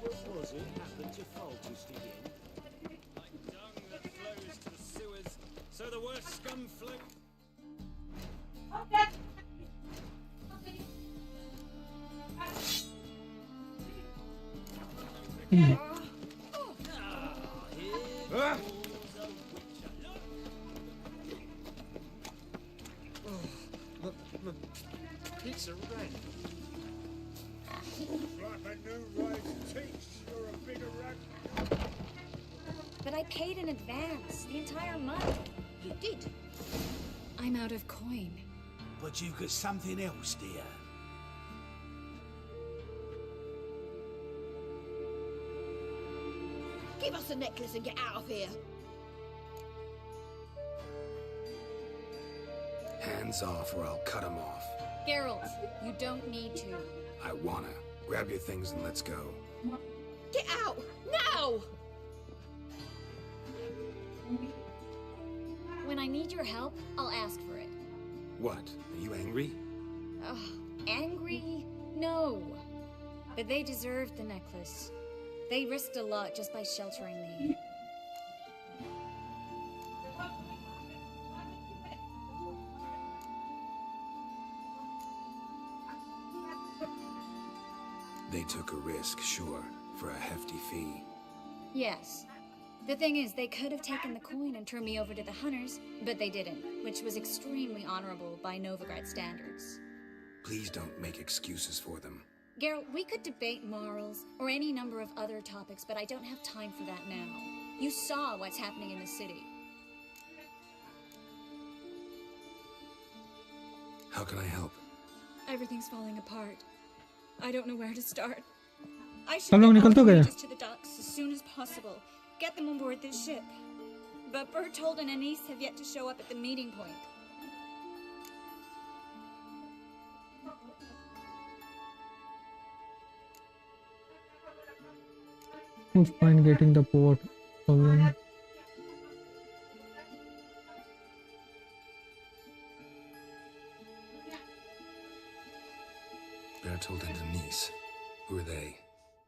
What was it happened to fall just again? Like dung that flows to the sewers, so the worst scum flow. Pizza red. Like a new rise teach, you're a bigger rat. But I paid in advance, the entire month. You did? I'm out of coin. But you've got something else, dear. Give us a necklace and get out of here. Hands off or I'll cut them off. Geralt, you don't need to. I wanna. Grab your things and let's go. Get out! Now! When I need your help, I'll ask for it. What? Are you angry? Angry? No. But they deserved the necklace. They risked a lot just by sheltering me. They took a risk, sure, for a hefty fee. Yes. The thing is, they could have taken the coin and turned me over to the hunters, but they didn't, which was extremely honorable by Novigrad standards. Please don't make excuses for them. Geralt, we could debate morals, or any number of other topics, but I don't have time for that now. You saw what's happening in the city. How can I help? Everything's falling apart. I don't know where to start. I should सब लोग निकल तो get गए all the to the docks as soon as possible. Get them on board this ship. But Bertold and Anise have yet to show up at the meeting point. Who's fine getting the port again? Bertold and Denise. Who are they?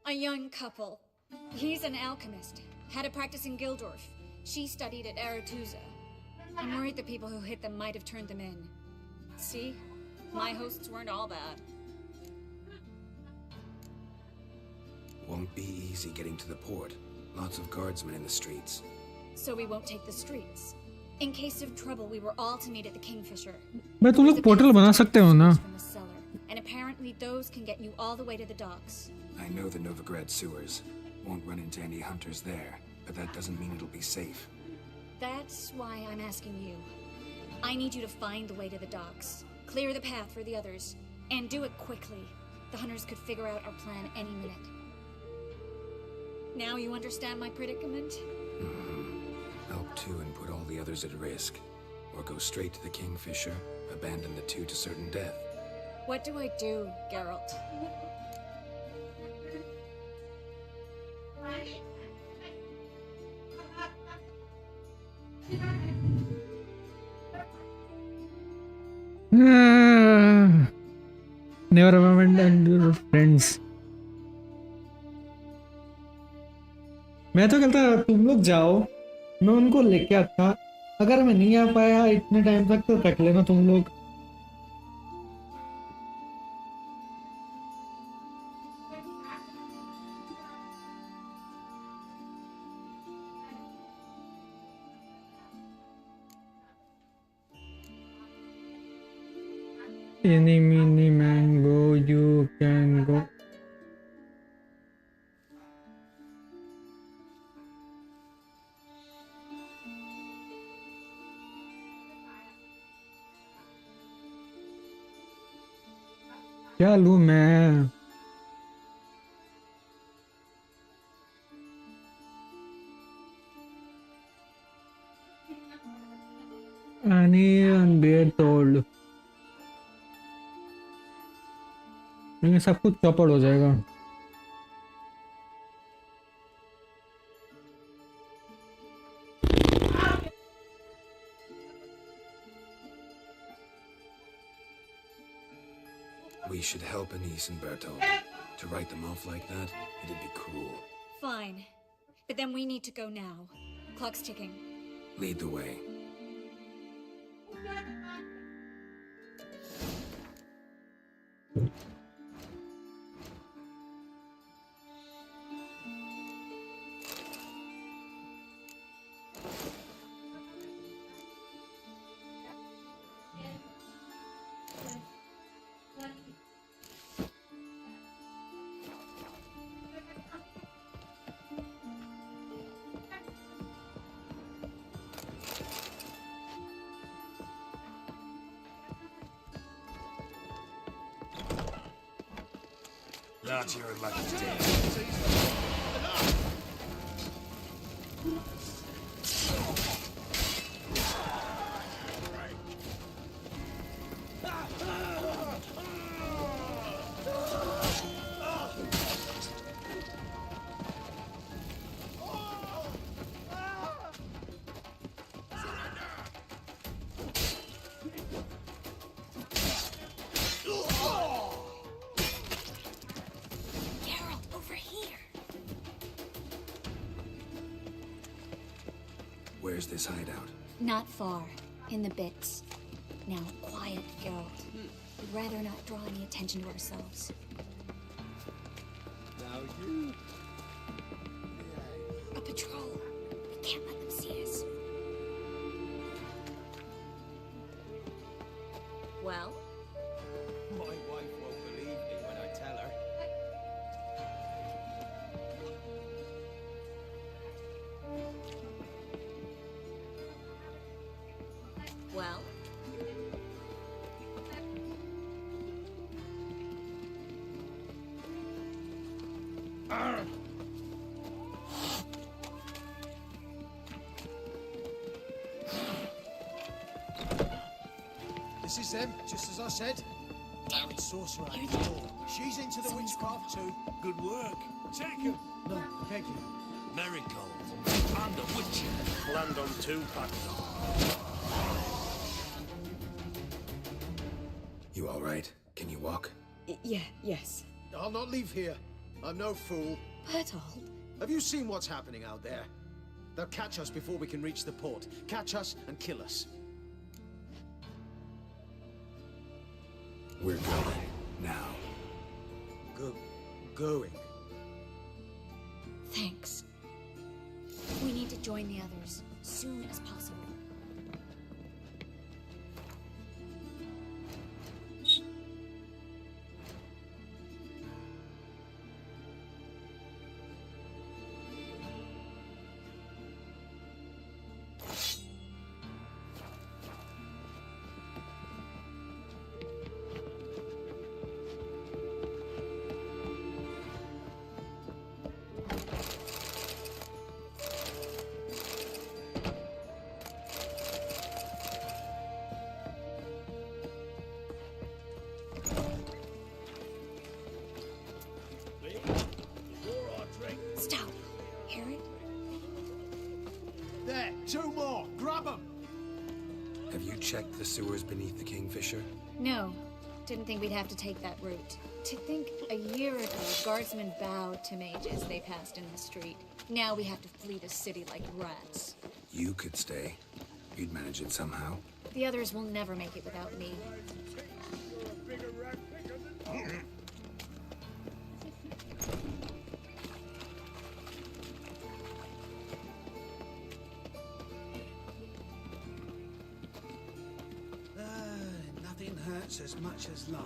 A young couple. He's an alchemist. Had a practice in Gildorf. She studied at Aretuza. I'm worried the people who hit them might have turned them in. See? My hosts weren't all bad. Won't be easy getting to the port. Lots of guardsmen in the streets. So we won't take the streets. In case of trouble, we were all to meet at the Kingfisher. भाई तुम लोग portal बना सकते हो ना? From the cellar. And apparently those can get you all the way to the docks. I know the Novigrad sewers. Won't run into any hunters there, but that doesn't mean it'll be safe. That's why I'm asking you. I need you to find the way to the docks. Clear the path for the others. And do it quickly. The hunters could figure out our plan any minute. Now you understand my predicament? Help two and put all the others at risk. Or go straight to the Kingfisher, abandon the two to certain death. What do I do, Geralt? Never abandon your friends. मैं तो कहता तुम लोग जाओ, मैं उनको लेके आता. अगर मैं नहीं आ पाया इतने टाइम तक तो रख लेना तुम लोग. Any mini mango, you can go. क्या लूं मैं? Annie and Bertold. ये सब कुछ चौपड़ हो जाएगा. We should help Anise and Bertold. To write them off like that, it'd be cruel. Fine. But then we need to go now. Clock's ticking. Lead the way. Large your lucky day. Where's this hideout? Not far. In the bits. Now, quiet, Geralt. We'd rather not draw any attention to ourselves. Now you... A patrol. We can't let them see us. Well? My wife won't believe me when I tell her. Well? This is them, just as I said. Damn it, sorcerer at the door. She's into the witchcraft too. Good work. Take him. No, beg you. Marigold and the Witcher. Land on two, Paxton. You all right? Can you walk? Yes. I'll not leave here. I'm no fool. Bertold. Have you seen what's happening out there? They'll catch us before we can reach the port. Catch us and kill us. We're going now. Going. Thanks. We need to join the others, soon as possible. Stop. Hear it? There, two more. Grab them. Have you checked the sewers beneath the Kingfisher? No. Didn't think we'd have to take that route. To think a year ago, guardsmen bowed to mages they passed in the street. Now we have to flee the city like rats. You could stay. You'd manage it somehow. The others will never make it without me. Nothing hurts as much as life.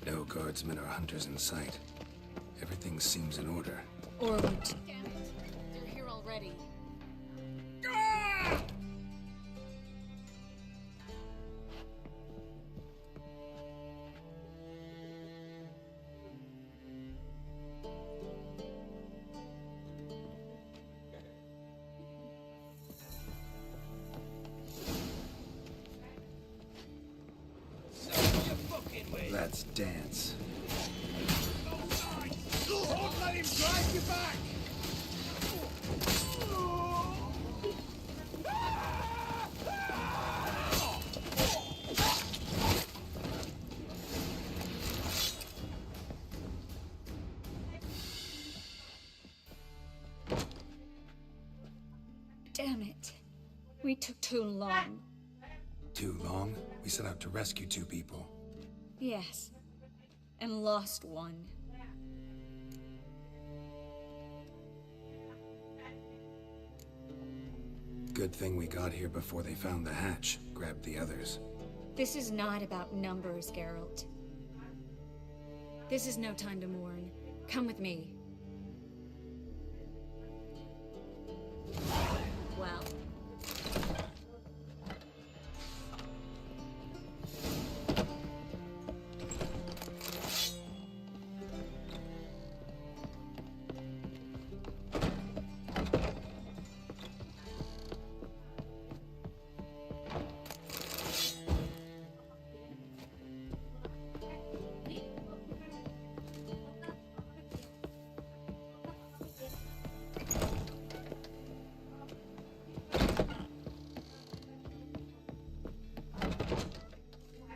No guardsmen or hunters in sight. Everything seems in order. Or we're too... Damn it. They're here already. Let's dance. Don't let him drive you back! Damn it. We took too long. Too long? We set out to rescue two people. Yes. And lost one. Good thing we got here before they found the hatch, grabbed the others. This is not about numbers, Geralt. This is no time to mourn. Come with me. Well.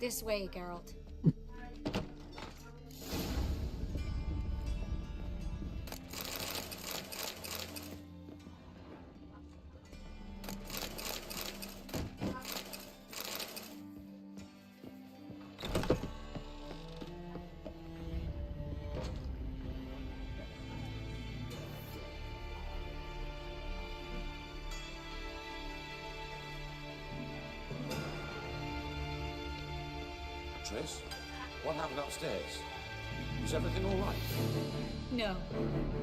This way, Geralt. Triss, what happened upstairs? Is everything all right? No,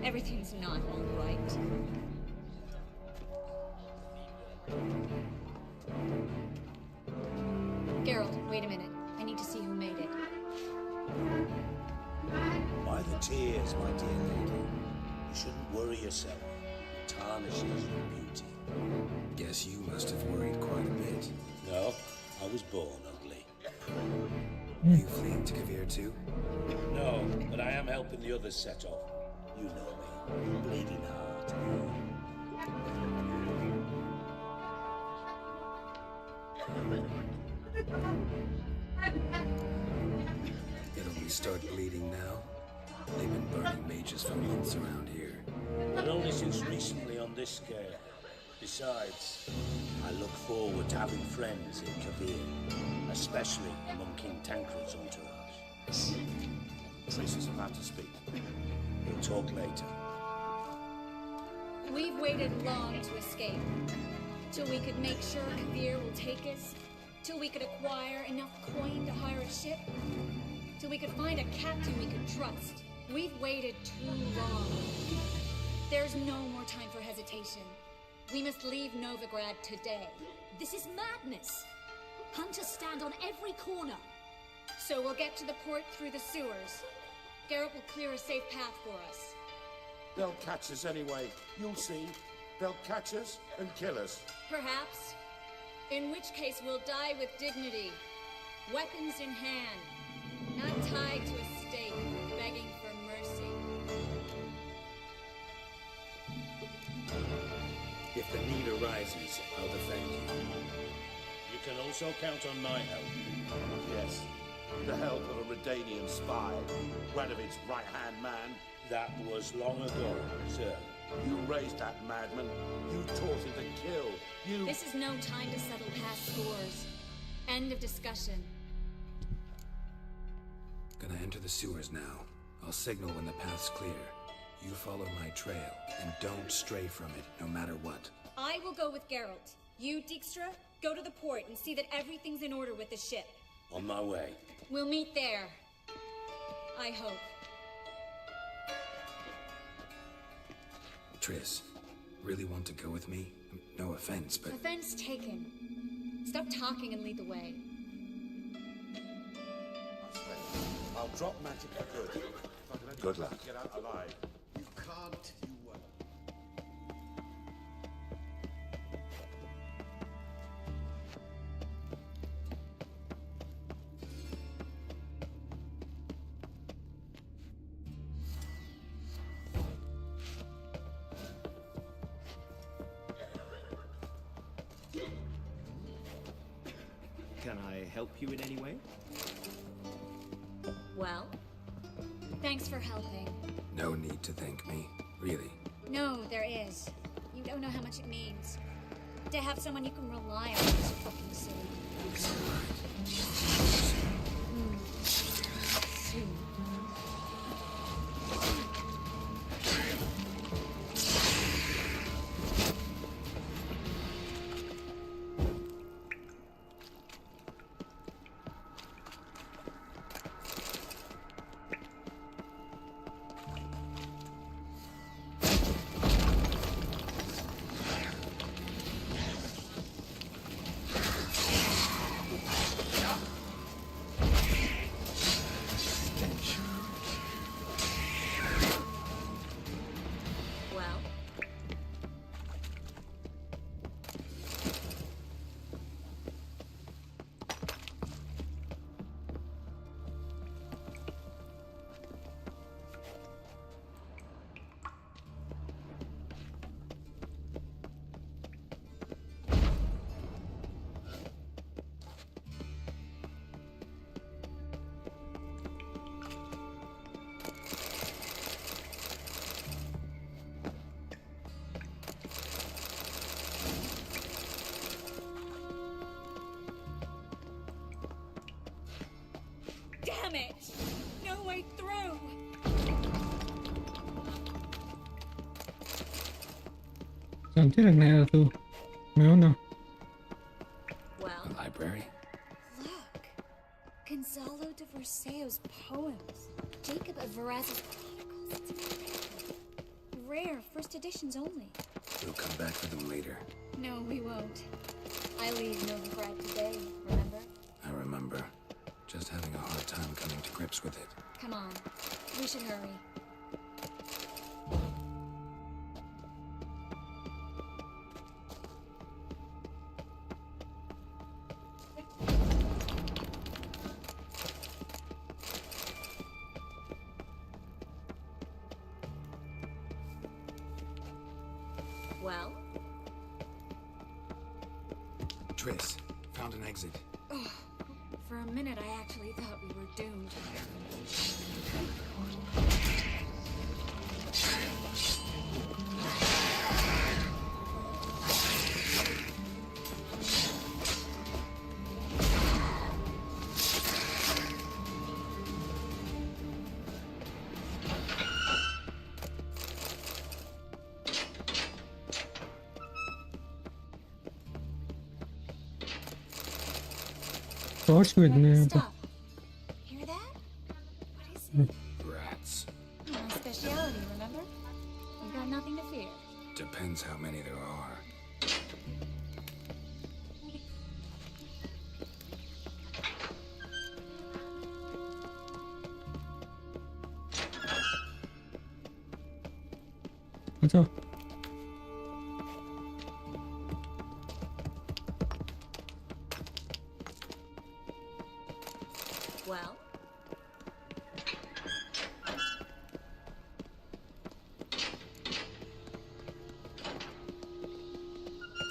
everything's not all right. Geralt, wait a minute. I need to see who made it. By the tears, my dear lady. You shouldn't worry yourself. It tarnishes your beauty. Guess you must have worried quite a bit. No, I was born ugly. You fleeing to Kavir too? No, but I am helping the others set off. You know me. Bleeding heart. It'll be start bleeding now. They've been burning mages for months around here. But only since recently on this scale. Besides, I look forward to having friends in Kavir, especially among King Tancred's entourage. Triss is about to speak. We'll talk later. We've waited long to escape. Till we could make sure Kavir will take us. Till we could acquire enough coin to hire a ship. Till we could find a captain we could trust. We've waited too long. There's no more time for hesitation. We must leave Novigrad today. This is madness. Hunters stand on every corner. So we'll get to the port through the sewers. Geralt will clear a safe path for us. They'll catch us anyway. You'll see. They'll catch us and kill us. Perhaps. In which case we'll die with dignity. Weapons in hand. Not tied to a stake, begging for mercy. If the need arises, I'll defend you. You can also count on my help. Yes. The help of a Redanian spy. Radovid's right-hand man. That was long ago, sir. You raised that madman. You taught him to kill. You... This is no time to settle past scores. End of discussion. Gonna enter the sewers now. I'll signal when the path's clear. You follow my trail, and don't stray from it, no matter what. I will go with Geralt. You, Dijkstra, go to the port and see that everything's in order with the ship. On my way. We'll meet there. I hope. Triss, really want to go with me? No offense, but... Offense taken. Stop talking and lead the way. I'll drop magic for good. If I can only Good luck. Get out alive. You can't. You won't. Can I help you in any way? Well, thanks for helping. No need to thank me, really. No, there is. You don't know how much it means. To have someone you can rely on is fucking silly. Soon. Stench. चमचे रखना है यार तू मैं हूं ना Well, A library? look. Gonzalo de Verseo's poems. Jacob of Veraz's chronicles. Rare, first editions only. We'll come back for them later. No, we won't. I leave Novigrad today, remember? I remember. Just having a hard time coming to grips with it. Come on. We should hurry. Well? Triss, found an exit. Oh, for a minute I actually thought we were doomed. Torch को इतने हैं Stop. Hear that? What is it? Rats. My speciality, remember? You've got nothing to fear. Depends how many there are. अच्छा Well?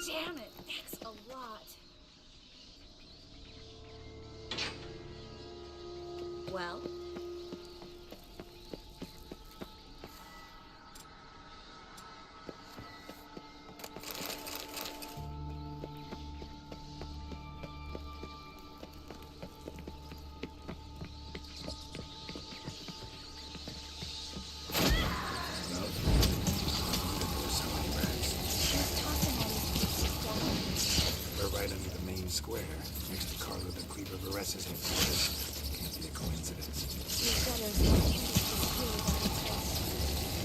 Damn it, that's a lot. Well? We're right under the main square, next to Carlo the Cleaver Vares's headquarters. Can't be a coincidence.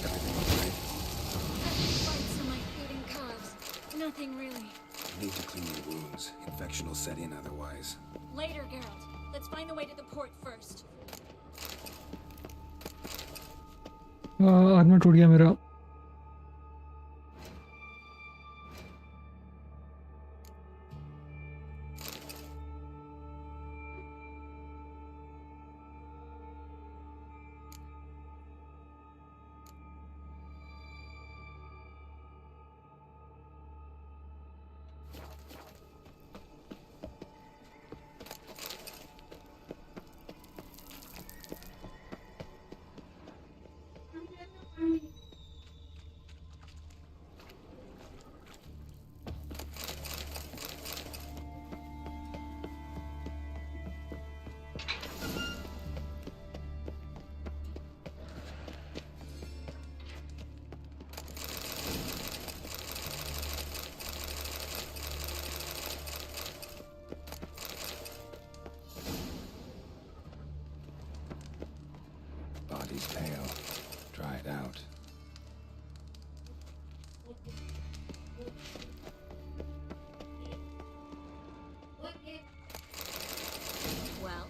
Everything all right? Bites on my feet and calves. Nothing really. You need to clean your wounds. Infection will set in otherwise. Later, Geralt. Let's find the way to the port first. Armour टूट गया मेरा Body's pale, dried out. Well?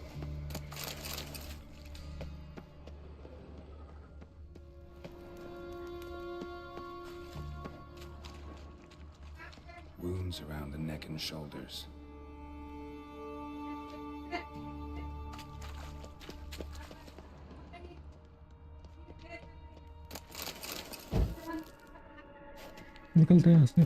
Wounds around the neck and shoulders. निकलते हैं यहाँ से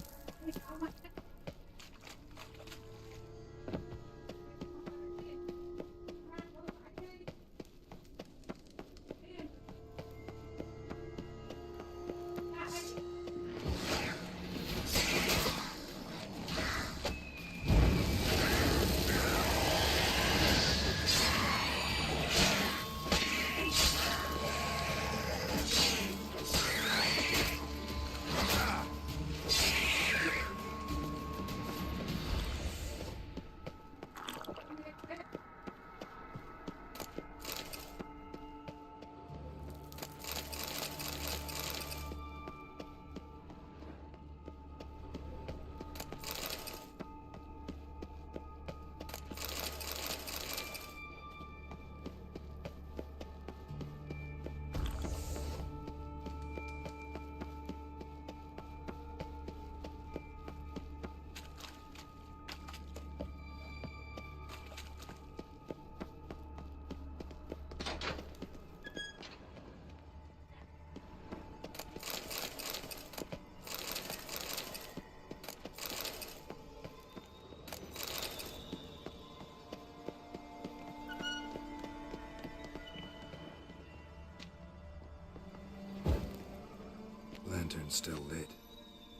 still lit.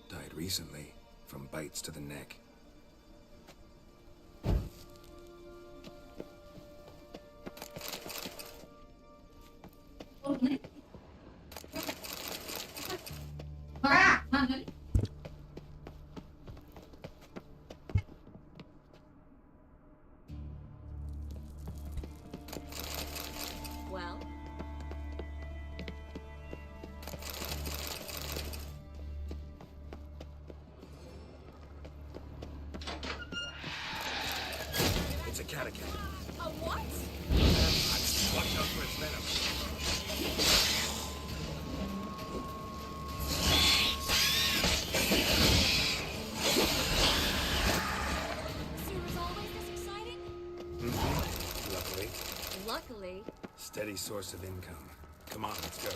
Died recently, from bites to the neck. Well, It's a catechet. a what? Watch out for its venom. Sewer's always this exciting? Luckily, Luckily. steady source of income. Come on, let's go.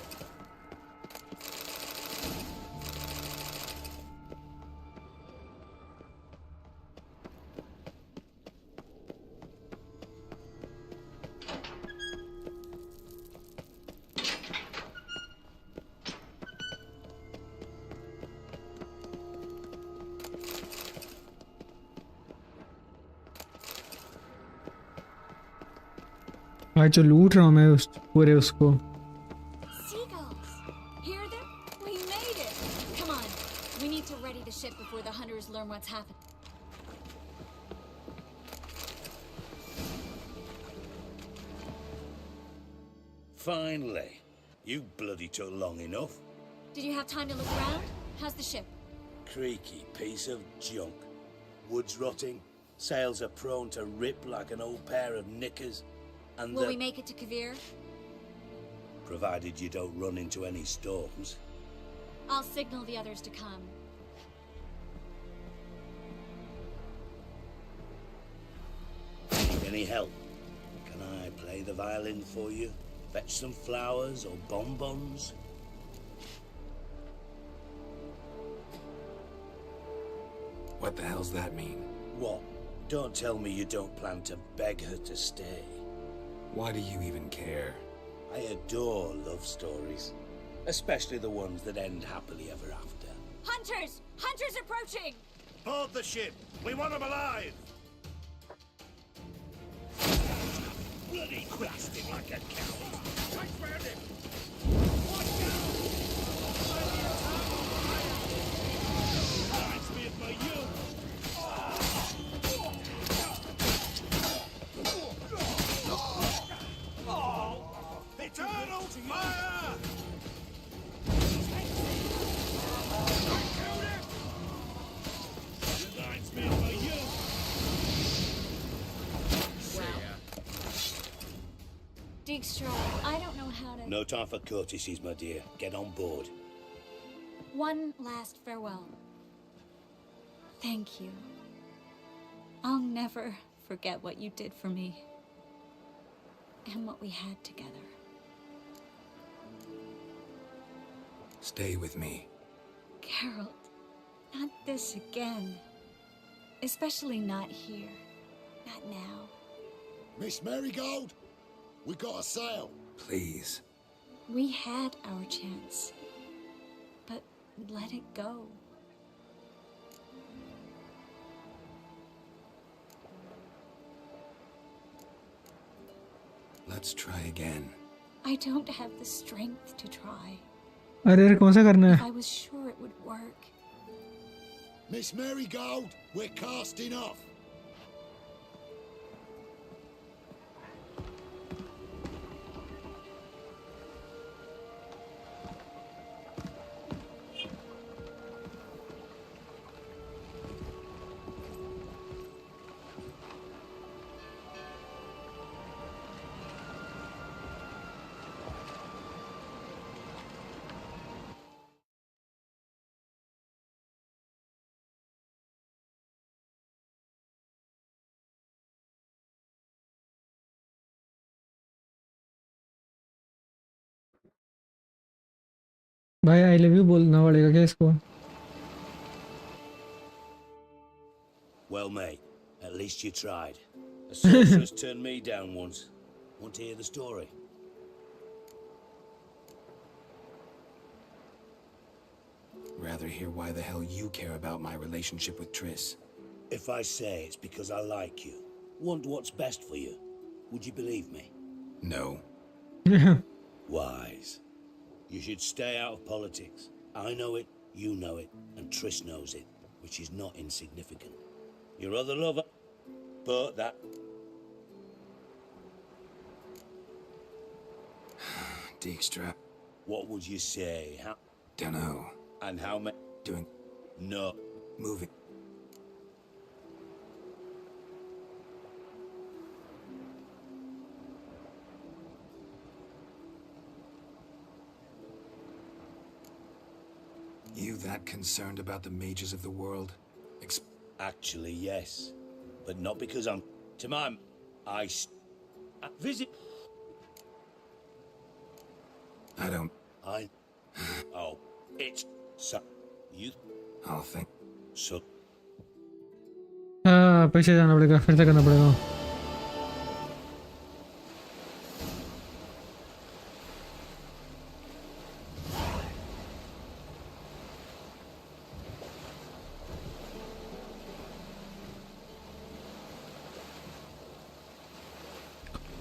भाई जो लूट रहा हूँ मैं उस पूरे उसको. Seagulls! Hear them? We made it! Come on. We need to ready the ship before the hunters learn what's happened. Finally. You bloody took long enough. Did you have time to look around? How's the ship? Creaky piece of junk. Wood's rotting. Sails are prone to rip like an old pair of knickers. And Will we make it to Kavir? provided you don't run into any storms. I'll signal the others to come. Need any help? Can I play the violin for you? Fetch some flowers or bonbons? What the hell's that mean? What? Don't tell me you don't plan to beg her to stay. Why do you even care? I adore love stories. Especially the ones that end happily ever after. Hunters! Hunters approaching! Board the ship! We want them alive! Bloody grasped him like a coward. I found him. Reminds me of my youth. Eternal fire! Reminds me of my youth. Dijkstra, I don't know how to... No time for courtesies, my dear. Get on board. One last farewell. Thank you. I'll never forget what you did for me. And what we had together. Stay with me. Geralt, not this again. Especially not here. Not now. Miss Marigold, we got a sail. Please. We had our chance. But let it go. Let's try again. I don't have the strength to try. अरे यार कौन सा करना If है? I was sure it would work. Miss Marigold, we're casting off. भाई I love you बोलना पड़ेगा क्या इसको? Well, mate, at least you tried. A sorceress turned me down once. Want to hear the story? rather hear why the hell you care about my relationship with Triss. If I say it's because I like you, want what's best for you, would you believe me? No. Wise. You should stay out of politics. I know it, you know it, and Triss knows it, which is not insignificant. Your other lover, but that... Dijkstra. What would you say? How... Dunno. And how many... Doing... No. Moving. You that concerned about the mages of the world? Actually, yes. But not because I'm... To my... Visit... I don't... Oh, it's... So... You... I'll think... So... हाँ पीछे जाना पड़ेगा फिर से करना पड़ेगा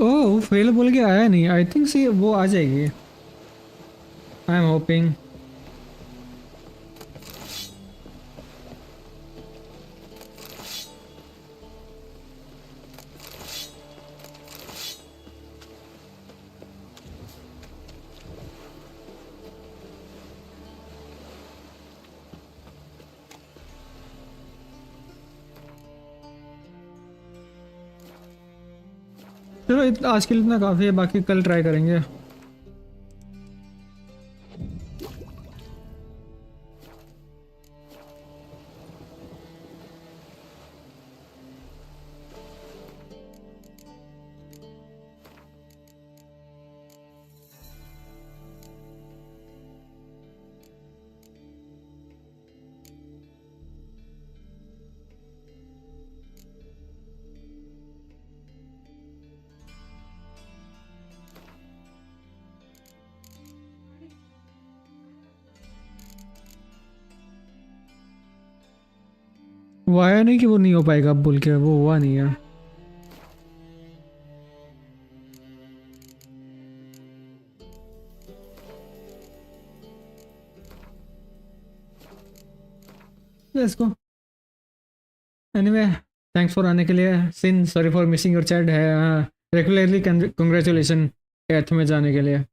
ओह fail बोल के आया नहीं आई थिंक से वो आ जाएगी आई एम होपिंग चलो आज के लिए इतना काफ़ी है बाकी कल ट्राई करेंगे वो आया नहीं कि वो नहीं हो पाएगा अब बोल के वो हुआ नहीं है let's go anyway thanks for आने के लिए since sorry for missing your chat है रेगुलरली कंग्रेचुलेशन एथ में जाने के लिए